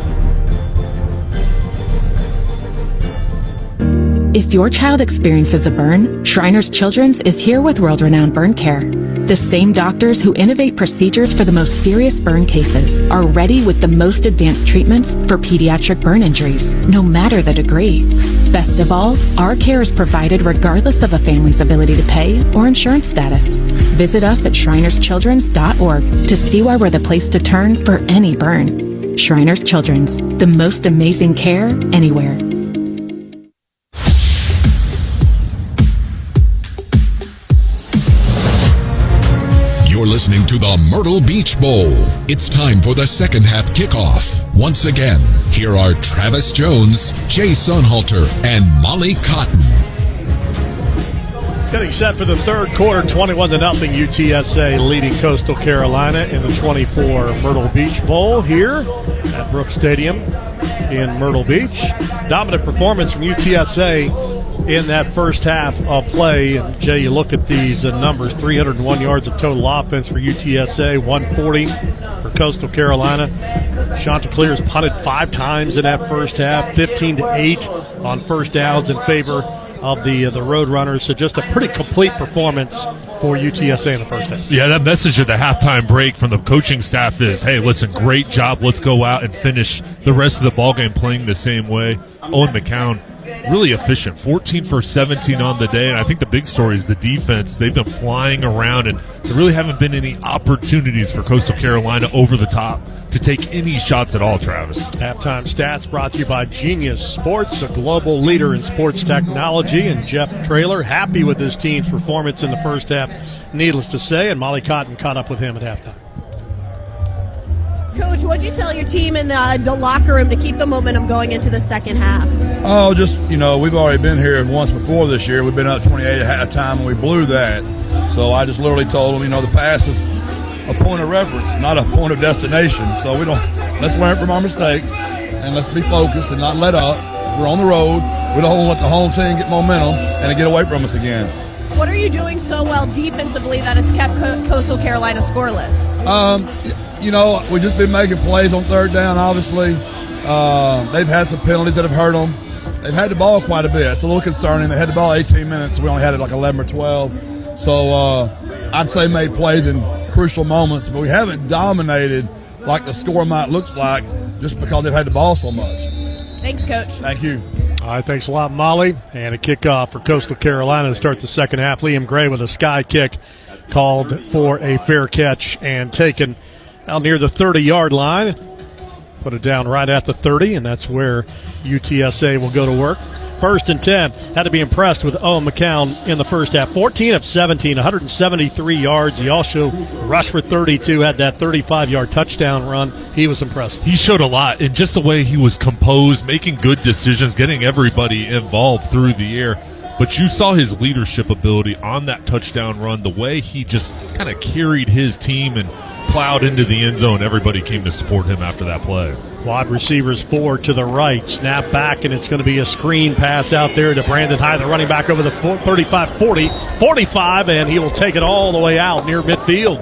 If your child experiences a burn, Shriners Children's is here with world-renowned burn care. The same doctors who innovate procedures for the most serious burn cases are ready with the most advanced treatments for pediatric burn injuries, no matter the degree. Best of all, our care is provided regardless of a family's ability to pay or insurance status. Visit us at shrinerschildrens.org to see why we're the place to turn for any burn. Shriners Children's, the most amazing care anywhere. You're listening to the Myrtle Beach Bowl. It's time for the second half kickoff. Once again, here are Travis Jones, Jay Sonhalter, and Molly Cotton. Getting set for the third quarter, 21-0 UTSA leading Coastal Carolina in the 24 Myrtle Beach Bowl here at Brooks Stadium in Myrtle Beach. Dominant performance from UTSA in that first half of play. And Jay, you look at these numbers, 301 yards of total offense for UTSA, 140 for Coastal Carolina. Chanticleers punted 5 times in that first half, 15-8 on first downs in favor of the Roadrunners. So just a pretty complete performance for UTSA in the first half. Yeah, that message at the halftime break from the coaching staff is, hey, listen, great job. Let's go out and finish the rest of the ballgame playing the same way. Owen McCown really efficient. 14 for 17 on the day, and I think the big story is the defense. They've been flying around, and there really haven't been any opportunities for Coastal Carolina over the top to take any shots at all, Travis. Halftime stats brought to you by Genius Sports, a global leader in sports technology, and Jeff Traylor happy with his team's performance in the first half, needless to say, and Molly Cotton caught up with him at halftime. Coach, what did you tell your team in the locker room to keep the momentum going into the second half? Oh, just, we've already been here once before this year. We've been up 28 at halftime, and we blew that. So I just literally told them, the pass is a point of reference, not a point of destination. So let's learn from our mistakes, and let's be focused and not let up. We're on the road. We don't let the home team get momentum and it get away from us again. What are you doing so well defensively that has kept Coastal Carolina scoreless? We've just been making plays on third down, obviously. They've had some penalties that have hurt them. They've had the ball quite a bit. It's a little concerning. They had the ball 18 minutes. We only had it like 11 or 12. So I'd say made plays in crucial moments, but we haven't dominated like the score might look like just because they've had the ball so much. Thanks, Coach. Thank you. All right, thanks a lot, Molly. And a kickoff for Coastal Carolina to start the second half. Liam Gray with a sky kick called for a fair catch and taken out near the 30-yard line. Put it down right at the 30, and that's where UTSA will go to work. First and 10. Had to be impressed with Owen McCown in the first half. 14 of 17, 173 yards. He also rushed for 32, had that 35-yard touchdown run. He was impressive. He showed a lot, and just the way he was composed, making good decisions, getting everybody involved through the air. But you saw his leadership ability on that touchdown run, the way he just kind of carried his team and plowed into the end zone. Everybody came to support him after that play. Quad receivers 4 to the right. Snap back, and it's going to be a screen pass out there to Brandon High, the running back over the 35, 40, 45, and he will take it all the way out near midfield.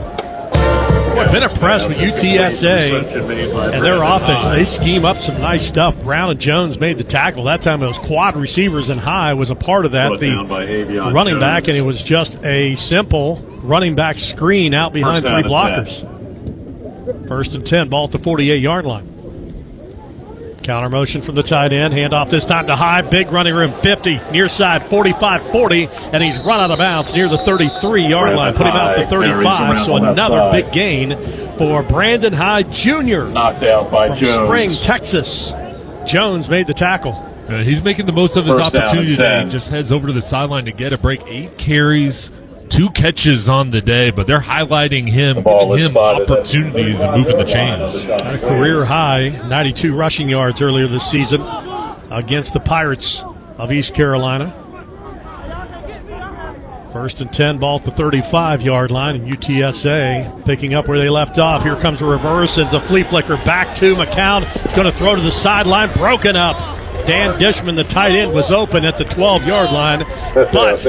I've been impressed with UTSA and their offense. They scheme up some nice stuff. Brown and Jones made the tackle. That time it was quad receivers, and High was a part of that, the running back, and it was just a simple running back screen out behind 3 blockers. First and 10, ball at the 48-yard line. Counter motion from the tight end. Handoff this time to High. Big running room, 50. Near side, 45, 40. And he's run out of bounds near the 33-yard line. Put him out to 35. So another big gain for Brandon High Jr. Knocked out by from Jones. Spring, Texas. Jones made the tackle. He's making the most of his First down opportunity and today. 10. He just heads over to the sideline to get a break. 8 carries, 2 catches on the day, but they're highlighting him, giving him opportunities and moving the chains. A career high, 92 rushing yards earlier this season against the Pirates of East Carolina. First and 10, ball at the 35-yard line, and UTSA picking up where they left off. Here comes a reverse, and it's a flea flicker back to McCown. It's going to throw to the sideline, broken up. Dan Dishman, the tight end, was open at the 12-yard line, but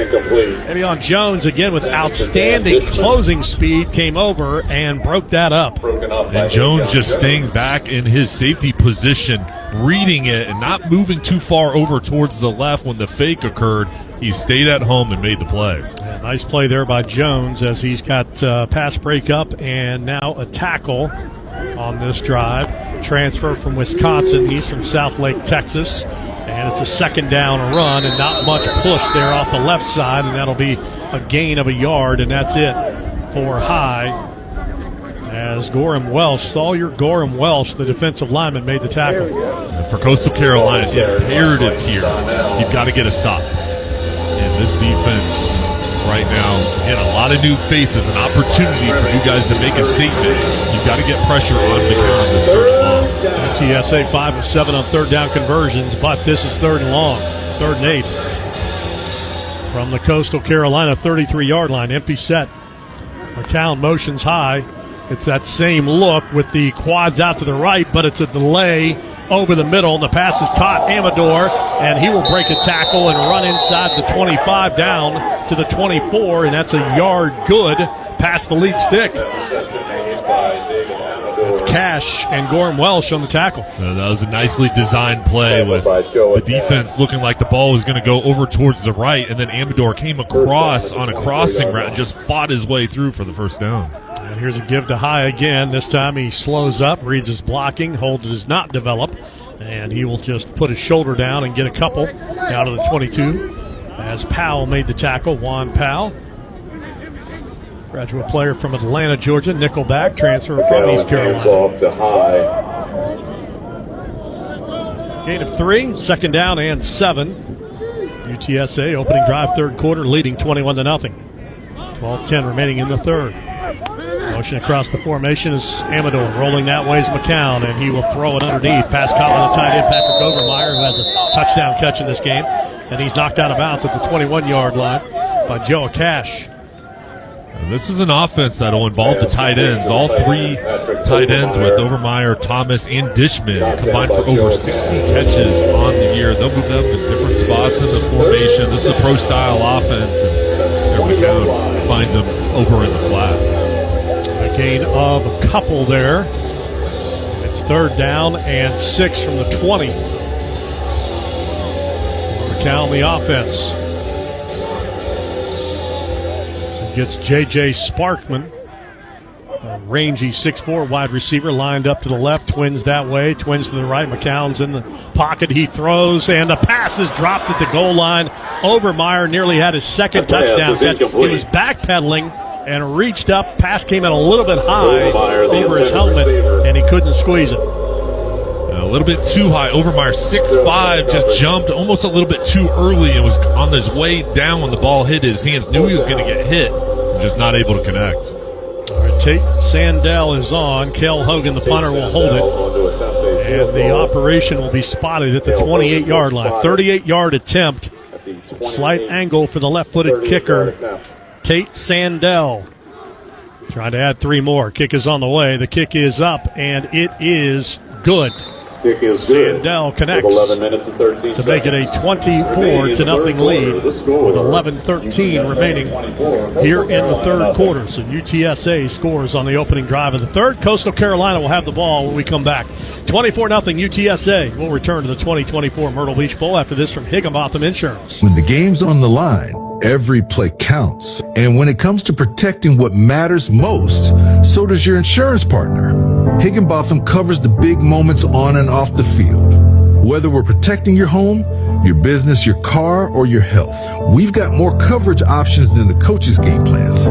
maybe on Jones again with outstanding closing speed, came over and broke that up. And Jones just staying back in his safety position, reading it and not moving too far over towards the left when the fake occurred. He stayed at home and made the play. Yeah, nice play there by Jones as he's got pass breakup and now a tackle on this drive. Transfer from Wisconsin. He's from Southlake, Texas. And it's a second down run and not much push there off the left side, and that'll be a gain of a yard, and that's it for High. As Gorham Welsh, Sawyer Gorham Welsh, the defensive lineman, made the tackle. And for Coastal Carolina, imperative here. You've got to get a stop. And this defense right now, again, a lot of new faces, an opportunity for you guys to make a statement. You've got to get pressure on McCown this third and long. UTSA 5 of 7 on third down conversions, but this is third and long, 3rd and 8. From the Coastal Carolina 33-yard line, empty set. McCown motions High. It's that same look with the quads out to the right, but it's a delay over the middle, and the pass is caught. Amador, and he will break a tackle and run inside the 25 down to the 24, and that's a yard good past the lead stick. It's Cash and Gorham Welsh on the tackle. That was a nicely designed play with the defense looking like the ball was going to go over towards the right, and then Amador came across on a crossing route and just fought his way through for the first down. And here's a give to High again. This time he slows up, reads his blocking. Hold does not develop. And he will just put his shoulder down and get a couple down to the 22 as Powell made the tackle. Juan Powell, graduate player from Atlanta, Georgia, nickelback, transfer from East Carolina. Off to high. Gain of 3, second down and 7. UTSA opening drive, third quarter, leading 21-0. 12:10 remaining in the third. Motion across the formation is Amador. Rolling that way is McCown, and he will throw it underneath. Pass caught by the tight end, Patrick Overmeyer, who has a touchdown catch in this game. And he's knocked out of bounds at the 21-yard line by Joe Cash. And this is an offense that will involve the tight ends. All 3 tight ends with Overmeyer, Thomas, and Dishman combined for over 60 catches on the year. They'll move them in different spots in the formation. This is a pro-style offense, and McCown finds them over in the flat. A gain of a couple there. It's third down and 6 from the 20. McCown the offense. Gets J.J. Sparkman, a rangy 6'4" wide receiver, lined up to the left, twins that way, twins to the right. McCown's in the pocket, he throws, and the pass is dropped at the goal line. Overmeyer nearly had his second touchdown catch. He was backpedaling and reached up. Pass came in a little bit high over his helmet, and he couldn't squeeze it. A little bit too high. Overmeyer, 6'5", just jumped almost a little bit too early and was on his way down when the ball hit his hands. Knew he was going to get hit, just not able to connect. All right, Tate Sandell is on. Kel Hogan, the punter, will hold it. And the operation will be spotted at the 28-yard line. 38-yard attempt. Slight angle for the left-footed kicker, Tate Sandell. Trying to add 3 more. Kick is on the way. The kick is up, and it is good. Sandell connects 11 minutes and 13 to make it a 24-0 lead with 11:13 remaining here in the third quarter. So UTSA scores on the opening drive of the third. Coastal Carolina will have the ball when we come back. 24-0 UTSA. We'll return to the 2024 Myrtle Beach Bowl after this from Higginbotham Insurance. When the game's on the line, every play counts. And when it comes to protecting what matters most, so does your insurance partner. Higginbotham covers the big moments on and off the field. Whether we're protecting your home, your business, your car, or your health, we've got more coverage options than the coaches' game plans.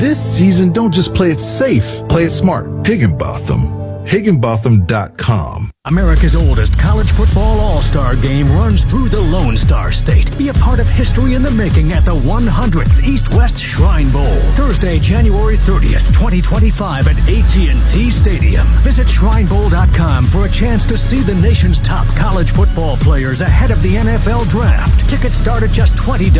This season, don't just play it safe, play it smart. Higginbotham. Higginbotham.com. America's oldest college football all-star game runs through the Lone Star State. Be a part of history in the making at the 100th East-West Shrine Bowl. Thursday, January 30th, 2025 at AT&T Stadium. Visit shrinebowl.com for a chance to see the nation's top college football players ahead of the NFL Draft. Tickets start at just $20.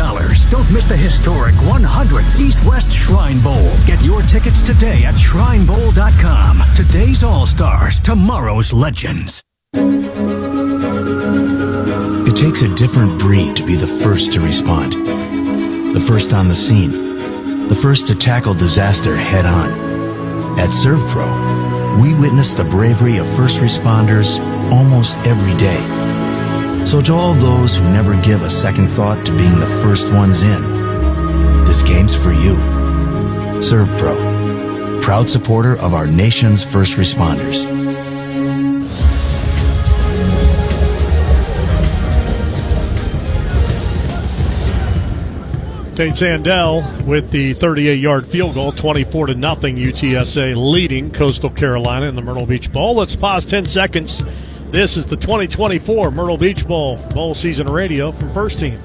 Don't miss the historic 100th East-West Shrine Bowl. Get your tickets today at shrinebowl.com. Today's all-stars, tomorrow's legends. It takes a different breed to be the first to respond. The first on the scene. The first to tackle disaster head on. At ServPro, we witness the bravery of first responders almost every day. So to all those who never give a second thought to being the first ones in, this game's for you. ServPro, proud supporter of our nation's first responders. Tate Sandell with the 38-yard field goal, 24-0 UTSA leading Coastal Carolina in the Myrtle Beach Bowl. Let's pause 10 seconds. This is the 2024 Myrtle Beach Bowl, bowl season radio from First Team.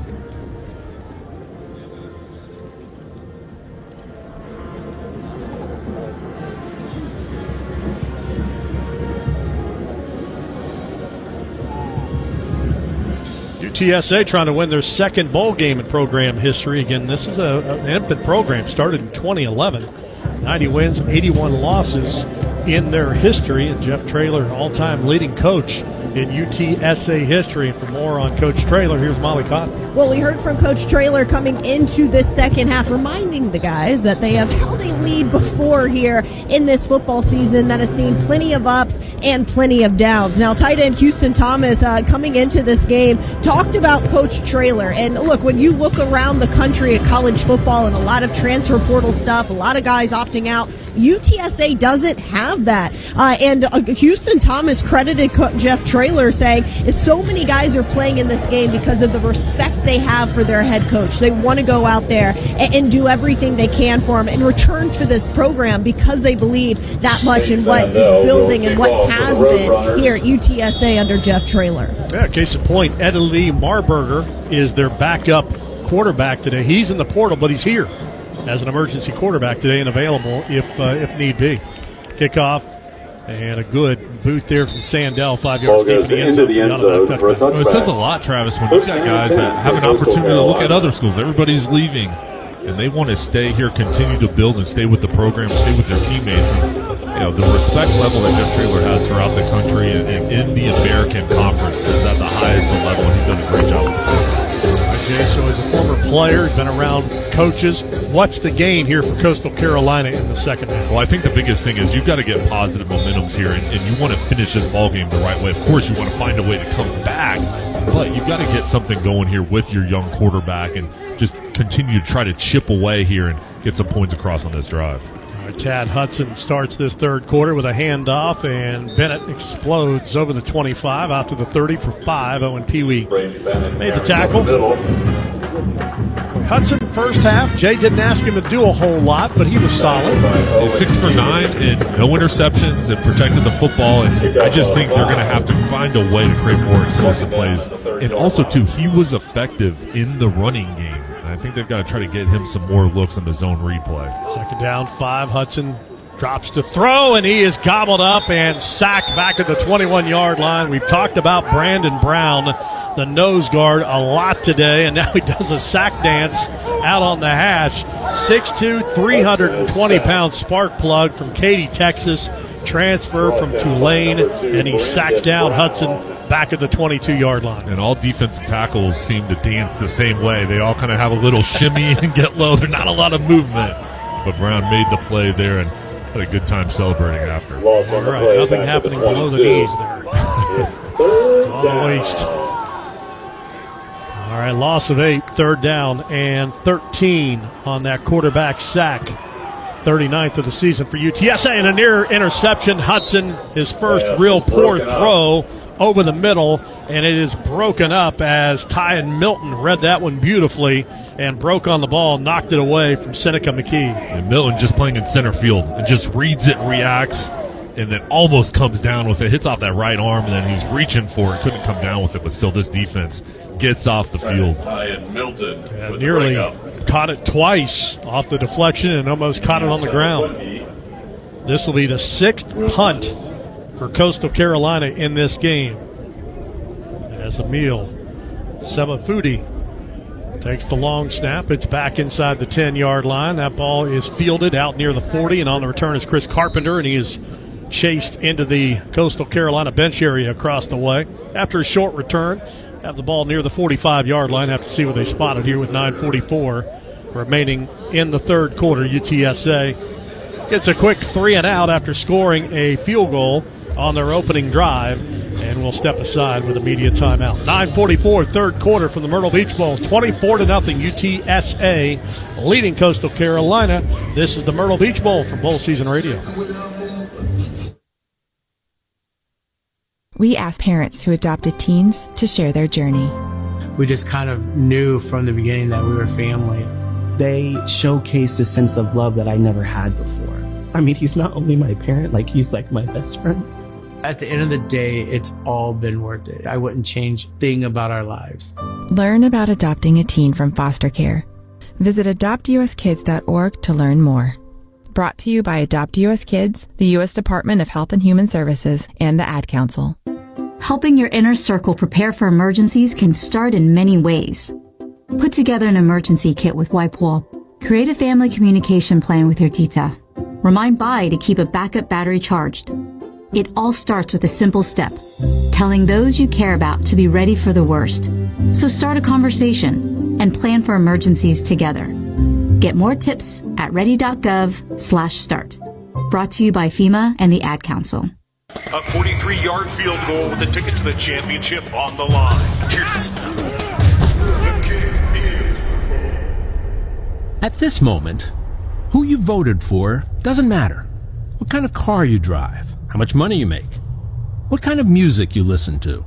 UTSA trying to win their second bowl game in program history. Again, this is an infant program, started in 2011. 90 wins, 81 losses in their history. And Jeff Traylor, all-time leading coach in UTSA history. And for more on Coach Traylor, here's Molly Cotton. Well, we heard from Coach Traylor coming into this second half, reminding the guys that they have held a lead before here in this football season that has seen plenty of ups and plenty of downs. Now, tight end Houston Thomas coming into this game talked about Coach Traylor. And look, when you look around the country at college football and a lot of transfer portal stuff, a lot of guys opting out, UTSA doesn't have that. And Houston Thomas credited Jeff Traylor, saying so many guys are playing in this game because of the respect they have for their head coach. They want to go out there and do everything they can for him and return to this program because they believe that much in what is building and what has been here at UTSA under Jeff Traylor. Yeah, case in point, Eddie Marburger is their backup quarterback today. He's in the portal, but he's here as an emergency quarterback today and available if need be. Kickoff and a good boot there from Sandell, 5 yards deep in the end zone. Well, it says a lot, Travis, when you've got guys that have an opportunity to look at other schools. Everybody's leaving, and they want to stay here, continue to build, and stay with the program, stay with their teammates. And, the respect level that Jeff Traylor has throughout the country and in the American Conference is at the highest level. He's done a great job. Jay, so as a former player, been around coaches, what's the gain here for Coastal Carolina in the second half? Well, I think the biggest thing is you've got to get positive momentums here, and you want to finish this ballgame the right way. Of course, you want to find a way to come back, but you've got to get something going here with your young quarterback and just continue to try to chip away here and get some points across on this drive. Tad Hudson starts this third quarter with a handoff, and Bennett explodes over the 25 out to the 30 for 5. Owen Pee-wee made the tackle. Hudson first half, Jay didn't ask him to do a whole lot, but he was solid. He's 6 for 9 and no interceptions and protected the football, and I just think they're going to have to find a way to create more explosive plays. And also, too, he was effective in the running game. I think they've got to try to get him some more looks in the zone replay. Second down, 5. Hudson drops to throw, and he is gobbled up and sacked back at the 21-yard line. We've talked about Brandon Brown, the nose guard, a lot today, and now he does a sack dance out on the hash. 6'2", 320-pound spark plug from Katy, Texas, transfer from Tulane, and he sacks down Hudson back at the 22-yard line. And all defensive tackles seem to dance the same way. They all kind of have a little shimmy and get low. There's not a lot of movement. But Brown made the play there and had a good time celebrating after. All right, nothing happening below the knees there. It's all the waist. All right, loss of 8, third down, and 13 on that quarterback sack. 39th of the season for UTSA, and a near interception. Hudson, his first real poor throw over the middle, and it is broken up as Tyan Milton read that one beautifully and broke on the ball, knocked it away from Seneca McKee. And Milton just playing in center field and just reads it, reacts, and then almost comes down with it, hits off that right arm, and then he's reaching for it, couldn't come down with it, but still this defense gets off the field. And nearly caught it twice off the deflection and almost caught it on the ground. This will be the 6th punt for Coastal Carolina in this game, as Emil Sebafudi takes the long snap. It's back inside the 10-yard line. That ball is fielded out near the 40, and on the return is Chris Carpenter, and he is chased into the Coastal Carolina bench area across the way. After a short return, have the ball near the 45-yard line. Have to see what they spotted here with 9:44 remaining in the third quarter. UTSA gets a quick 3-and-out after scoring a field goal on their opening drive, and will step aside with immediate timeout. 9:44, third quarter from the Myrtle Beach Bowl. 24-0 UTSA leading Coastal Carolina. This is the Myrtle Beach Bowl from Bowl Season Radio. We asked parents who adopted teens to share their journey. We just kind of knew from the beginning that we were family. They showcased a sense of love that I never had before. I mean, he's not only my parent, he's like my best friend. At the end of the day, it's all been worth it. I wouldn't change a thing about our lives. Learn about adopting a teen from foster care. Visit adoptuskids.org to learn more. Brought to you by Adopt US Kids, the U.S. Department of Health and Human Services, and the Ad Council. Helping your inner circle prepare for emergencies can start in many ways. Put together an emergency kit with WipeWall. Create a family communication plan with your tita. Remind Bai to keep a backup battery charged. It all starts with a simple step, telling those you care about to be ready for the worst. So start a conversation and plan for emergencies together. Get more tips at ready.gov/start. Brought to you by FEMA and the Ad Council. A 43-yard field goal with a ticket to the championship on the line. Here's the snap. The kick is. At this moment, Who you voted for doesn't matter. What kind of car you drive, how much money you make, what kind of music you listen to,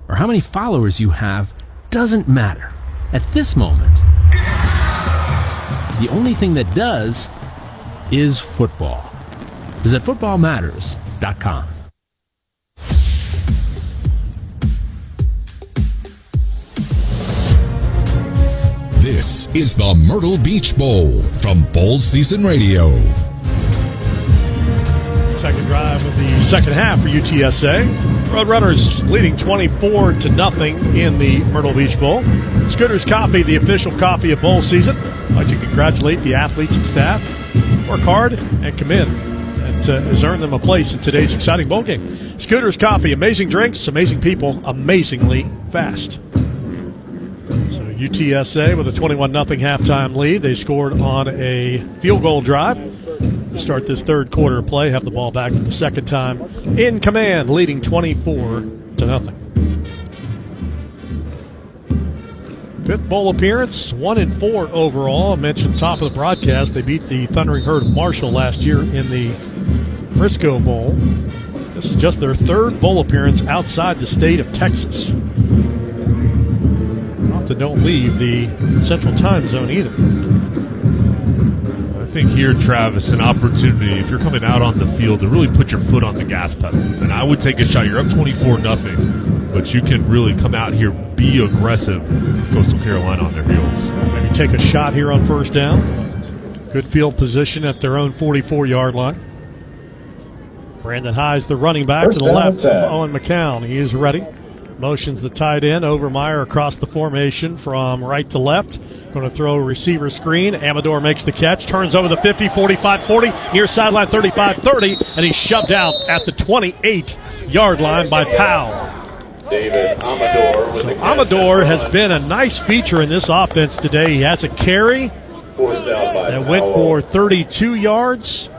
or how many followers you have doesn't matter. At this moment, the only thing that does is football. Visit footballmatters.com. This is the Myrtle Beach Bowl from Bowl Season Radio. Second drive of the second half for UTSA. Roadrunners leading 24-0 in the Myrtle Beach Bowl. Scooter's Coffee, the official coffee of bowl season. I'd like to congratulate the athletes and staff. Work hard and commit. That has earned them a place in today's exciting bowl game. Scooter's Coffee, amazing drinks, amazing people, amazingly fast. So UTSA with a 21-0 halftime lead. They scored on a field goal drive to start this third quarter of play. Have the ball back for the second time in command, leading 24-0. Fifth bowl appearance, 1-4 overall. I mentioned top of the broadcast, they beat the Thundering Herd of Marshall last year in the Frisco Bowl. This is just their third bowl appearance outside the state of Texas. Often don't leave the Central Time Zone either. I think here, Travis, an opportunity, if you're coming out on the field, to really put your foot on the gas pedal. And I would take a shot. You're up 24-0, but you can really come out here, be aggressive with Coastal Carolina on their heels. Maybe take a shot here on first down. Good field position at their own 44-yard line. Brandon High's the running back to the left of Owen McCown. He is ready. Motions the tight end. Overmeyer across the formation from right to left. Going to throw a receiver screen. Amador makes the catch. Turns over the 50, 45, 40. Near sideline 35, 30. And he's shoved out at the 28-yard line by Powell. David Amador. So Amador has been a nice feature in this offense today. He has a carry that went for 32 yards.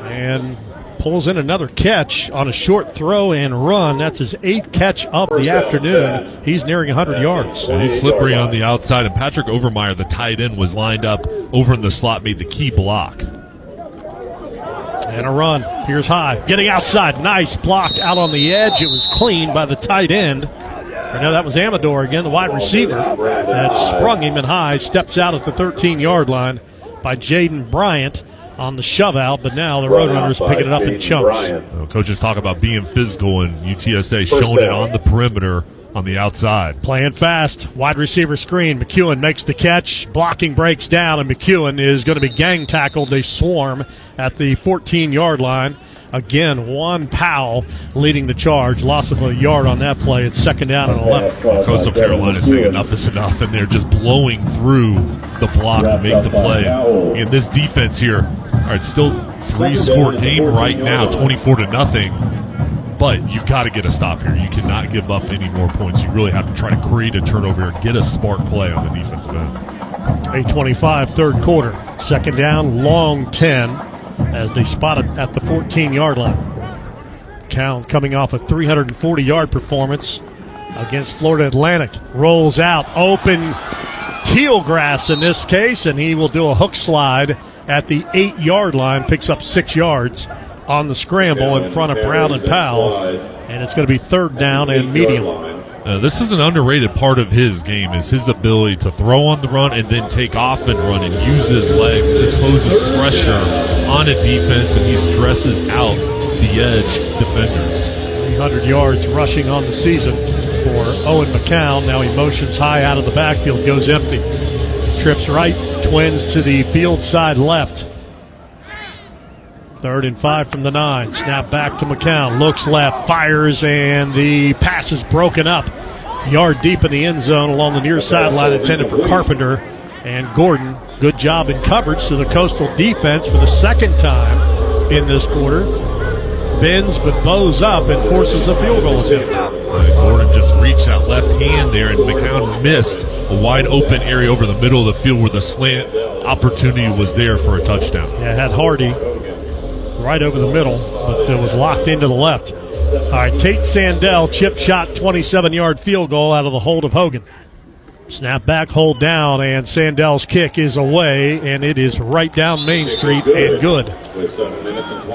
And pulls in another catch on a short throw and run. That's his 8th catch of the afternoon. He's nearing 100 yards. And he's slippery on the outside, and Patrick Overmeyer, the tight end, was lined up over in the slot, made the key block. And a run. Here's High. Getting outside. Nice block out on the edge. It was clean by the tight end. I know that was Amador again, the wide receiver that sprung him, and High steps out at the 13-yard line by Jaden Bryant on the shove out, but now the Roadrunners picking it up in chunks. Well, coaches talk about being physical, and UTSA showing it on the perimeter on the outside. Playing fast. Wide receiver screen. McEwen makes the catch. Blocking breaks down, and McEwen is going to be gang tackled. They swarm at the 14-yard line. Again, Juan Powell leading the charge. Loss of a yard on that play. It's second down and 11. Coastal Carolina saying enough is enough, and they're just blowing through the block to make the play. And this defense here, all right, still 3-score game right now, 24-0. But you've got to get a stop here. You cannot give up any more points. You really have to try to create a turnover and get a spark play on the defensive end. 8:25, third quarter. Second down, long 10. As they spot it at the 14-yard line. Count coming off a 340-yard performance against Florida Atlantic. Rolls out, open teal grass in this case, and he will do a hook slide at the 8-yard line. Picks up 6 yards on the scramble in front of Brown and Powell, and it's going to be third down and medium. This is an underrated part of his game, is his ability to throw on the run and then take off and run and use his legs. It just poses pressure on a defense, and he stresses out the edge defenders. 300 yards rushing on the season for Owen McCown. Now he motions High out of the backfield, goes empty. Trips right, twins to the field side left. 3rd and 5 from the 9. Snap back to McCown. Looks left, fires, and the pass is broken up. Yard deep in the end zone along the near sideline, intended for Carpenter and Gordon. Good job in coverage to the Coastal defense for the second time in this quarter. Bends but bows up and forces a field goal attempt. Gordon just reached that left hand there, and McCown missed a wide open area over the middle of the field where the slant opportunity was there for a touchdown. Yeah, had Hardy right over the middle, but was locked into the left. All right, Tate Sandell, chip shot, 27-yard field goal out of the hold of Hogan. Snap back, hold down, and Sandell's kick is away, and it is right down Main Street and good.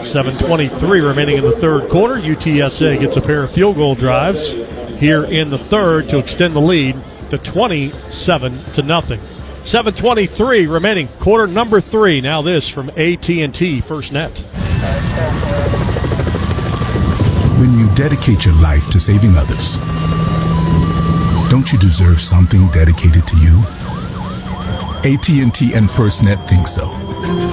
7:23 remaining in the third quarter. UTSA gets a pair of field goal drives here in the third to extend the lead to 27-0. 7:23 remaining, quarter number 3. Now this from AT&T FirstNet. When you dedicate your life to saving others, don't you deserve something dedicated to you? AT&T and FirstNet think so.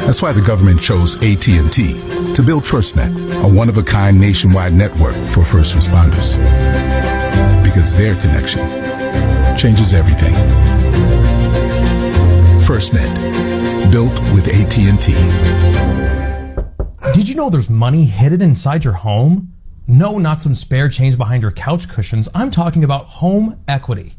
That's why the government chose AT&T to build FirstNet, a one-of-a-kind nationwide network for first responders. Because their connection changes everything. FirstNet, built with AT&T. Did you know there's money hidden inside your home? No, not some spare change behind your couch cushions. I'm talking about home equity.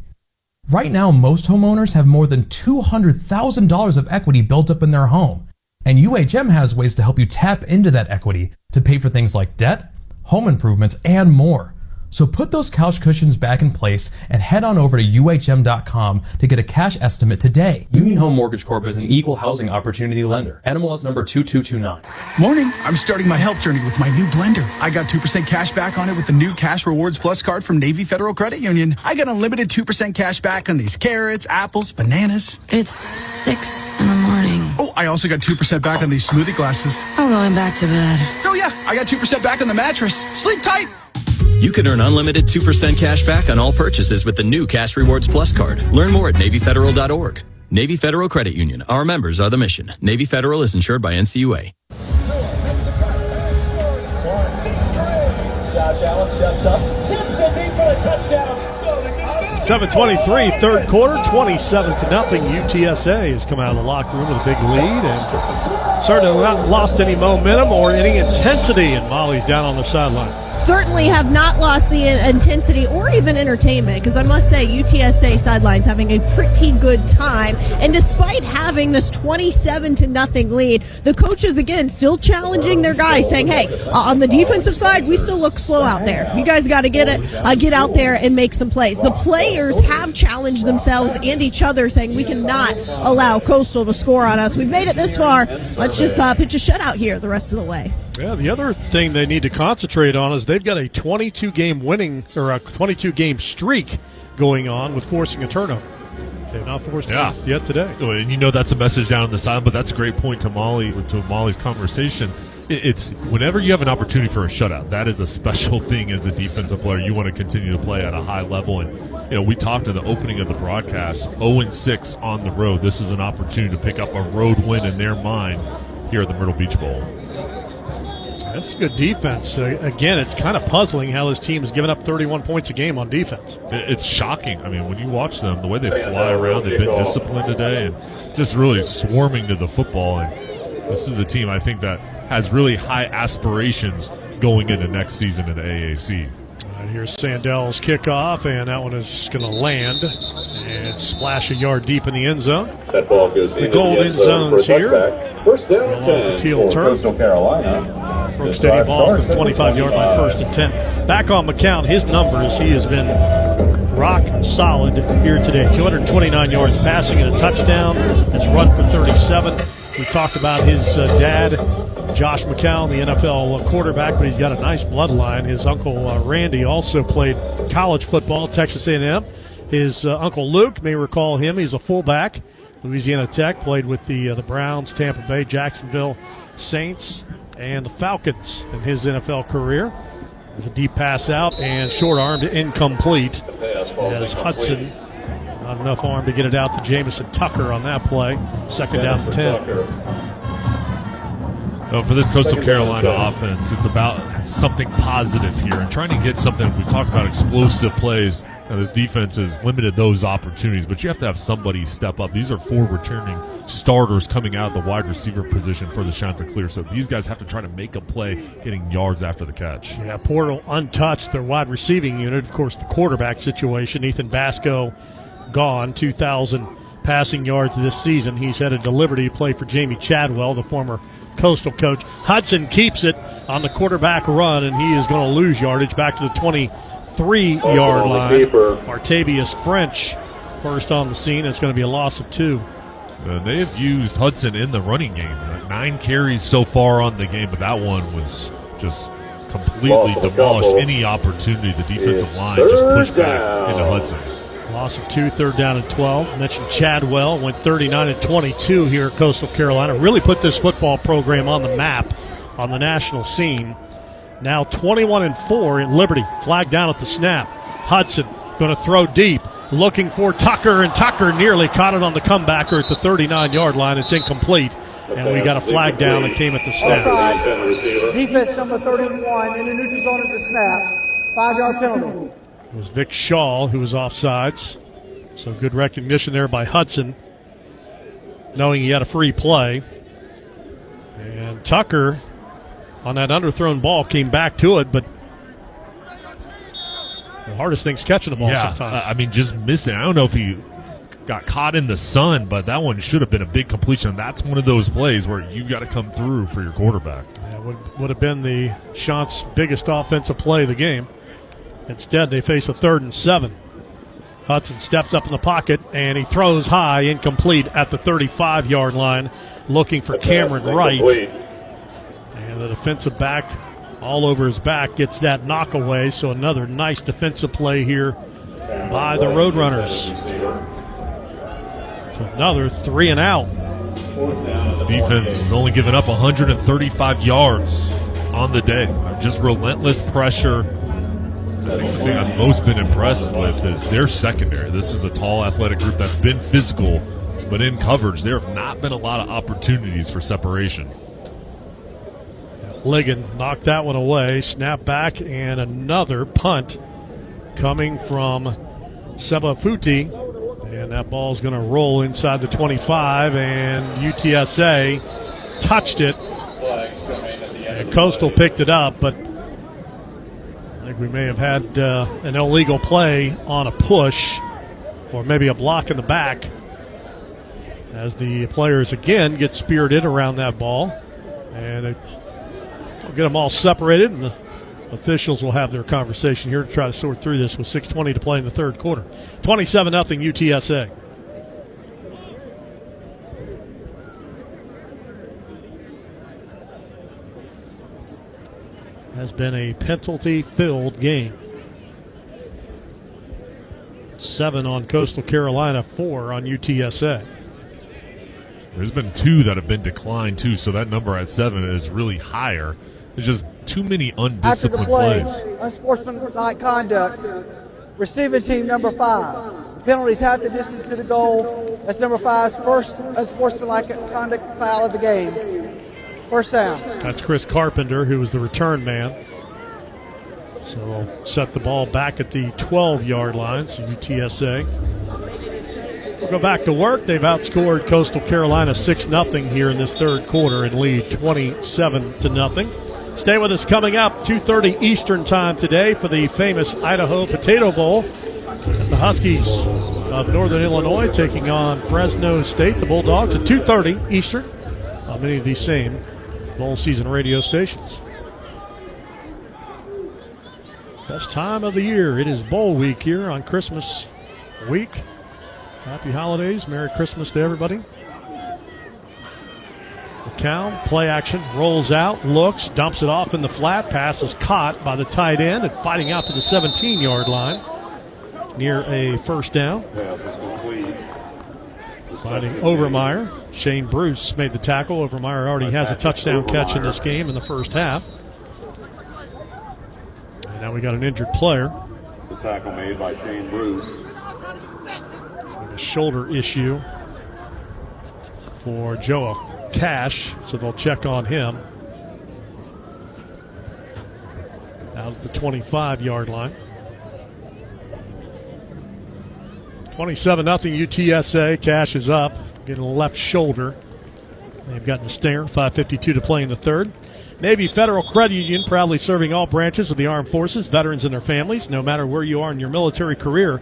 Right now, most homeowners have more than $200,000 of equity built up in their home. And UHM has ways to help you tap into that equity to pay for things like debt, home improvements, and more. So put those couch cushions back in place and head on over to UHM.com to get a cash estimate today. Union Home Mortgage Corp is an equal housing opportunity lender. NMLS number 2229. Morning. I'm starting my health journey with my new blender. I got 2% cash back on it with the new Cash Rewards Plus card from Navy Federal Credit Union. I got unlimited 2% cash back on these carrots, apples, bananas. It's 6 in the morning. Oh, I also got 2% back on these smoothie glasses. I'm going back to bed. Oh yeah, I got 2% back on the mattress. Sleep tight. You can earn unlimited 2% cash back on all purchases with the new Cash Rewards Plus card. Learn more at NavyFederal.org. Navy Federal Credit Union. Our members are the mission. Navy Federal is insured by NCUA. Steps up. Simpson deep for the touchdown. 7:23, third quarter, 27-0. UTSA has come out of the locker room with a big lead and certainly not lost any momentum or any intensity, and Molly's down on the sideline. Certainly have not lost the intensity or even entertainment, because I must say UTSA sidelines having a pretty good time. And despite having this 27-0 lead, the coaches again still challenging their guys, saying, "Hey, on the defensive side, we still look slow out there. You guys got to get out there and make some plays." The players have challenged themselves and each other, saying, "We cannot allow Coastal to score on us. We've made it this far. Let's just pitch a shutout here the rest of the way." Yeah, the other thing they need to concentrate on is they've got a 22-game streak going on with forcing a turnover. They've not forced it yet today. And you know that's a message down on the side, but that's a great point to Molly's conversation. It's whenever you have an opportunity for a shutout, that is a special thing as a defensive player. You want to continue to play at a high level. And, we talked in the opening of the broadcast, 0-6 on the road. This is an opportunity to pick up a road win in their mind here at the Myrtle Beach Bowl. That's good defense. Again, it's kind of puzzling how this team has given up 31 points a game on defense. It's shocking. I mean, when you watch them, the way they fly around, they've been disciplined today and just really swarming to the football. And this is a team, I think, that has really high aspirations going into next season in the AAC. All right, here's Sandell's kickoff, and that one is going to land and splash a yard deep in the end zone. That ball goes the gold end zones here. First down and 10 the teal turf. Coastal Carolina. Brooke steady ball from the 25-yard line, 1st and 10. Back on McCown, his numbers, he has been rock solid here today. 229 yards passing and a touchdown. Has run for 37. We talked about his dad, Josh McCown, the NFL quarterback, but he's got a nice bloodline. His uncle Randy also played college football, Texas A&M. His uncle Luke, may recall him. He's a fullback. Louisiana Tech, played with the Browns, Tampa Bay, Jacksonville Saints, and the Falcons in his NFL career. There's a deep pass out and short-armed incomplete as Hudson, not enough arm to get it out to Jamison Tucker on that play. Second down and 10. For this Coastal Carolina offense, it's about something positive here and trying to get something. We've talked about explosive plays. Now, this defense has limited those opportunities, but you have to have somebody step up. These are 4 returning starters coming out of the wide receiver position for the Chanticleers, so these guys have to try to make a play getting yards after the catch. Yeah, Portal untouched, their wide receiving unit. Of course, the quarterback situation, Ethan Vasco gone, 2,000 passing yards this season. He's headed to Liberty to play for Jamie Chadwell, the former Coastal coach. Hudson keeps it on the quarterback run, and he is going to lose yardage back to the 23-yard line. Martavius French First on the scene, it's going to be a loss of 2. They have used Hudson in the running game. 9 carries so far on the game, but that one was just completely demolished any opportunity the defensive line just pushed back into Hudson. Loss of 2, 3rd down and 12. I mentioned Chadwell went 39-22 here at Coastal Carolina. Really put this football program on the map, on the national scene. Now 21-4 in Liberty. Flag down at the snap. Hudson going to throw deep, looking for Tucker, and Tucker nearly caught it on the comebacker at the 39-yard line. It's incomplete, and we got a flag down that came at the snap. Offside. Defense number 31 in the neutral zone at the snap. 5-yard penalty. It was Vic Shaw who was offsides. So good recognition there by Hudson, knowing he had a free play. And Tucker, on that underthrown ball, came back to it, but the hardest thing's catching the ball sometimes. I mean, just missing. I don't know if he got caught in the sun, but that one should have been a big completion. That's one of those plays where you've got to come through for your quarterback. Yeah, would have been the Chants' biggest offensive play of the game. Instead, they face a 3rd and 7. Hudson steps up in the pocket, and he throws high, incomplete at the 35-yard line, looking for Cameron Wright. And the defensive back, all over his back, gets that knockaway. So another nice defensive play here by the Roadrunners. So another 3 and out. This defense has only given up 135 yards on the day. Just relentless pressure. I think the thing I've most been impressed with is their secondary. This is a tall, athletic group that's been physical, but in coverage, there have not been a lot of opportunities for separation. Ligon knocked that one away. Snap back, and another punt coming from Sebafuti. And that ball's going to roll inside the 25, and UTSA touched it. And Coastal picked it up, but I think we may have had an illegal play on a push, or maybe a block in the back, as the players again get spirited around that ball. And they'll get them all separated, and the officials will have their conversation here to try to sort through this with 6:20 to play in the 3rd quarter. 27-0 UTSA. Has been a penalty-filled game. 7 on Coastal Carolina, 4 on UTSA. There's been 2 that have been declined, too, so that number at 7 is really higher. There's just too many undisciplined plays. Unsportsmanlike conduct. Receiving team number 5. The penalty is half the distance to the goal. That's number 5's first unsportsmanlike conduct foul of the game. First down. That's Chris Carpenter, who was the return man. So we'll set the ball back at the 12-yard line. So UTSA will go back to work. They've outscored Coastal Carolina 6-0 here in this 3rd quarter and lead 27-0. Stay with us coming up, 2:30 Eastern time today for the famous Idaho Potato Bowl. The Huskies of Northern Illinois taking on Fresno State, the Bulldogs, at 2:30 Eastern on many of these same bowl season radio stations. Best time of the year. It is bowl week here on Christmas week. Happy holidays. Merry Christmas to everybody. McCown, play action, rolls out, looks, dumps it off in the flat. Pass is caught by the tight end and fighting out to the 17-yard line near a first down. Finding Overmeyer. Shane Bruce made the tackle. Overmeyer already has a touchdown catch in this game in the first half. And now we got an injured player. The tackle made by Shane Bruce. A shoulder issue for Joe Cash, so they'll check on him. Out at the 25-yard line. 27-0 UTSA. Cash is up, getting a left shoulder. They've gotten a stinger. 5:52 to play in the 3rd. Navy Federal Credit Union, proudly serving all branches of the armed forces, veterans and their families, no matter where you are in your military career.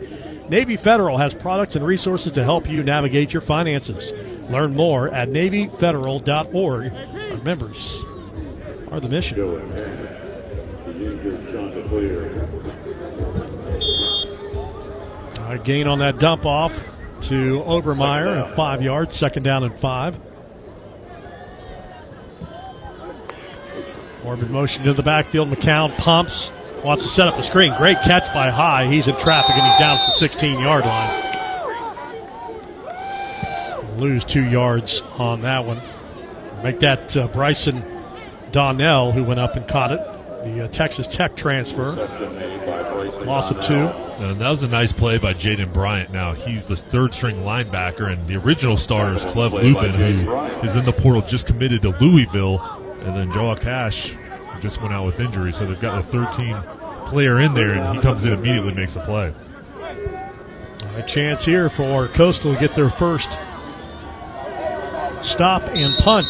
Navy Federal has products and resources to help you navigate your finances. Learn more at NavyFederal.org. Our members are the mission. Gain on that dump off to Obermeyer at 5 yards, 2nd down and 5. Corbin motion to the backfield. McCown pumps, wants to set up a screen. Great catch by High. He's in traffic and he's down at the 16-yard line. Lose 2 yards on that one. Make that Bryson Donnell, who went up and caught it, the Texas Tech transfer. Loss of 2. And that was a nice play by Jaden Bryant. Now, he's the third-string linebacker, and the original starter is Clev Lubin, who is in the portal, just committed to Louisville. And then Joe Cash just went out with injury, so they've got a 13-player in there, and he comes in immediately and makes the play. A chance here for Coastal to get their first stop and punt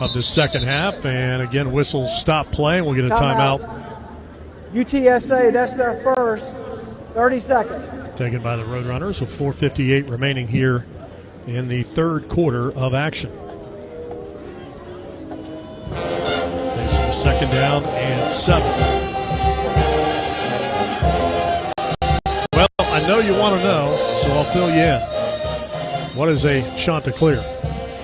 of the second half. And again, whistles stop play, and we'll get a timeout. UTSA, that's their first. 30-second. Taken by the Roadrunners with 4:58 remaining here in the third quarter of action. Facing a 2nd down and 7. Well, I know you want to know, so I'll fill you in. What is a Chanticleer?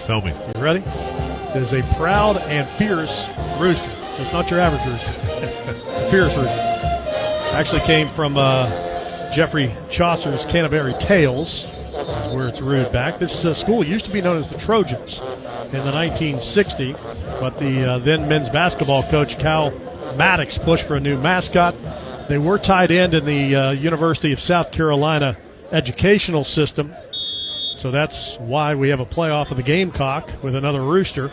Tell me. You ready? It is a proud and fierce rooster. It's not your average rooster. Fierce rooster. Actually came from Jeffrey Chaucer's Canterbury Tales, is where it's rooted back. This school used to be known as the Trojans in the 1960s, but the then men's basketball coach Cal Maddox pushed for a new mascot. They were tied in the University of South Carolina educational system, so that's why we have a playoff of the Gamecock with another rooster.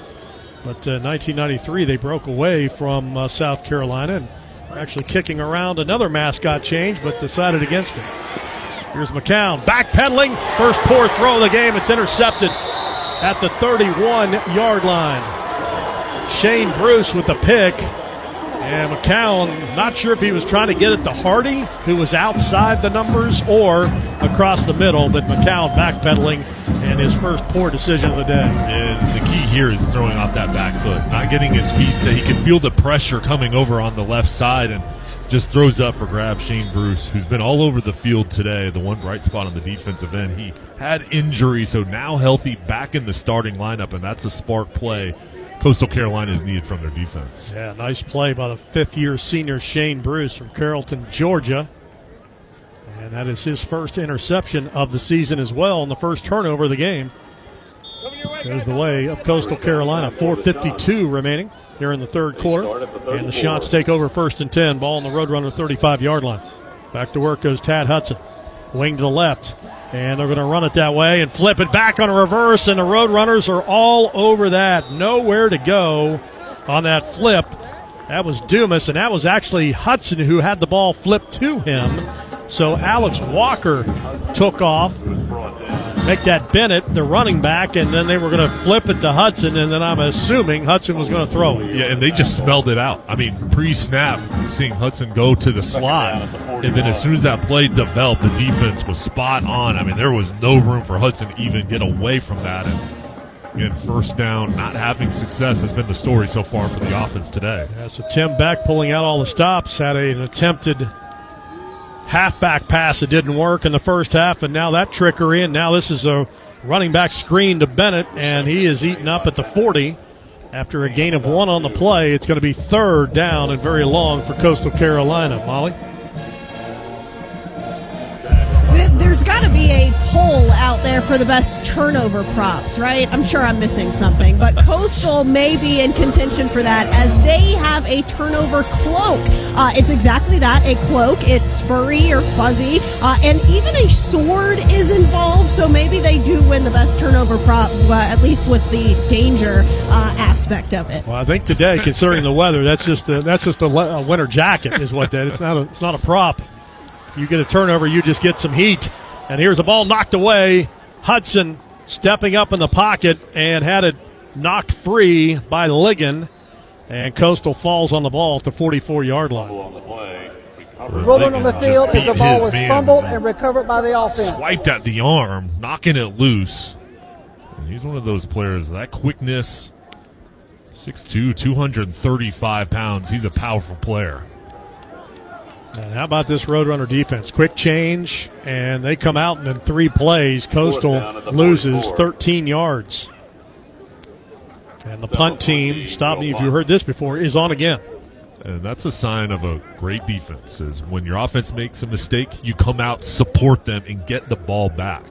But in 1993, they broke away from South Carolina and are actually kicking around another mascot change, but decided against it. Here's McCown, backpedaling, first poor throw of the game. It's intercepted at the 31-yard line. Shane Bruce with the pick. And McCown, not sure if he was trying to get it to Hardy, who was outside the numbers, or across the middle, but McCown backpedaling, and his first poor decision of the day. And the key here is throwing off that back foot, not getting his feet so he can feel the pressure coming over on the left side, and just throws up for grab Shane Bruce, who's been all over the field today. The one bright spot on the defensive end. He had injury, so now healthy, back in the starting lineup, and that's a spark play Coastal Carolina is needed from their defense. Yeah, nice play by the fifth-year senior Shane Bruce from Carrollton, Georgia. And that is his first interception of the season as well, and the first turnover of the game. Goes the way of Coastal Carolina. 4:52 remaining here in the third quarter. And the Chants take over 1st and 10. Ball on the Roadrunner 35-yard line. Back to work goes Tad Hudson. Wing to the left. And they're going to run it that way and flip it back on a reverse, and the Roadrunners are all over that. Nowhere to go on that flip. That was Dumas, and that was actually Hudson who had the ball flipped to him. So Alex Walker took off, make that Bennett, the running back, and then they were going to flip it to Hudson, and then I'm assuming Hudson was going to throw it. Yeah, and they just smelled it out. I mean, pre-snap, seeing Hudson go to the slot, and then as soon as that play developed, the defense was spot on. I mean, there was no room for Hudson to even get away from that. And again, first down, not having success has been the story so far for the offense today. Yeah, so Tim Beck pulling out all the stops, had an attempted halfback pass that didn't work in the first half, and now that trickery, and now this is a running back screen to Bennett, and he is eaten up at the 40 after a gain of 1 on the play. It's going to be 3rd down and very long for Coastal Carolina. Molly? There's got to be a poll out there for the best turnover props, right? I'm sure I'm missing something, but Coastal may be in contention for that as they have a turnover cloak. It's exactly that, a cloak. It's furry or fuzzy, and even a sword is involved, so maybe they do win the best turnover prop, at least with the danger aspect of it. Well, I think today, considering the weather, that's just a winter jacket is what that. It's not a prop. You get a turnover, you just get some heat. And here's a ball knocked away. Hudson stepping up in the pocket and had it knocked free by Ligon. And Coastal falls on the ball at the 44-yard line. Rolling on the field as the ball was fumbled and recovered by the offense. Swiped at the arm, knocking it loose. And he's one of those players, that quickness, 6'2", 235 pounds. He's a powerful player. And how about this Roadrunner defense? Quick change, and they come out, and in 3 plays, Coastal loses 13 yards. And the punt team, stop me if you heard this before, is on again. And that's a sign of a great defense, is when your offense makes a mistake, you come out, support them, and get the ball back.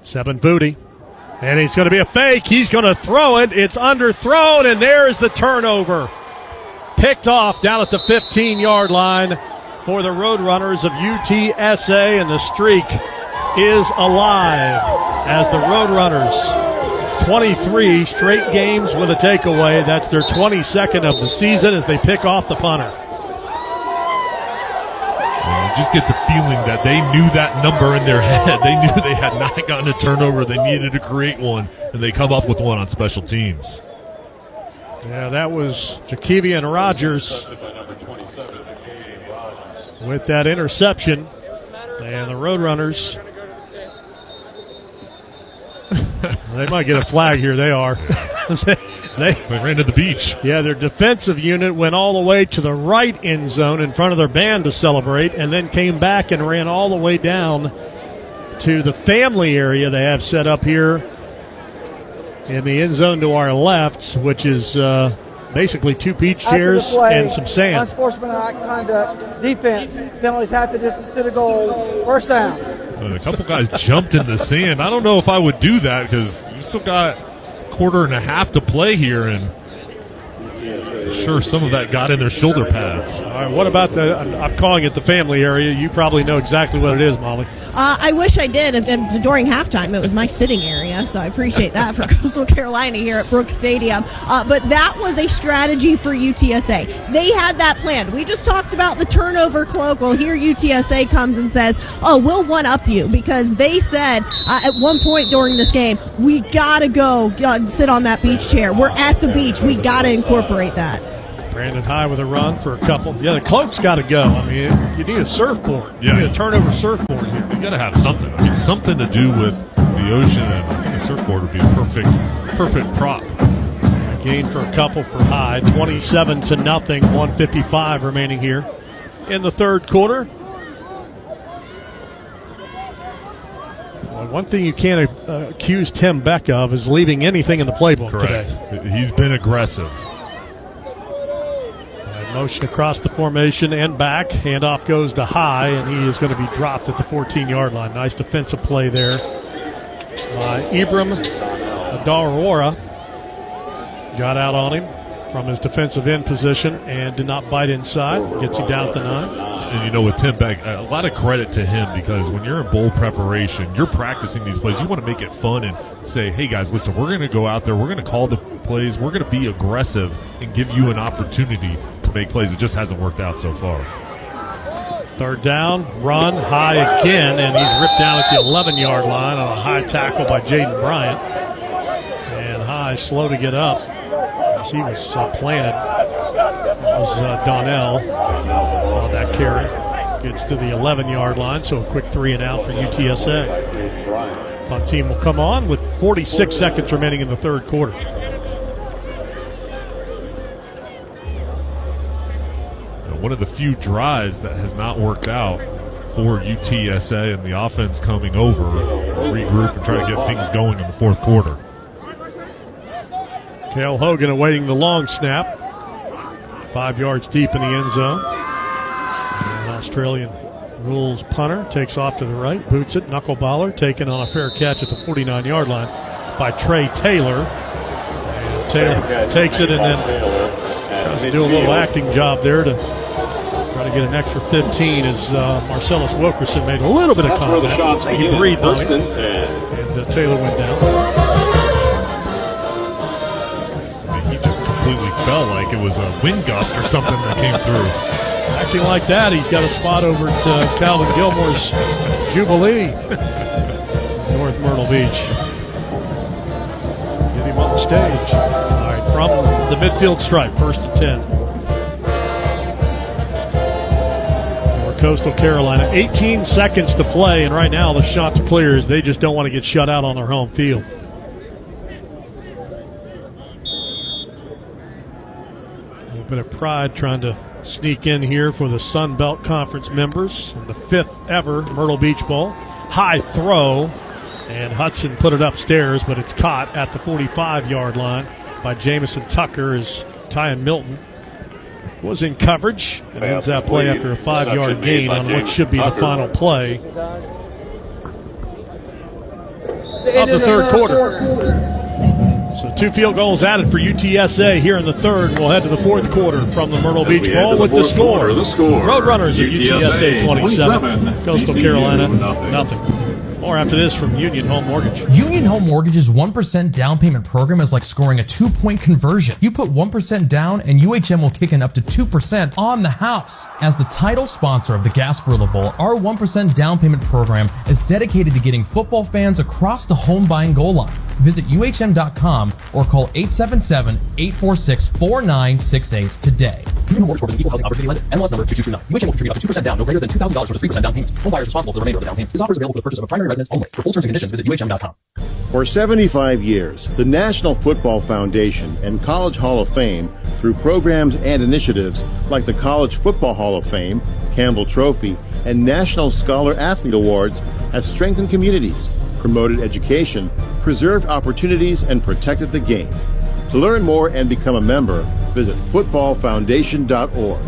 7 Vudi. And it's going to be a fake. He's going to throw it. It's underthrown, and there's the turnover. Picked off down at the 15-yard line for the Roadrunners of UTSA, and the streak is alive as the Roadrunners, 23 straight games with a takeaway. That's their 22nd of the season as they pick off the punter. You just get the feeling that they knew that number in their head. They knew they had not gotten a turnover. They needed to create one, and they come up with one on special teams. Yeah, that was Jakevian Rogers with that interception. And the Roadrunners, they might get a flag here. They are. They ran to the beach. Yeah, their defensive unit went all the way to the right end zone in front of their band to celebrate, and then came back and ran all the way down to the family area they have set up here in the end zone to our left, which is basically 2 beach chairs and some sand. Unsportsmanlike conduct, defense, penalties half the distance to the goal, first down. A couple guys jumped in the sand. I don't know if I would do that because you still got a quarter and a half to play here, and I'm sure some of that got in their shoulder pads. All right, what about I'm calling it the family area. You probably know exactly what it is, Molly. I wish I did. And during halftime, it was my sitting area, so I appreciate that for Coastal Carolina here at Brooks Stadium. But that was a strategy for UTSA. They had that planned. We just talked about the turnover cloak. Well, here UTSA comes and says, oh, we'll one-up you, because they said at one point during this game, we got to go sit on that beach chair. We're at the beach. We got to incorporate that. Brandon High with a run for a couple. Yeah, the cloak's got to go. I mean, you need a surfboard. You need a turnover surfboard here. You got to have something. I mean, something to do with the ocean, and I think a surfboard would be a perfect prop. Gain for a couple for High. 27-0. 1:55 remaining here in the third quarter. Well, one thing you can't accuse Tim Beck of is leaving anything in the playbook today. He's been aggressive. Motion across the formation and back. Handoff goes to High, and he is going to be dropped at the 14-yard line. Nice defensive play there by Ibram Adarora. Got out on him from his defensive end position and did not bite inside. Gets him down at the 9. And, you know, with Tim Beck, a lot of credit to him, because when you're in bowl preparation, you're practicing these plays. You want to make it fun and say, hey, guys, listen, we're going to go out there. We're going to call the plays. We're going to be aggressive and give you an opportunity to make plays. It just hasn't worked out so far. Third down, run, High again, and he's ripped down at the 11-yard line on a high tackle by Jaden Bryant. And High slow to get up as he was planted. It was Donnell on that carry. Gets to the 11-yard line, so a quick 3 and out for UTSA. Punt team will come on with 46 seconds remaining in the third quarter. One of the few drives that has not worked out for UTSA, and the offense coming over, regroup and try to get things going in the fourth quarter. Cale Hogan awaiting the long snap. 5 yards deep in the end zone. An Australian rules punter takes off to the right, boots it, knuckleballer, taken on a fair catch at the 49-yard line by Trey Taylor. And Taylor takes it and then tries to do a little acting job there to try to get an extra 15 as Marcellus Wilkerson made a little bit of contact. He breathed on it, and Taylor went down. He just completely felt like it was a wind gust or something that came through. Acting like that, he's got a spot over at Calvin Gilmore's Jubilee, North Myrtle Beach. Get him on the stage. All right, from the midfield stripe, 1st and 10. Coastal Carolina, 18 seconds to play, and right now the Chanticleers, they just don't want to get shut out on their home field. It'll bit of pride trying to sneak in here for the Sun Belt Conference members in the 5th ever Myrtle Beach Bowl. High throw, and Hudson put it upstairs, but it's caught at the 45-yard line by Jamison Tucker as Tyan Milton was in coverage and ends that play after a 5-yard gain on what should be the final play of the third quarter. So 2 field goals added for UTSA here in the third. We'll head to the fourth quarter from the Myrtle Beach Bowl with the score. Roadrunners at UTSA 27, Coastal Carolina nothing. More after this from Union Home Mortgage. Union Home Mortgage's 1% down payment program is like scoring a 2-point conversion. You put 1% down and UHM will kick in up to 2% on the house. As the title sponsor of the Gasparilla Bowl, our 1% down payment program is dedicated to getting football fans across the home buying goal line. Visit UHM.com or call 877-846-4968 today. Union Home Mortgage Corp. is an equal housing opportunity lender. NMLS number 2229. UHM will contribute up to 2% down, no greater than $2,000 for the 3% down payments. Home buyers responsible for the remainder of the down payments. This offer is available for the purchase of a primary residence only. For full terms and conditions, visit UHM.com. For 75 years, the National Football Foundation and College Hall of Fame, through programs and initiatives like the College Football Hall of Fame, Campbell Trophy, and National Scholar Athlete Awards, has strengthened communities, promoted education, preserved opportunities, and protected the game. To learn more and become a member, visit footballfoundation.org.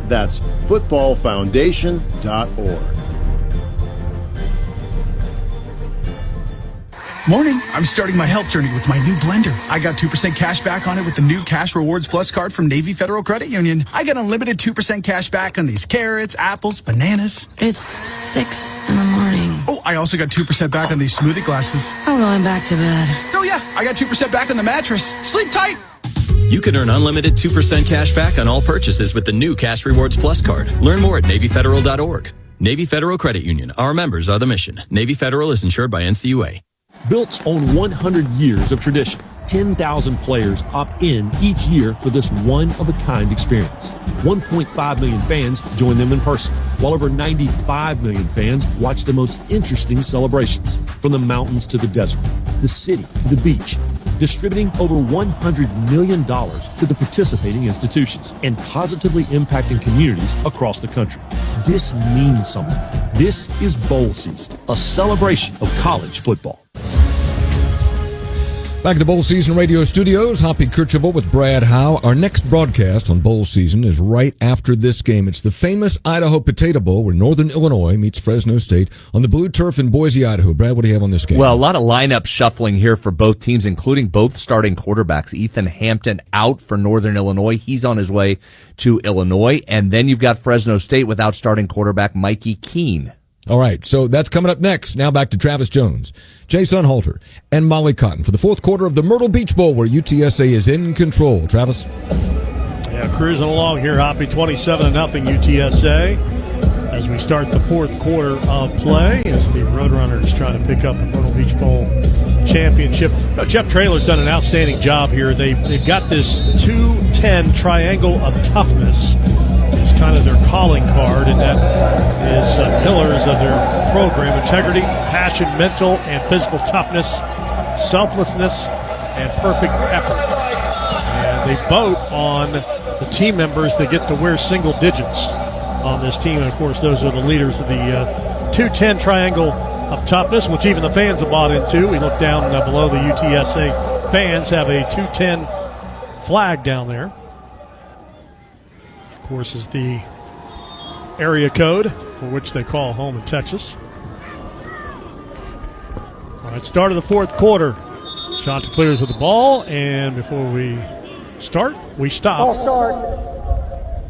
That's footballfoundation.org. Morning. I'm starting my health journey with my new blender. I got 2% cash back on it with the new Cash Rewards Plus card from Navy Federal Credit Union. I got unlimited 2% cash back on these carrots, apples, bananas. It's 6 in the morning. Oh, I also got 2% back on these smoothie glasses. I'm going back to bed. Oh yeah, I got 2% back on the mattress. Sleep tight. You can earn unlimited 2% cash back on all purchases with the new Cash Rewards Plus card. Learn more at NavyFederal.org. Navy Federal Credit Union. Our members are the mission. Navy Federal is insured by NCUA. Built on 100 years of tradition, 10,000 players opt in each year for this one-of-a-kind experience. 1.5 million fans join them in person, while over 95 million fans watch the most interesting celebrations, from the mountains to the desert, the city to the beach, distributing over $100 million to the participating institutions and positively impacting communities across the country. This means something. This is bowl season, a celebration of college football. Back at the Bowl Season Radio Studios, Hoppy Kercheval with Brad Howe. Our next broadcast on Bowl Season is right after this game. It's the famous Idaho Potato Bowl, where Northern Illinois meets Fresno State on the blue turf in Boise, Idaho. Brad, what do you have on this game? Well, a lot of lineup shuffling here for both teams, including both starting quarterbacks. Ethan Hampton out for Northern Illinois. He's on his way to Illinois. And then you've got Fresno State without starting quarterback Mikey Keene. All right, so that's coming up next. Now back to Travis Jones, Jay Sunhalter, and Molly Cotton for the fourth quarter of the Myrtle Beach Bowl, where UTSA is in control. Travis? Yeah, cruising along here, Hoppy, 27-0 UTSA. As we start the fourth quarter of play, as the Roadrunners trying to pick up the Myrtle Beach Bowl championship. Jeff Traylor's done an outstanding job here. They've got this 2-10 triangle of toughness. Is kind of their calling card, and that is pillars of their program: integrity, passion, mental and physical toughness, selflessness, and perfect effort. And they vote on the team members that get to wear single digits on this team, and of course those are the leaders of the 2-10 triangle of toughness, which even the fans have bought into. We look down below, the UTSA fans have a 2-10 flag down there. Of course, is the area code for which they call home in Texas. All right, start of the fourth quarter. Chanticleers with the ball, and before we start, we stop. Ball start.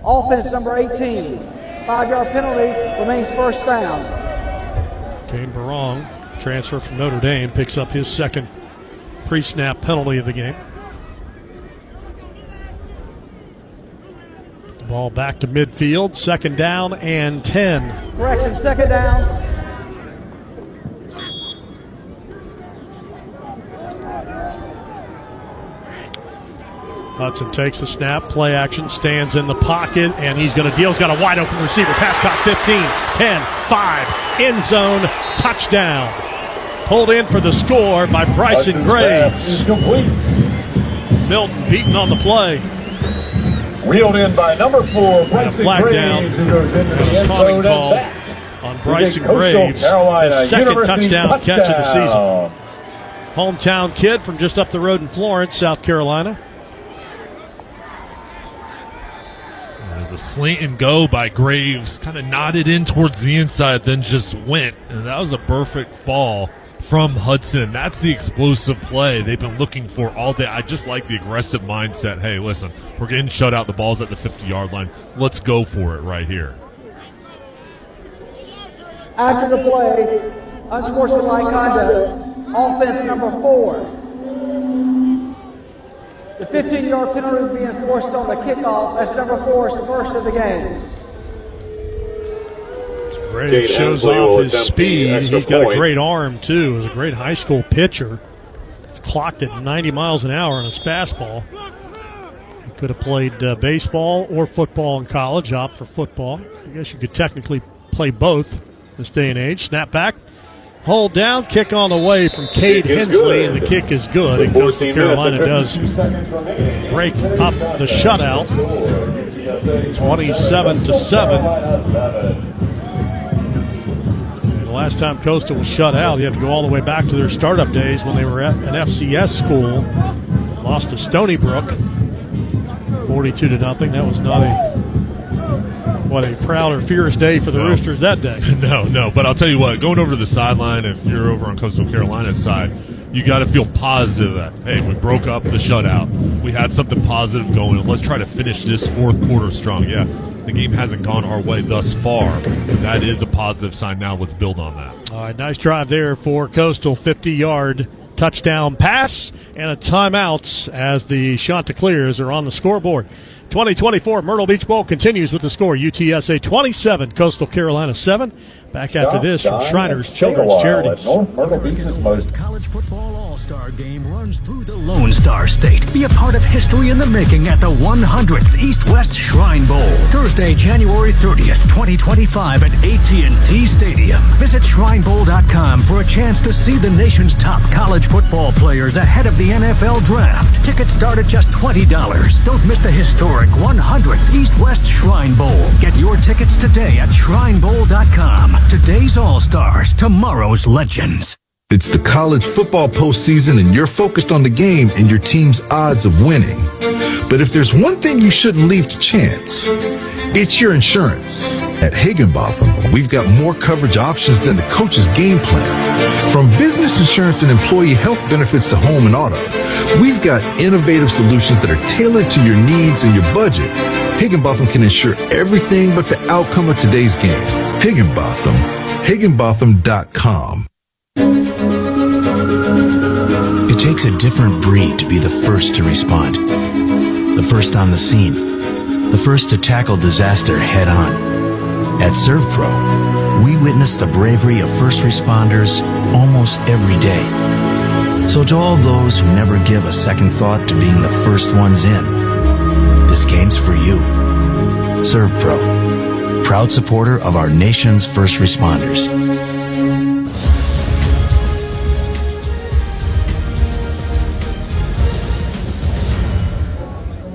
Offense number 18. 5-yard penalty, remains first down. Kane Barong, transfer from Notre Dame, picks up his second pre-snap penalty of the game. Ball back to midfield, second down and 10. Correction, second down. Hudson takes the snap, play action, stands in the pocket, and he's going to deal. He's got a wide open receiver. Pass caught 15, 10, 5, end zone, touchdown. Pulled in for the score by Bryson Graves. Milton beaten on the play. Reeled in by number 4, Bryson flag Graves, down. who goes into the end Taunting zone. call And that on is a Bryson Coastal Graves, Carolina his second University touchdown catch of the season. touchdown. Hometown kid from just up the road in Florence, South Carolina. There's a slant and go by Graves, kind of nodded in towards the inside, then just went. And that was a perfect ball from Hudson. That's the explosive play they've been looking for all day. I just like the aggressive mindset. Hey, listen, we're getting shut out. The ball's at the 50-yard line. Let's go for it right here. After the play, unsportsmanlike conduct, offense number 4. The 15-yard penalty being forced on the kickoff. That's number 4's first of the game. Graves shows off his speed. He's got a great arm, too. He's a great high school pitcher. He's clocked at 90 miles an hour on his fastball. He could have played baseball or football in college. Opt for football. I guess you could technically play both this day and age. Snap back. Hold down, kick on the way from Cade Hensley, and the kick is good. And Coastal Carolina does break up the shutout, 27-7. And the last time Coastal was shut out, you have to go all the way back to their startup days when they were at an FCS school. Lost to Stony Brook, 42-0. That was not a proud or fierce day for the Roosters that day. No, but I'll tell you what, going over to the sideline, if you're over on Coastal Carolina's side, you got to feel positive that, hey, we broke up the shutout. We had something positive going, and let's try to finish this fourth quarter strong. Yeah, the game hasn't gone our way thus far, but that is a positive sign. Now let's build on that. All right, nice drive there for Coastal, 50-yard touchdown pass and a timeout as the Chanticleers are on the scoreboard. 2024 Myrtle Beach Bowl continues with the score UTSA 27, Coastal Carolina 7. Back after this from Shriners Children's Charities. America's most college football all-star game runs through the Lone Star State. Be a part of history in the making at the 100th East-West Shrine Bowl. Thursday, January 30th, 2025 at AT&T Stadium. Visit shrinebowl.com for a chance to see the nation's top college football players ahead of the NFL Draft. Tickets start at just $20. Don't miss the historic 100th East-West Shrine Bowl. Get your tickets today at shrinebowl.com. Today's All-Stars, tomorrow's Legends. It's the college football postseason and you're focused on the game and your team's odds of winning. But if there's one thing you shouldn't leave to chance, it's your insurance. At Higginbotham, we've got more coverage options than the coach's game plan. From business insurance and employee health benefits to home and auto, we've got innovative solutions that are tailored to your needs and your budget. Higginbotham can insure everything but the outcome of today's game. Higginbotham, Higginbotham.com. It takes a different breed to be the first to respond. The first on the scene. The first to tackle disaster head on. At ServPro, we witness the bravery of first responders almost every day. So to all those who never give a second thought to being the first ones in, this game's for you. ServPro, proud supporter of our nation's first responders.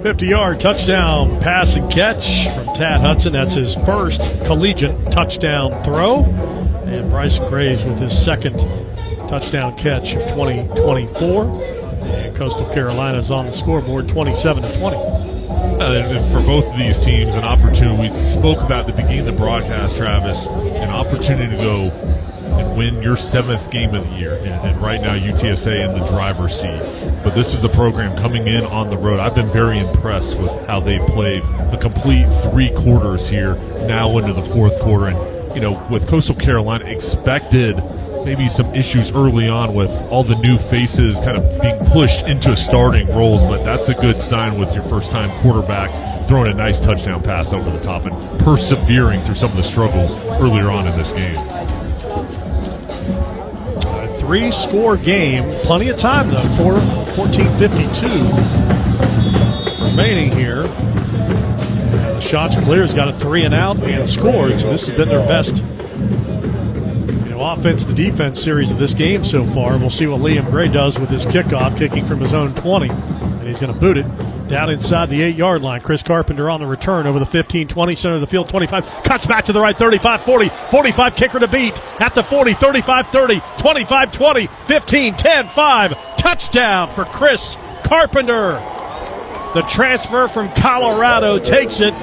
50-yard touchdown pass and catch from Tad Hudson. That's his first collegiate touchdown throw. And Bryson Graves with his second touchdown catch of 2024. And Coastal Carolina is on the scoreboard 27-20. And for both of these teams, an opportunity. We spoke about at the beginning of the broadcast, Travis, an opportunity to go and win your 7th game of the year. And right now, UTSA in the driver's seat. But this is a program coming in on the road. I've been very impressed with how they played a complete 3 quarters here, now into the 4th quarter. And, you know, with Coastal Carolina, expected maybe some issues early on with all the new faces kind of being pushed into starting roles, but that's a good sign with your first-time quarterback throwing a nice touchdown pass over the top and persevering through some of the struggles earlier on in this game. A 3-score game. Plenty of time, though. 14:52 remaining here. The Chanticleers got a 3-and-out and scored, so this has been their best offense to defense series of this game so far. We'll see what Liam Gray does with his kickoff, kicking from his own 20. And he's going to boot it down inside the 8-yard line. Chris Carpenter on the return over the 15-20, center of the field, 25. Cuts back to the right, 35-40, 45, kicker to beat at the 40, 35-30, 25-20, 15-10-5. Touchdown for Chris Carpenter. The transfer from Colorado takes it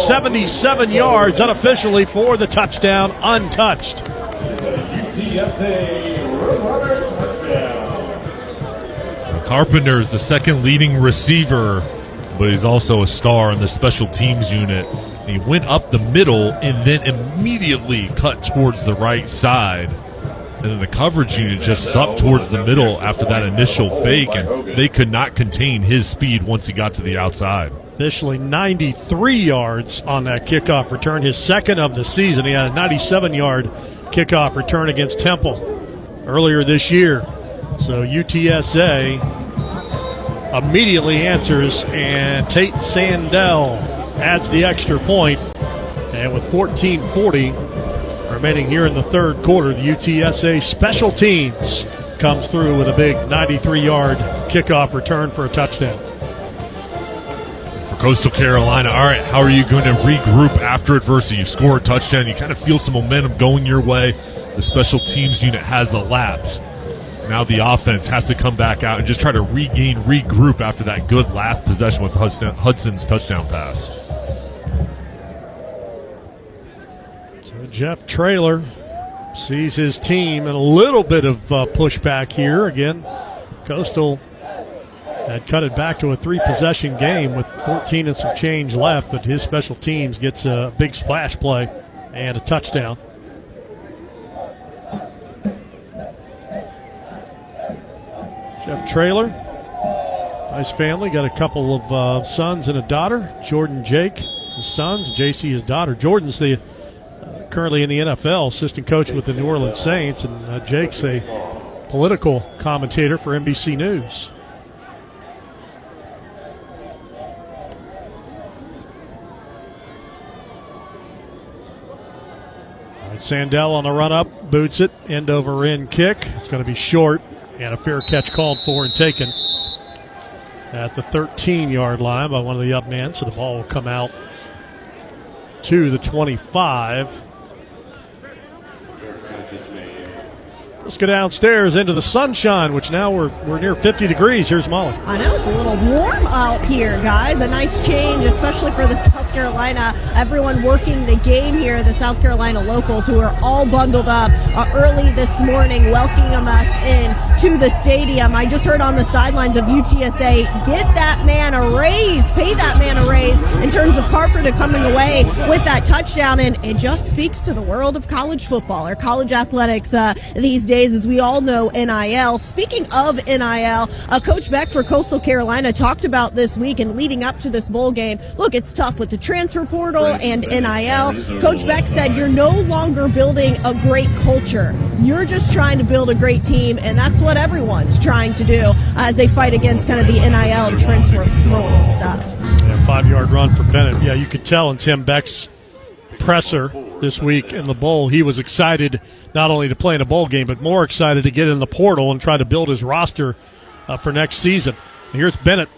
77 yards unofficially for the touchdown, untouched. UTSA Roadrunners touchdown. Carpenter is the second leading receiver, but he's also a star in the special teams unit. He went up the middle and then immediately cut towards the right side. And then the coverage unit just sucked towards the middle after that initial fake, and they could not contain his speed once he got to the outside. Officially 93 yards on that kickoff return, his second of the season. He had a 97-yard kickoff return against Temple earlier this year. So UTSA immediately answers, and Tate Sandell adds the extra point. And with 14:40 remaining here in the third quarter, the UTSA special teams comes through with a big 93-yard kickoff return for a touchdown. For Coastal Carolina, all right, how are you going to regroup after adversity? You score a touchdown, you kind of feel some momentum going your way. The special teams unit has elapsed. Now the offense has to come back out and just try to regroup after that good last possession with Hudson's touchdown pass. So Jeff Traylor sees his team in a little bit of pushback here. Again, Coastal had cut it back to a 3-possession game with 14 and some change left, but his special teams gets a big splash play and a touchdown. Jeff Traylor, nice family, got a couple of sons and a daughter. Jordan, Jake, his sons, JC, his daughter. Jordan's the currently in the NFL, assistant coach with the New Orleans Saints, and Jake's a political commentator for NBC News. All right, Sandell on the run up, boots it, end over end kick. It's going to be short. And a fair catch called for and taken at the 13-yard line by one of the up men. So the ball will come out to the 25. Let's go downstairs into the sunshine, which now we're near 50 degrees. Here's Molly. I know it's a little warm out here, guys. A nice change, especially for the South Carolina. Everyone working the game here, the South Carolina locals who are all bundled up early this morning, welcoming us in to the stadium. I just heard on the sidelines of UTSA, get that man a raise, pay that man a raise in terms of Carpenter coming away with that touchdown. And it just speaks to the world of college football or college athletics these days. As we all know, NIL. Speaking of NIL, Coach Beck for Coastal Carolina talked about this week and leading up to this bowl game. Look, it's tough with the transfer portal and NIL. Coach Beck said you're no longer building a great culture. You're just trying to build a great team, and that's what everyone's trying to do as they fight against kind of the NIL and transfer portal stuff. Yeah, 5-yard run for Bennett. Yeah, you could tell in Tim Beck's presser this week in the bowl, he was excited not only to play in a bowl game, but more excited to get in the portal and try to build his roster for next season. And here's Bennett.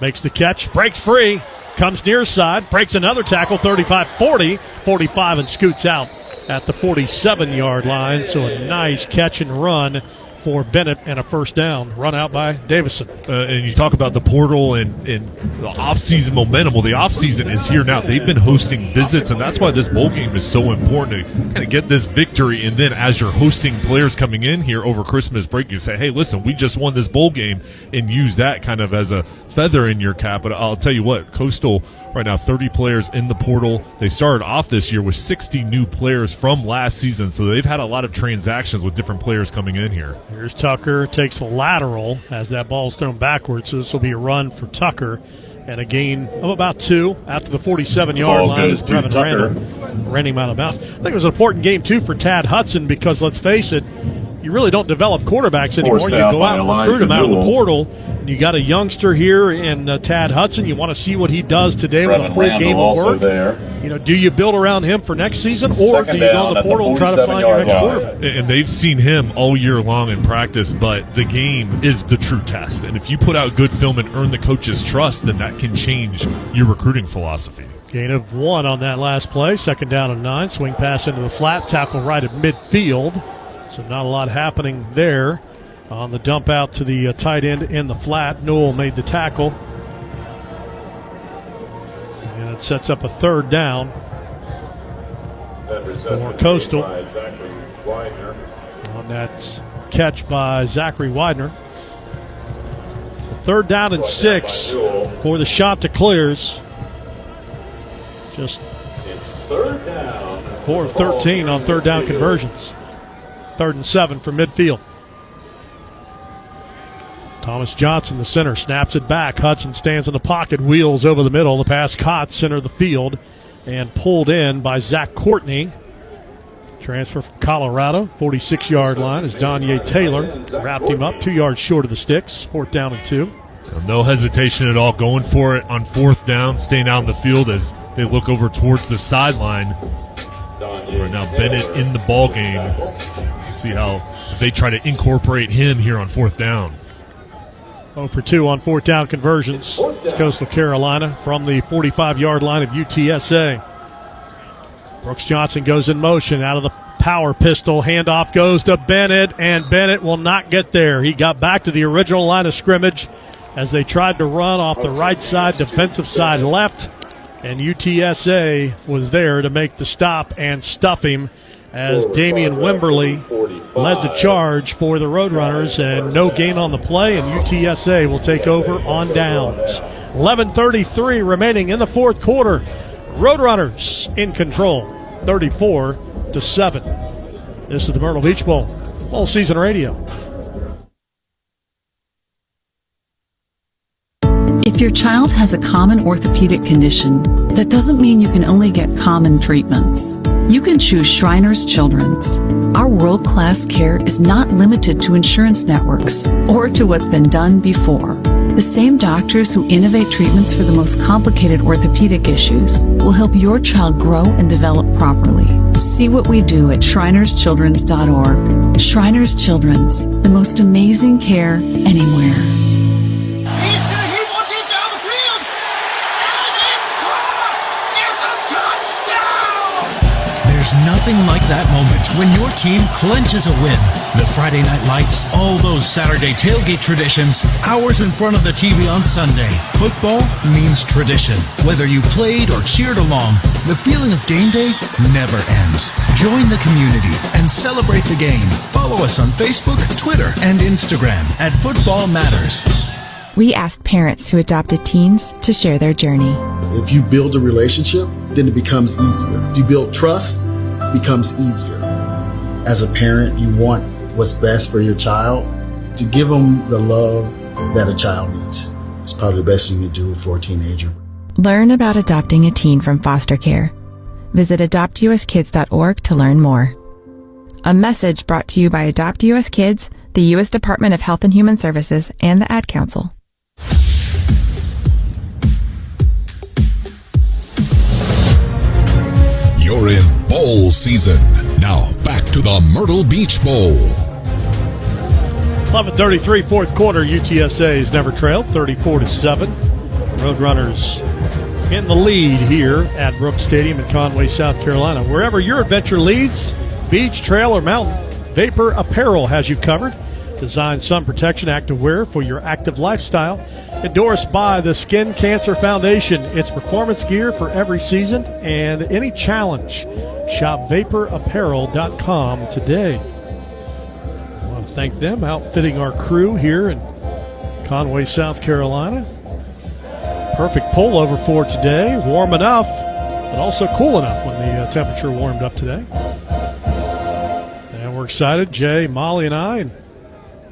Makes the catch, breaks free, comes near side, breaks another tackle, 35-40, 45, and scoots out at the 47-yard line. So a nice catch and run for Bennett and a first down, run out by Davison. And you talk about the portal and the off-season momentum. Well, the off-season is here now. They've been hosting visits, and that's why this bowl game is so important to kind of get this victory. And then as you're hosting players coming in here over Christmas break, you say, hey, listen, we just won this bowl game, and use that kind of as a feather in your cap. But I'll tell you what, Coastal right now, 30 players in the portal. They started off this year with 60 new players from last season, so they've had a lot of transactions with different players coming in here. Here's Tucker, takes a lateral as that ball's thrown backwards, so this will be a run for Tucker and a gain of about 2 after the 47-yard line as Brevin Randall ran him out of bounds. I think it was an important game, too, for Tad Hudson because, let's face it, you really don't develop quarterbacks anymore. Forced You out go by out and recruit them Elijah out of the Newell. portal. And you got a youngster here in Tad Hudson. You want to see what he does today with a Brevin full Randall game of also work. there. You know, do you build around him for next season, or do Second you go down in the at the portal and try to find your 47-yard next line. quarterback? And they've seen him all year long in practice, but the game is the true test. And if you put out good film and earn the coach's trust, then that can change your recruiting philosophy. Gain of 1 on that last play. 2nd down and 9. Swing pass into the flat. Tackle right at midfield. So not a lot happening there. On the dump out to the tight end in the flat, Newell made the tackle. And it sets up a 3rd down for Coastal on that catch by Zachary Widener. 3rd down and 6 for the Chanticleers. Just 4 of 13 on 3rd down conversions. 3rd and 7 from midfield. Thomas Johnson, the center, snaps it back. Hudson stands in the pocket, wheels over the middle. The pass caught center of the field and pulled in by Zach Courtney. Transfer from Colorado, 46-yard line as Donye Taylor wrapped him up 2 yards short of the sticks. 4th down and 2. So no hesitation at all, going for it on 4th down, staying out in the field as they look over towards the sideline. We're now Bennett in the ball game. See how if they try to incorporate him here on 4th down. 0 for 2 on 4th down conversions. It's Coastal Carolina from the 45-yard line of UTSA. Brooks Johnson goes in motion out of the power pistol. Handoff goes to Bennett, and Bennett will not get there. He got back to the original line of scrimmage as they tried to run off the right side, defensive side left, and UTSA was there to make the stop and stuff him as Damian Wimberly led the charge for the Roadrunners, and no gain on the play, and UTSA will take over on downs. 11:33 remaining in the 4th quarter. Roadrunners in control, 34-7. This is the Myrtle Beach Bowl, Bowl Season Radio. If your child has a common orthopedic condition, that doesn't mean you can only get common treatments. You can choose Shriners Children's. Our world-class care is not limited to insurance networks or to what's been done before. The same doctors who innovate treatments for the most complicated orthopedic issues will help your child grow and develop properly. See what we do at shrinerschildrens.org. Shriners Children's, the most amazing care anywhere. He's going to hit one deep down the field. And it's caught. It's a touchdown. There's nothing like that moment when your team clinches a win. The Friday night lights, all those Saturday tailgate traditions, hours in front of the TV on Sunday. Football means tradition. Whether you played or cheered along, the feeling of game day never ends. Join the community and celebrate the game. Follow us on Facebook, Twitter, and Instagram at Football Matters. We asked parents who adopted teens to share their journey. If you build a relationship, then it becomes easier. If you build trust, it becomes easier. As a parent, you want what's best for your child. To give them the love that a child needs. It's probably the best thing you do for a teenager. Learn about adopting a teen from foster care. Visit adoptuskids.org to learn more. A message brought to you by Adopt US Kids, the U.S. Department of Health and Human Services, and the Ad Council. You're in bowl season. Now back to the Myrtle Beach Bowl. 11:33, 4th quarter. UTSA has never trailed, 34-7. Roadrunners in the lead here at Brooks Stadium in Conway, South Carolina. Wherever your adventure leads, beach, trail, or mountain, Vapor Apparel has you covered. Designed sun protection activewear for your active lifestyle. Endorsed by the Skin Cancer Foundation. It's performance gear for every season and any challenge. Shop vaporapparel.com today. I want to thank them outfitting our crew here in Conway, South Carolina. Perfect pullover for today. Warm enough, but also cool enough when the temperature warmed up today. And we're excited, Jay, Molly, and I, and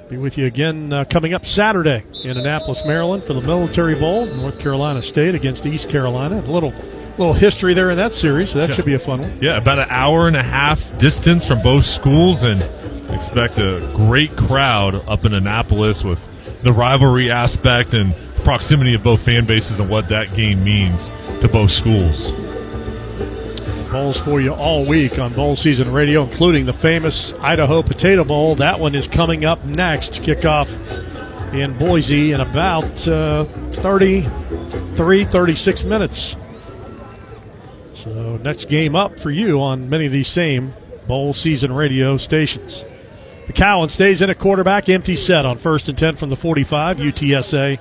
be with you again coming up Saturday in Annapolis, Maryland for the Military Bowl. North Carolina State against East Carolina. A little history there in that series, so that should be a fun one. Yeah, about an hour and a half distance from both schools, and Expect a great crowd up in Annapolis with the rivalry aspect and proximity of both fan bases and what that game means to both schools. Bowls for you all week on Bowl Season Radio, including the famous Idaho Potato Bowl. That one is coming up next. Kickoff in Boise in about 36 minutes. So next game up for you on many of these same Bowl Season Radio stations. McCowan stays in at quarterback, empty set on 1st and 10 from the 45. UTSA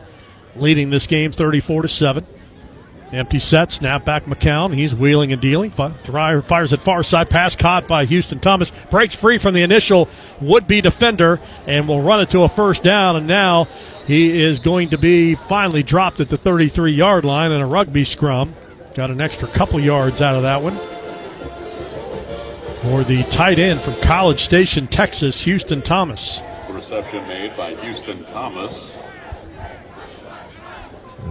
leading this game 34-7. Empty set, snap back McCown. He's wheeling and dealing. Fires at far side. Pass caught by Houston Thomas. Breaks free from the initial would-be defender and will run it to a first down. And now he is going to be finally dropped at the 33-yard line in a rugby scrum. Got an extra couple yards out of that one. For the tight end from College Station, Texas, Houston Thomas. The reception made by Houston Thomas.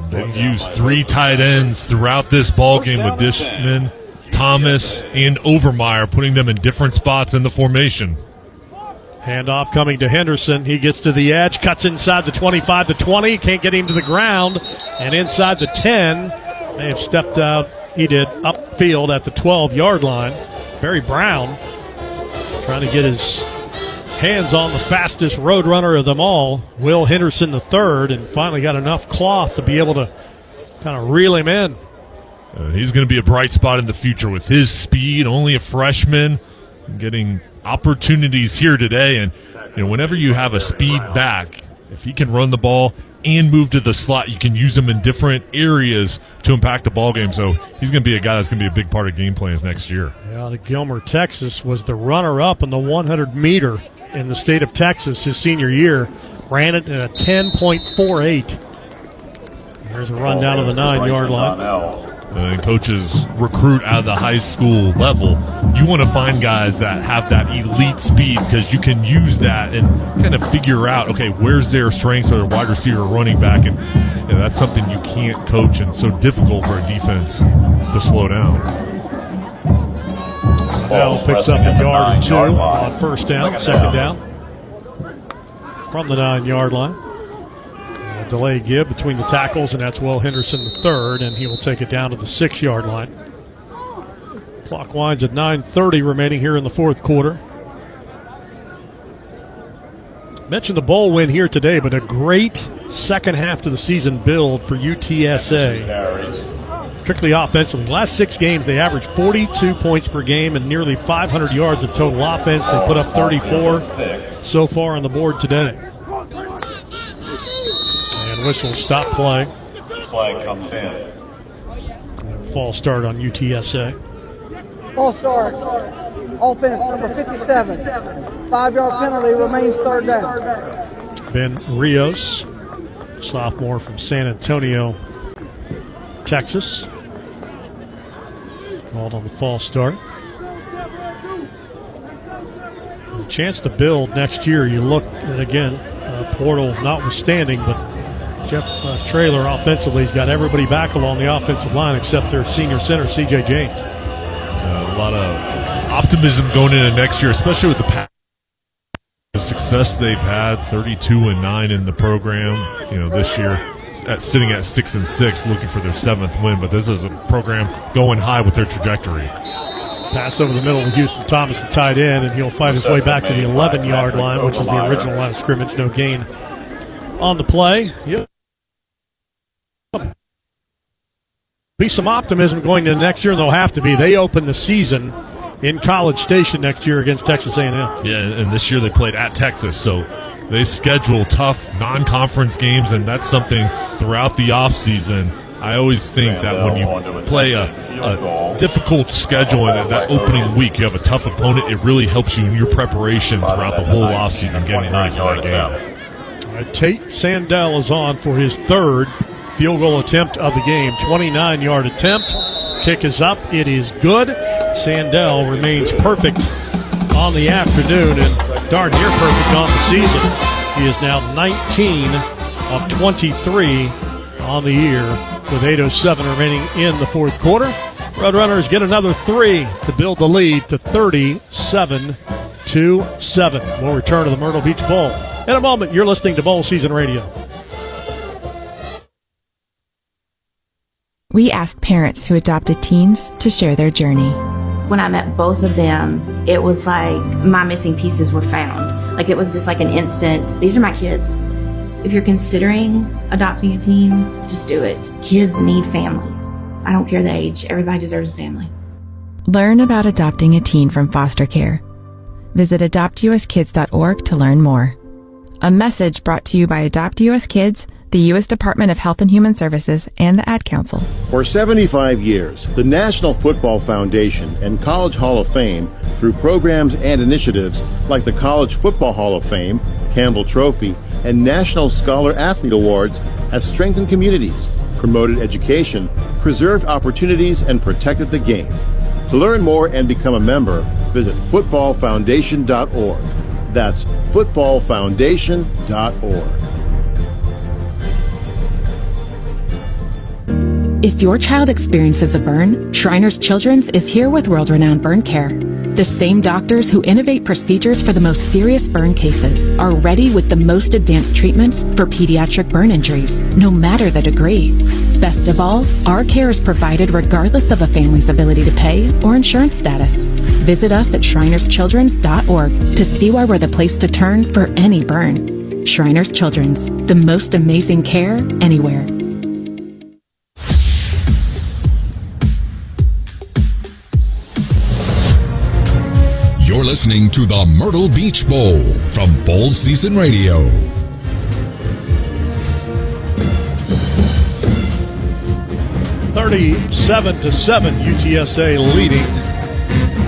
They've used 3 tight ends throughout this ball game with Dishman, Thomas, and Overmeyer, putting them in different spots in the formation. Handoff coming to Henderson. He gets to the edge, cuts inside the 25 to 20, can't get him to the ground, and inside the 10. They have stepped out. He did upfield at the 12-yard line. Barry Brown trying to get his hands on the fastest roadrunner of them all, Will Henderson III, and finally got enough cloth to be able to kind of reel him in. He's going to be a bright spot in the future with his speed, only a freshman, getting opportunities here today. And whenever you have a speed back, if he can run the ball and move to the slot, you can use him in different areas to impact the ball game. So he's going to be a guy that's going to be a big part of game plans next year. Yeah, the Gilmer, Texas was the runner-up in the 100-meter in the state of Texas his senior year. Ran it at a 10.48. There's a run down to the 9-yard line. And coaches recruit out of the high school level. You want to find guys that have that elite speed because you can use that and kind of figure out, okay, where's their strengths or their wide receiver or running back. And that's something you can't coach and so difficult for a defense to slow down. Bell picks up a yard or 2 on first down, second down from the 9-yard line. A delay give between the tackles, and that's Will Henderson III, and he will take it down to the 6-yard line. Clock winds at 9:30 remaining here in the fourth quarter. Mentioned the bowl win here today, but a great second half to the season build for UTSA. Particularly offensively. Last 6 games, they averaged 42 points per game and nearly 500 yards of total offense. They put up 34 so far on the board today. And whistle stop play. Flag comes in. False start on UTSA. False start. Offense number 57. 5-yard penalty, remains third down. Ben Rios, sophomore from San Antonio, Texas. Called on the false start. A chance to build next year. You look at, again, portal notwithstanding, but Jeff Traylor offensively has got everybody back along the offensive line except their senior center, C.J. James. A lot of optimism going into next year, especially with the success they've had, 32-9 in the program. This year, sitting at 6-6, looking for their 7th win. But this is a program going high with their trajectory. Pass over the middle to Houston Thomas, the tight end, and he'll fight his way back to the 11-yard line, which is the original line of scrimmage. No gain on the play. Yep. Be some optimism going into next year, and they'll have to be. They open the season in College Station next year against Texas A&M. Yeah, and this year they played at Texas, so they schedule tough non-conference games, and that's something throughout the offseason. I always think that when you play a difficult schedule and that opening week, you have a tough opponent, it really helps you in your preparation throughout the whole offseason getting ready for that game. All right, Tate Sandell is on for his 3rd field goal attempt of the game. 29-yard attempt. Kick is up. It is good. Sandell remains perfect on the afternoon and darn near perfect on the season. He is now 19 of 23 on the year with 8:07 remaining in the fourth quarter. Roadrunners get another 3 to build the lead to 37-7. 2-7. We'll return to the Myrtle Beach Bowl. In a moment, you're listening to Bowl Season Radio. We asked parents who adopted teens to share their journey. When I met both of them, it was like my missing pieces were found. Like it was just like an instant, these are my kids. If you're considering adopting a teen, just do it. Kids need families. I don't care the age. Everybody deserves a family. Learn about adopting a teen from foster care. Visit adoptuskids.org to learn more. A message brought to you by Adopt US Kids, the U.S. Department of Health and Human Services, and the Ad Council. For 75 years, the National Football Foundation and College Hall of Fame, through programs and initiatives like the College Football Hall of Fame, Campbell Trophy, and National Scholar Athlete Awards, has strengthened communities, promoted education, preserved opportunities, and protected the game. To learn more and become a member, visit footballfoundation.org. That's footballfoundation.org. If your child experiences a burn, Shriners Children's is here with world-renowned burn care. The same doctors who innovate procedures for the most serious burn cases are ready with the most advanced treatments for pediatric burn injuries, no matter the degree. Best of all, our care is provided regardless of a family's ability to pay or insurance status. Visit us at shrinerschildrens.org to see why we're the place to turn for any burn. Shriners Children's, the most amazing care anywhere. You're listening to the Myrtle Beach Bowl from Bowl Season Radio. $37-7, UTSA leading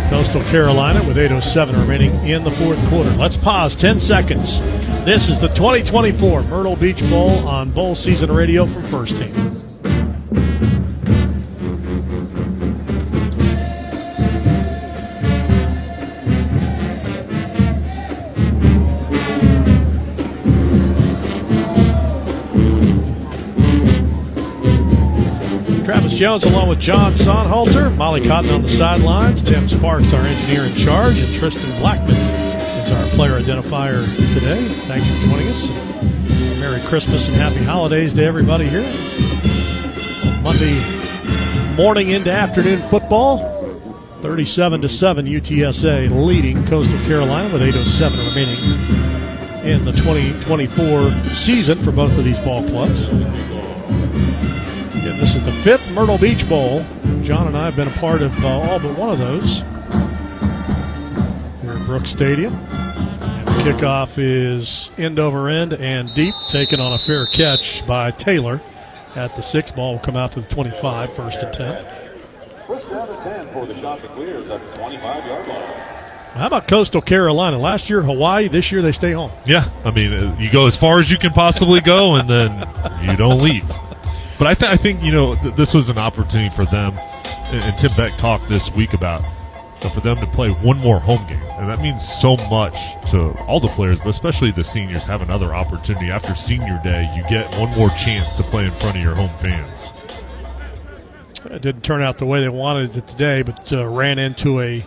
Coastal Carolina with 8:07 remaining in the fourth quarter. Let's pause 10 seconds. This is the 2024 Myrtle Beach Bowl on Bowl Season Radio from First Team. Travis Jones along with John Sonhalter, Molly Cotton on the sidelines, Tim Sparks, our engineer in charge, and Tristan Blackman is our player identifier today. Thanks for joining us. Merry Christmas and Happy Holidays to everybody here. Monday morning into afternoon football. 37-7, UTSA leading Coastal Carolina with 8:07 remaining in the 2024 season for both of these ball clubs. Again, this is the fifth Myrtle Beach Bowl. John and I have been a part of all but one of those here at Brooks Stadium. And the kickoff is end over end and deep, taken on a fair catch by Taylor at the 6. Ball will come out to the 25, first and 10. First down and 10 for the Chanticleers at the 25-yard line. How about Coastal Carolina? Last year, Hawaii. This year, they stay home. Yeah, I mean, you go as far as you can possibly go, and then you don't leave. But I think this was an opportunity for them, and Tim Beck talked this week about for them to play one more home game, and that means so much to all the players, but especially the seniors have another opportunity after senior day. You get one more chance to play in front of your home fans. It didn't turn out the way they wanted it today, but ran into a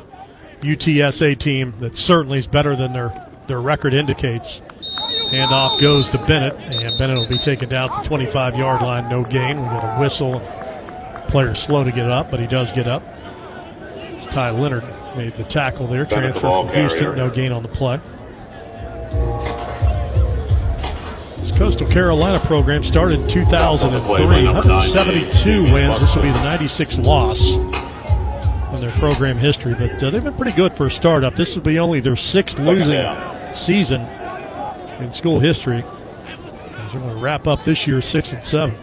UTSA team that certainly is better than their record indicates. Handoff goes to Bennett, and Bennett will be taken down to the 25-yard line. No gain. We got a whistle. Player slow to get up, but he does get up. It's Ty Leonard made the tackle there. Transfer from Houston. No gain on the play. This Coastal Carolina program started in 2003. 172 wins. This will be the 96th loss in their program history, but they've been pretty good for a startup. This will be only their 6th losing season in school history. They're going to wrap up this year 6-7.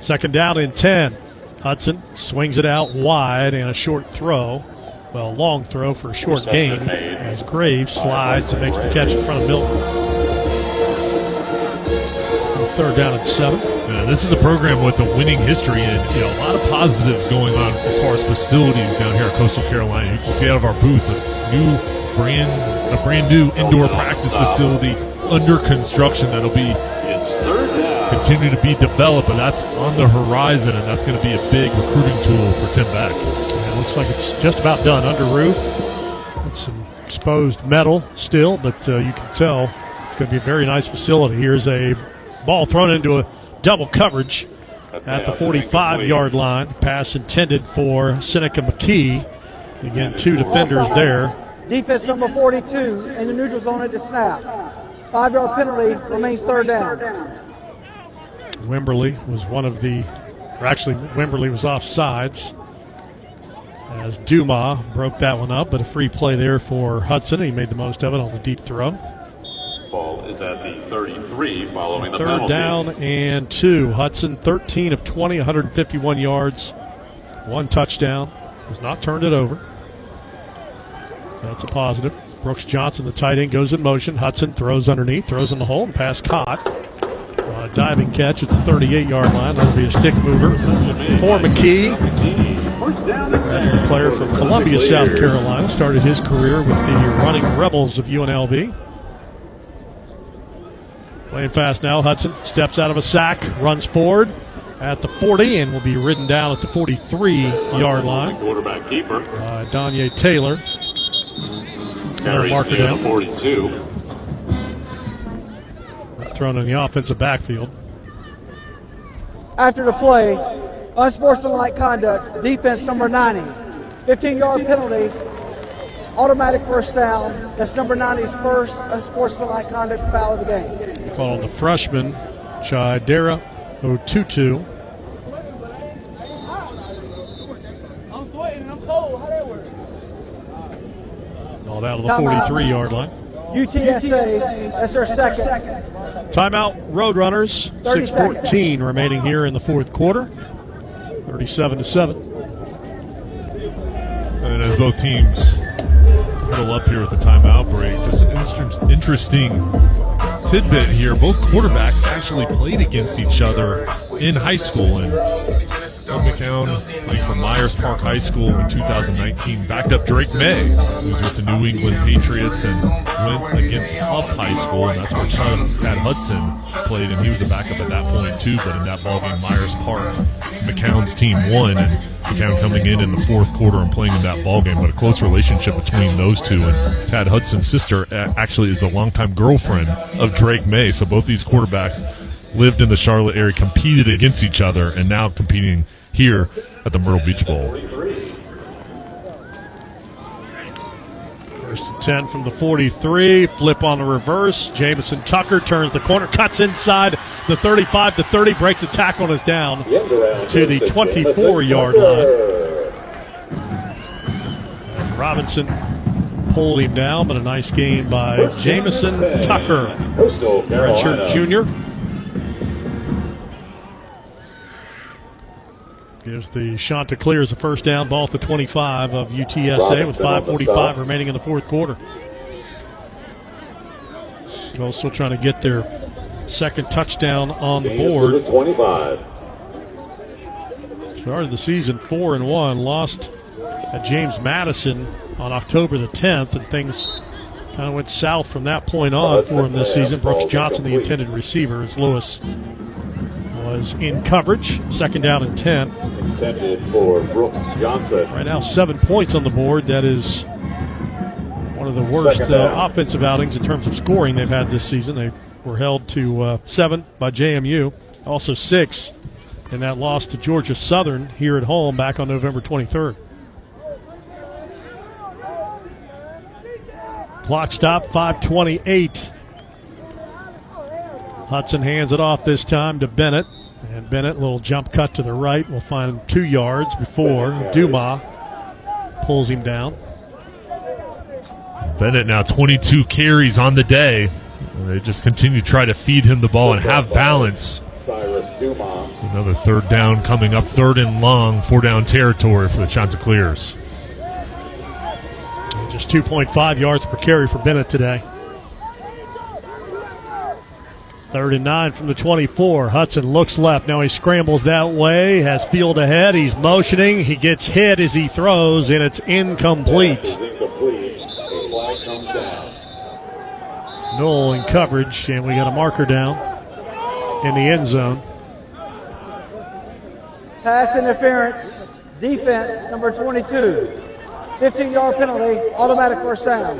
Second down and 10. Hudson swings it out wide and a short throw. Well, long throw for a short gain as Graves slides and makes the catch in front of Milton. Third down and 7. Yeah, this is a program with a winning history and a lot of positives going on as far as facilities down here at Coastal Carolina. You can see out of our booth a brand new indoor practice facility under construction that'll be continue to be developed, but that's on the horizon, and that's going to be a big recruiting tool for Tim Beck. It looks like it's just about done. Under roof, It's some exposed metal still, but you can tell it's going to be a very nice facility. Here's a ball thrown into a double coverage at the 45-yard line. Pass intended for Seneca McKee. Again, 2 defenders there. Defense number 42 in the neutral zone at the snap. 5-yard penalty, remains third down. Wimberly was Wimberly was offsides as Dumas broke that one up, but a free play there for Hudson. He made the most of it on the deep throw. Ball is at the 33 following the third penalty. down and 2. Hudson 13 of 20, 151 yards, 1 touchdown. Has not turned it over. That's a positive. Brooks Johnson, the tight end, goes in motion. Hudson throws underneath, throws in the hole, and pass caught. On a diving catch at the 38-yard line. That'll be a stick mover for McKee. Veteran player from Columbia, South Carolina. Started his career with the Running Rebels of UNLV. Playing fast now. Hudson steps out of a sack, runs forward at the 40, and will be ridden down at the 43-yard line. Quarterback keeper. Donye Taylor. Marker down. 42. Thrown in the offensive backfield. After the play, unsportsmanlike conduct, defense number 90. 15-yard penalty, automatic first down. That's number 90's first unsportsmanlike conduct foul of the game. Call on the freshman, Chidera Otutu. I'm sweating, I'm cold. How that work? All down to the 43-yard line. UTSA, that's their second. Timeout, Roadrunners. 6:14 remaining here in the fourth quarter. 37-7. And as both teams huddle up here with the timeout break, just an interesting tidbit here. Both quarterbacks actually played against each other in high school. And Doug McCown playing for Myers Park High School in 2019, backed up Drake May, who's with the New England Patriots, and went against Huff High School, and that's where Tad Hudson played, and he was a backup at that point too. But in that ballgame, Myers Park, McCown's team won, and McCown coming in the fourth quarter and playing in that ballgame. But a close relationship between those two, and Tad Hudson's sister actually is a longtime girlfriend of Drake May. So both these quarterbacks lived in the Charlotte area, competed against each other, and now competing here at the Myrtle Beach Bowl. First and 10 from the 43. Flip on the reverse. Jamison Tucker turns the corner, cuts inside the 35 to 30, breaks a tackle and is down to the 24-yard line. And Robinson pulled him down, but a nice gain by Jamison Tucker, redshirt junior. Gives the Chanticleers a first down, ball at the 25 of UTSA with 5:45 remaining in the fourth quarter. Coastal trying to get their second touchdown on the board. 25. Started the season 4-1, lost at James Madison on October the 10th, and things kind of went south from that point on for him this season. Brooks Johnson, the intended receiver, as Lewis was in coverage. Second down and 10. Intended for Brooks Johnson. Right now, 7 points on the board. That is one of the worst offensive outings in terms of scoring they've had this season. They were held to 7 by JMU. Also 6 in that loss to Georgia Southern here at home back on November 23rd. Clock stop, 5:28. Hudson hands it off this time to Bennett. And Bennett, little jump cut to the right, will find him 2 yards before Dumas pulls him down. Bennett now 22 carries on the day. They just continue to try to feed him the ball and have balance. Another third down coming up, 3rd and long, 4-down territory for the Chanticleers. Just 2.5 yards per carry for Bennett today. 3rd and 9 from the 24. Hudson looks left. Now he scrambles that way. Has field ahead. He's motioning. He gets hit as he throws, and it's incomplete. Knoll in coverage, and we got a marker down in the end zone. Pass interference, defense, number 22. 15-yard penalty, automatic first down.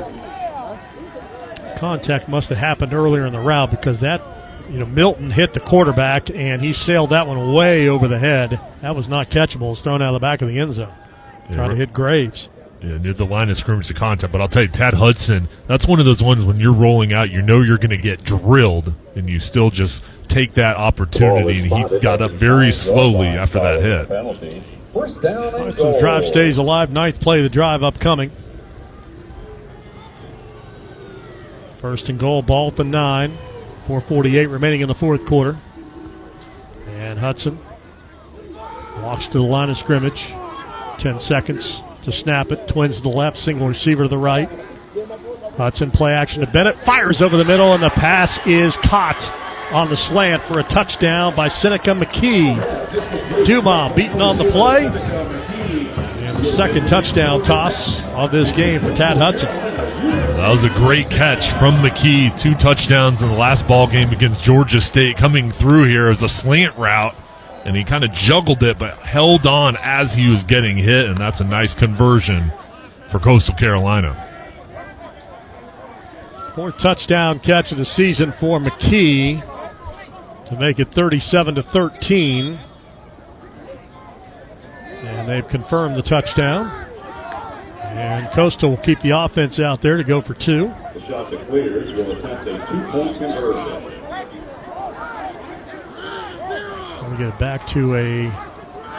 Contact must have happened earlier in the route because that, Milton hit the quarterback and he sailed that one way over the head. That was not catchable. It was thrown out of the back of the end zone. Trying to hit Graves. Yeah, near the line of scrimmage to contact. But I'll tell you, Tad Hudson, that's one of those ones when you're rolling out, you're going to get drilled, and you still just take that opportunity. And he got up very slowly after that hit. All right, so the drive stays alive. 9th play of the drive upcoming. First and goal, ball at the 9. 4:48 remaining in the fourth quarter. And Hudson walks to the line of scrimmage. 10 seconds to snap it. Twins to the left, single receiver to the right. Hudson play action to Bennett. Fires over the middle, and the pass is caught on the slant for a touchdown by Seneca McKee. Dumas beaten on the play. And the second touchdown toss of this game for Tad Hudson. That was a great catch from McKee. 2 touchdowns in the last ball game against Georgia State. Coming through here as a slant route, and he kind of juggled it but held on as he was getting hit, and that's a nice conversion for Coastal Carolina. 4th touchdown catch of the season for McKee to make it 37-13. And they've confirmed the touchdown. And Coastal will keep the offense out there to go for 2. The Chanticleers will attempt a 2-point conversion. We get it back to a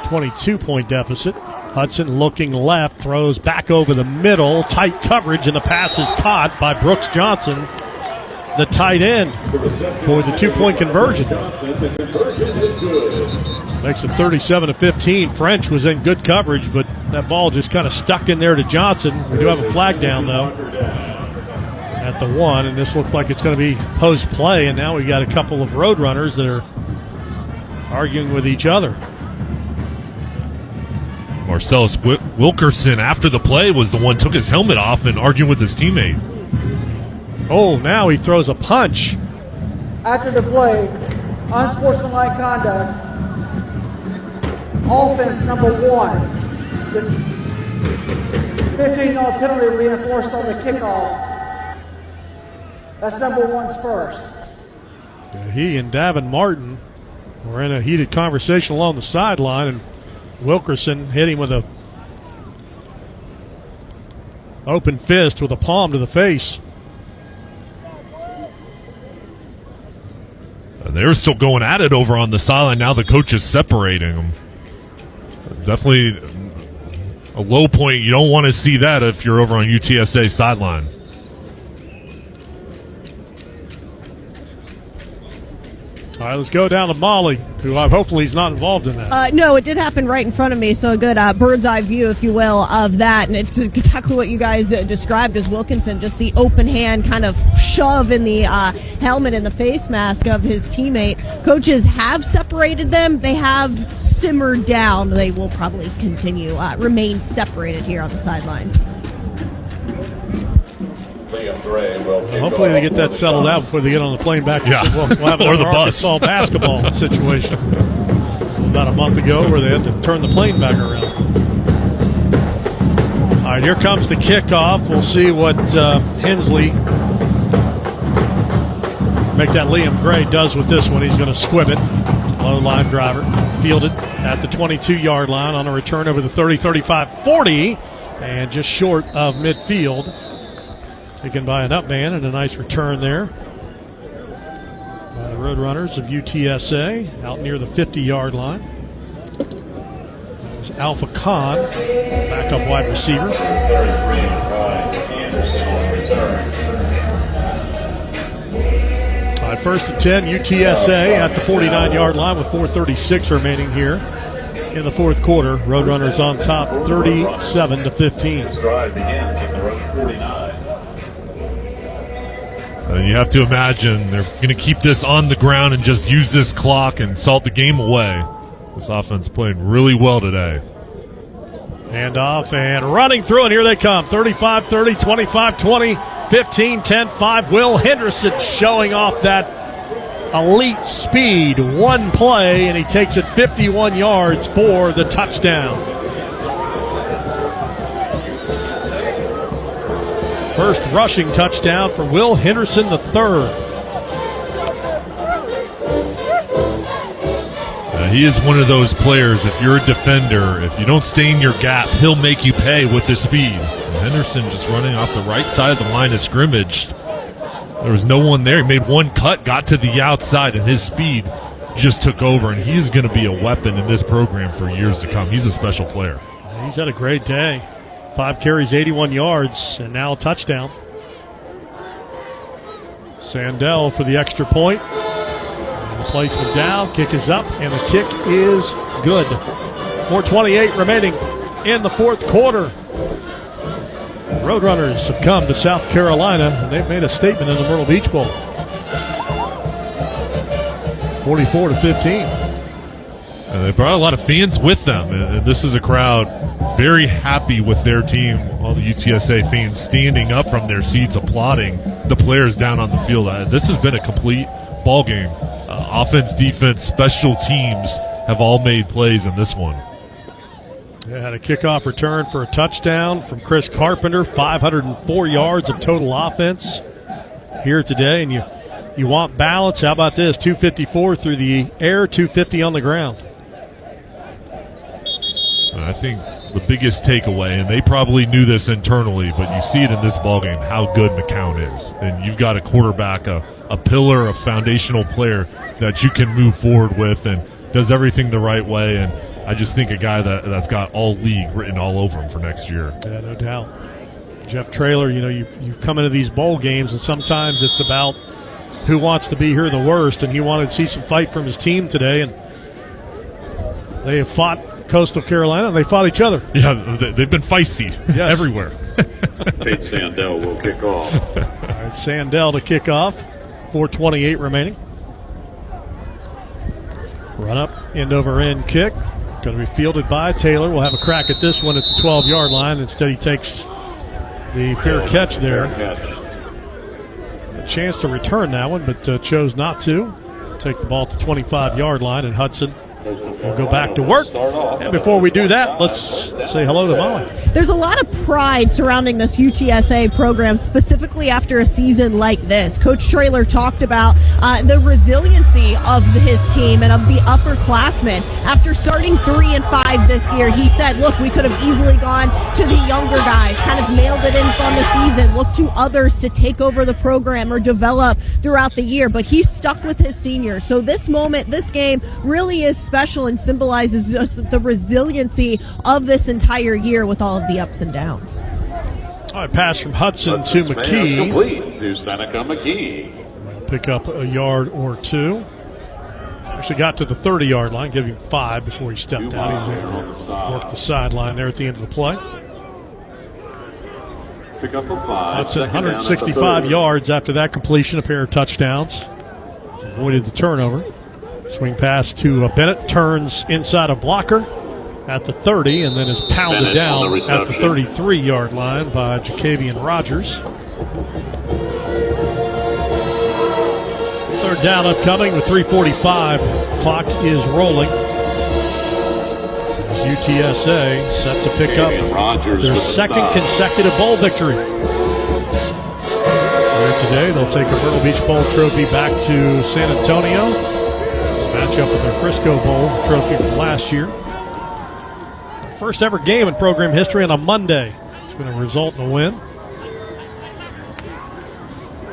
22-point deficit. Hudson looking left, throws back over the middle, tight coverage, and the pass is caught by Brooks Johnson, the tight end, for the 2-point conversion. Makes it 37-15. French was in good coverage, but that ball just kind of stuck in there to Johnson. We do have a flag down, though, at the 1, and this looked like it's going to be post-play, and now we got a couple of Roadrunners that are arguing with each other. Marcellus Wilkerson, after the play, was the one took his helmet off and arguing with his teammate. Oh, now he throws a punch. After the play, unsportsmanlike conduct, offense number 1. The 15-yard penalty reinforced on the kickoff. That's number 1's first. He and Davin Martin were in a heated conversation along the sideline, and Wilkerson hit him with a open fist with a palm to the face. And they're still going at it over on the sideline. Now the coach is separating them. Definitely a low point. You don't want to see that if you're over on UTSA sideline. All right, let's go down to Molly, who hopefully he's not involved in that. No, it did happen right in front of me, so a good bird's eye view, if you will, of that. And it's exactly what you guys described as Wilkinson, just the open hand kind of shove in the helmet and the face mask of his teammate. Coaches have separated them. They have simmered down. They will probably continue, remain separated here on the sidelines. Hopefully they get that settled out before they get on the plane back. Yeah. We'll have Or the Arkansas bus. basketball situation about a month ago where they had to turn the plane back around. All right, here comes the kickoff. We'll see what Hensley, make that Liam Gray, does with this one. He's going to squib it. Low line driver. Fielded at the 22-yard line on a return over the 30, 35, 40, and just short of midfield. Taken by an up man, and a nice return there by the Roadrunners of UTSA out near the 50-yard line. That was Alpha Khan, backup wide receiver. All right, first and 10, UTSA at the 49-yard line with 4:36 remaining here in the fourth quarter. Roadrunners on top, 37-15. And you have to imagine they're going to keep this on the ground and just use this clock and salt the game away. This offense played really well today. Handoff and running through, and here they come. 35-30, 25-20, 15-10-5. Will Henderson showing off that elite speed. One play, and he takes it 51 yards for the touchdown. First rushing touchdown for Will Henderson III. He is one of those players, if you're a defender, if you don't stay in your gap, he'll make you pay with the speed. And Henderson just running off the right side of the line of scrimmage. There was no one there. He made one cut, got to the outside, and his speed just took over. And he's going to be a weapon in this program for years to come. He's a special player. He's had a great day. 5 carries, 81 yards, and now a touchdown. Sandell for the extra point. Placement down, kick is up, and the kick is good. 4:28 remaining in the fourth quarter. Roadrunners have come to South Carolina, and they've made a statement in the Myrtle Beach Bowl. 44-15. They brought a lot of fans with them. And this is a crowd very happy with their team. All the UTSA fans standing up from their seats, applauding the players down on the field. This has been a complete ball game. Offense, defense, special teams have all made plays in this one. They had a kickoff return for a touchdown from Chris Carpenter, 504 yards of total offense here today. And you want balance. How about this? 254 through the air, 250 on the ground. I think the biggest takeaway, and they probably knew this internally, but you see it in this ballgame, how good McCown is. And you've got a quarterback, a pillar, a foundational player that you can move forward with and does everything the right way. And I just think a guy that's got all league written all over him for next year. Yeah, no doubt. Jeff Traylor, you come into these bowl games, and sometimes it's about who wants to be here the worst, and he wanted to see some fight from his team today, and they have fought Coastal Carolina, and they fought each other. Yeah, they've been feisty everywhere. Tate Sandell will kick off. All right, Sandell to kick off. 4:28 remaining. Run up, end over end kick. Going to be fielded by Taylor. We'll have a crack at this one at the 12-yard line. Instead, he takes the fair catch there. A chance to return that one, but chose not to. Take the ball to the 25-yard line, and Hudson will go back to work. And before we do that, let's say hello to Molly. There's a lot of pride surrounding this UTSA program, specifically after a season like this. Coach Traylor talked about the resiliency of his team and of the upperclassmen. After starting 3-5 this year, he said, look, we could have easily gone to the younger guys, kind of mailed it in from the season, look to others to take over the program or develop throughout the year, but he stuck with his seniors. So this moment, this game really is special and symbolizes just the resiliency of this entire year with all of the ups and downs. All right, pass from Hudson to McKee. Complete to Seneca McKee. Pick up a yard or two. Actually got to the 30-yard line, give him 5 before he stepped out. He worked the sideline there at the end of the play. Pick up a 5. Hudson, 165 yards after that completion, a pair of touchdowns. Avoided the turnover. Swing pass to Bennett, turns inside a blocker at the 30, and then is pounded down at the 33-yard line by Jacavian Rogers. Third down upcoming with 3:45. Clock is rolling. UTSA set to pick up their second consecutive bowl victory. Here today, they'll take a Myrtle Beach Bowl trophy back to San Antonio. Match up with their Frisco Bowl trophy from last year. First ever game in program history on a Monday. It's going to result in a win.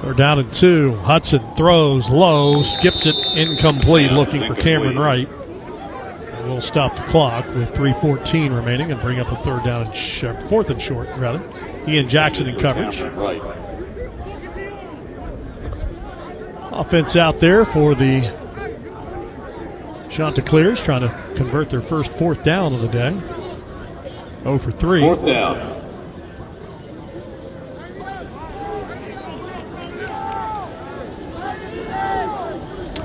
They're down at 2. Hudson throws low, skips it, incomplete, looking for Cameron Wright. And we'll stop the clock with 3:14 remaining and bring up a third down and fourth and short, rather. Ian Jackson in coverage. Offense out there for the Chanticleers, trying to convert their first fourth down of the day. 0 for 3. Fourth down.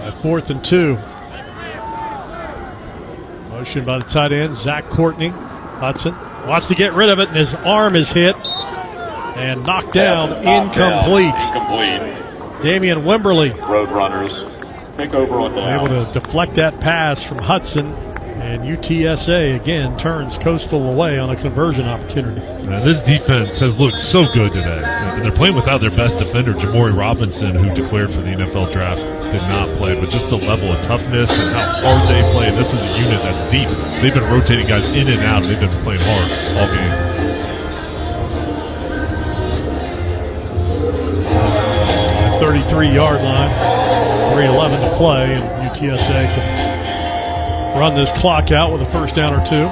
At 4th and 2. Motion by the tight end, Zach Courtney. Hudson wants to get rid of it, and his arm is hit and knocked down. Incomplete. Damian Wimberly. Roadrunners. Take over on down. Able to deflect that pass from Hudson, And UTSA, again, turns Coastal away on a conversion opportunity. Man, this defense has looked so good today. And they're playing without their best defender, Jamori Robinson, who declared for the NFL draft, did not play. But just the level of toughness and how hard they play. This is a unit that's deep. They've been rotating guys in and out. They've been playing hard all game. 33-yard line, 3:11 to play, and UTSA can run this clock out with a first down or two.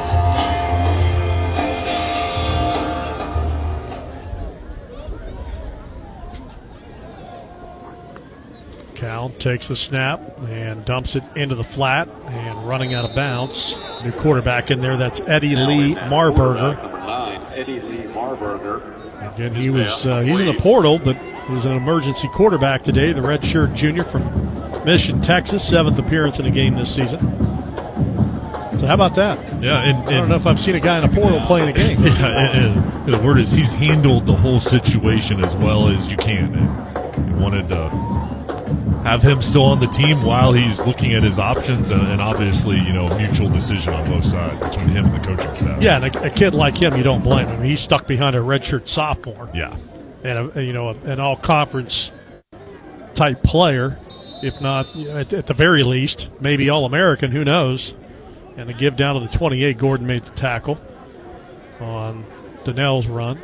Cal takes the snap and dumps it into the flat and running out of bounds. New quarterback in there, that's Eddie Lee Marburger. Number 9, Eddie Lee Marburger. Again, he's in the portal, but was an emergency quarterback today, the redshirt junior from Mission, Texas, 7th appearance in a game this season. So how about that? Yeah, and I don't know if I've seen a guy in a portal playing a game. Yeah, and the word is he's handled the whole situation as well as you can. And you wanted to have him still on the team while he's looking at his options, and obviously, a mutual decision on both sides between him and the coaching staff. Yeah, and a kid like him, you don't blame him. He's stuck behind a redshirt sophomore. Yeah. And an all-conference type player, if not at the very least, maybe All-American, who knows. And the give down to the 28, Gordon made the tackle on Donnell's run.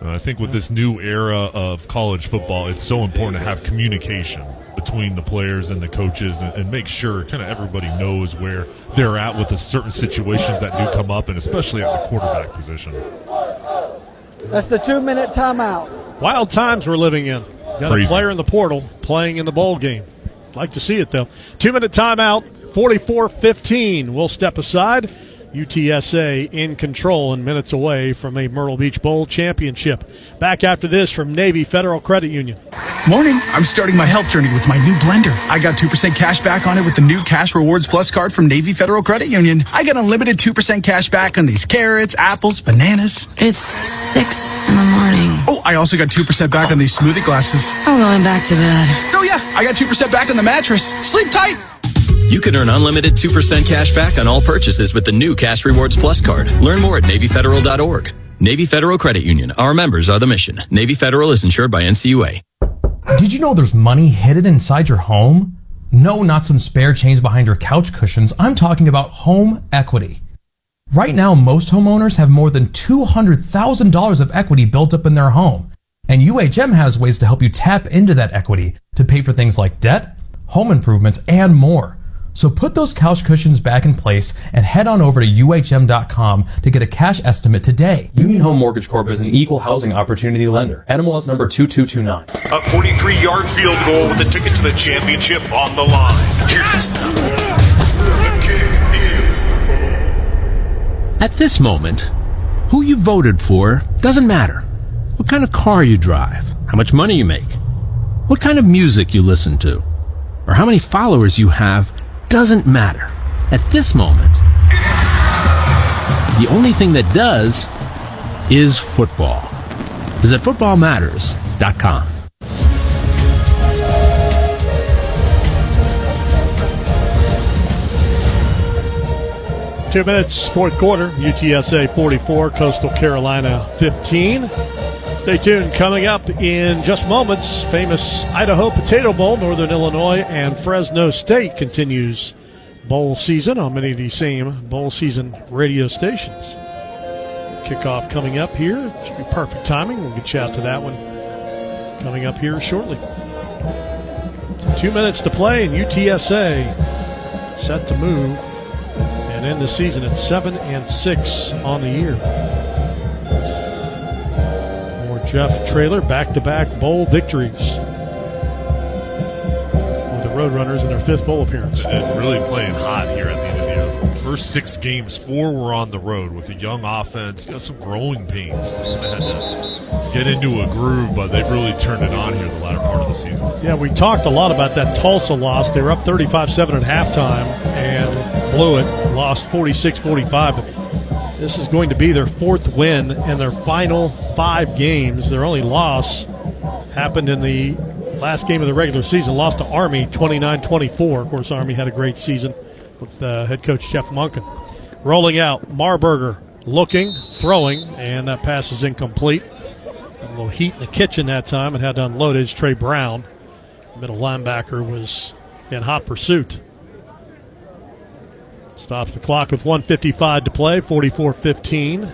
I think with this new era of college football, it's so important to have communication between the players and the coaches and make sure kind of everybody knows where they're at with the certain situations that do come up, and especially at the quarterback position. That's the 2-minute timeout. Wild times we're living in. Got Crazy. A player in the portal playing in the bowl game. Like to see it, though. 2-minute timeout, 44-15. We'll step aside. UTSA in control and minutes away from a Myrtle Beach Bowl championship. Back after this from Navy Federal Credit Union. Morning. I'm starting my health journey with my new blender. I got 2% cash back on it with the new Cash Rewards Plus card from Navy Federal Credit Union. I get unlimited 2% cash back on these carrots, apples, bananas. It's 6 in the morning. Oh, I also got 2% back on these smoothie glasses. I'm going back to bed. Oh, yeah. I got 2% back on the mattress. Sleep tight. You can earn unlimited 2% cash back on all purchases with the new Cash Rewards Plus card. Learn more at NavyFederal.org. Navy Federal Credit Union. Our members are the mission. Navy Federal is insured by NCUA. Did you know there's money hidden inside your home? No, not some spare change behind your couch cushions. I'm talking about home equity. Right now, most homeowners have more than $200,000 of equity built up in their home. And UHM has ways to help you tap into that equity to pay for things like debt, home improvements, and more. So put those couch cushions back in place and head on over to UHM.com to get a cash estimate today. Union Home Mortgage Corp is an equal housing opportunity lender. NMLS number 2229. A 43-yard field goal with a ticket to the championship on the line. Here's the snap. The kick is... At this moment, who you voted for doesn't matter. What kind of car you drive, how much money you make, what kind of music you listen to, or how many followers you have doesn't matter. At this moment, the only thing that does is football. Visit footballmatters.com. Two minutes, fourth quarter. UTSA 44, Coastal Carolina 15. Stay tuned. Coming up in just moments, famous Idaho Potato Bowl. Northern Illinois and Fresno State continues bowl season on many of these same bowl season radio stations. Kickoff coming up here. Should be perfect timing. We'll get you out to that one coming up here shortly. 2 minutes to play, and UTSA set to move and end the season at 7-6 on the year. Jeff Traylor, back-to-back bowl victories with the Roadrunners in their fifth bowl appearance. And really playing hot here at the end of the year. First 6 games, 4 were on the road with a young offense. Some growing pains. They had to get into a groove, but they've really turned it on here the latter part of the season. Yeah, we talked a lot about that Tulsa loss. They were up 35-7 at halftime and blew it, lost 46-45. This is going to be their 4th win in their final 5 games. Their only loss happened in the last game of the regular season, lost to Army 29-24. Of course, Army had a great season with head coach Jeff Monken. Rolling out, Marburger looking, throwing, and that pass is incomplete. A little heat in the kitchen that time and had to unload it. Trey Brown, middle linebacker, was in hot pursuit. Stops the clock with 1:55 to play, 44-15.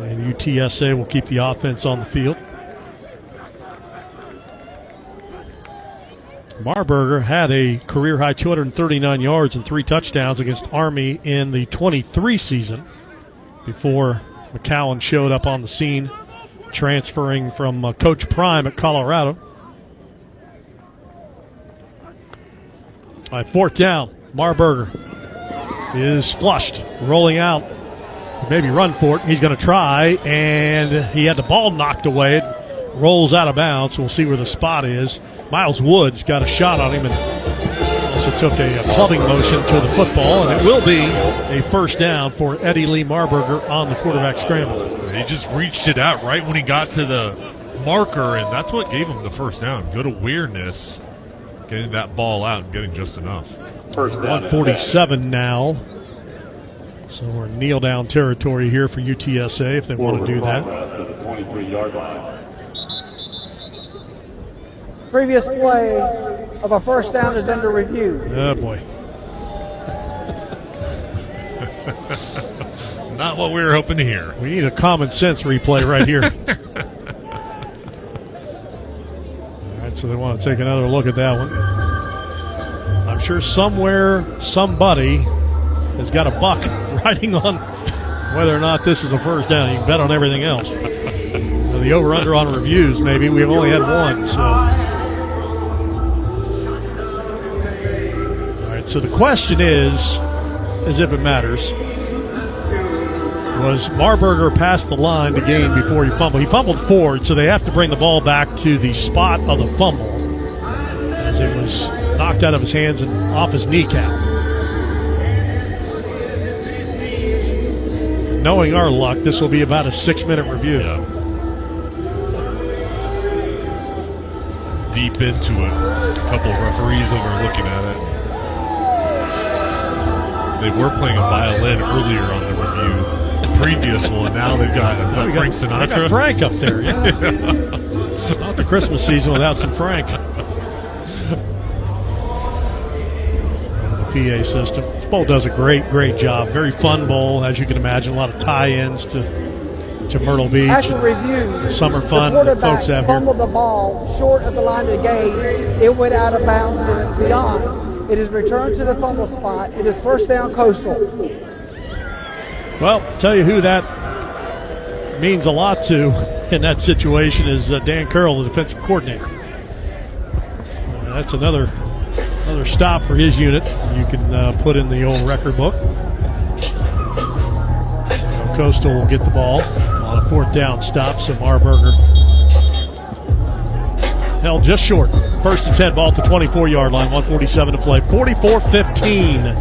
And UTSA will keep the offense on the field. Marburger had a career-high 239 yards and 3 touchdowns against Army in the 23 season before McCowan showed up on the scene, transferring from Coach Prime at Colorado. All right, 4th down. Marburger is flushed, rolling out. Maybe run for it. He's going to try, and he had the ball knocked away. It rolls out of bounds. We'll see where the spot is. Miles Woods got a shot on him and also took a clubbing motion to the football, and it will be a 1st down for Eddie Lee Marburger on the quarterback scramble. He just reached it out right when he got to the marker, and that's what gave him the 1st down. Good awareness, getting that ball out and getting just enough. 147 now. So we're in kneel-down territory here for UTSA if they want to do that. Previous play of a 1st down is under review. Oh, boy. Not what we were hoping to hear. We need a common sense replay right here. All right, so they want to take another look at that one. I'm sure somewhere, somebody has got a buck riding on whether or not this is a 1st down. You can bet on everything else. The over-under on reviews, maybe. We've only had one, so. All right, so the question is, as if it matters, was Marburger past the line to gain before he fumbled? He fumbled forward, so they have to bring the ball back to the spot of the fumble as it was knocked out of his hands and off his kneecap. Knowing our luck, this will be about a 6-minute review. Yeah. Deep into it. A couple of referees over looking at it. They were playing a violin earlier on the review. The previous one, now they've got, is that Frank Sinatra? They got Frank up there, yeah. It's not the Christmas season without some Frank. PA system. This bowl does a great job. Very fun bowl, as you can imagine. A lot of tie-ins to Myrtle Beach. After review, summer fun the that folks have here. fumbled the ball short of the line of gain. It went out of bounds and beyond. It is returned to the fumble spot. It is 1st down Coastal. Well, tell you who that means a lot to in that situation is Dan Curl, the defensive coordinator. That's another stop for his unit. You can put in the old record book. Coastal will get the ball on a 4th down stop, so Marburger held just short. 1st and 10, ball at the 24-yard line, 1:47 to play, 44-15.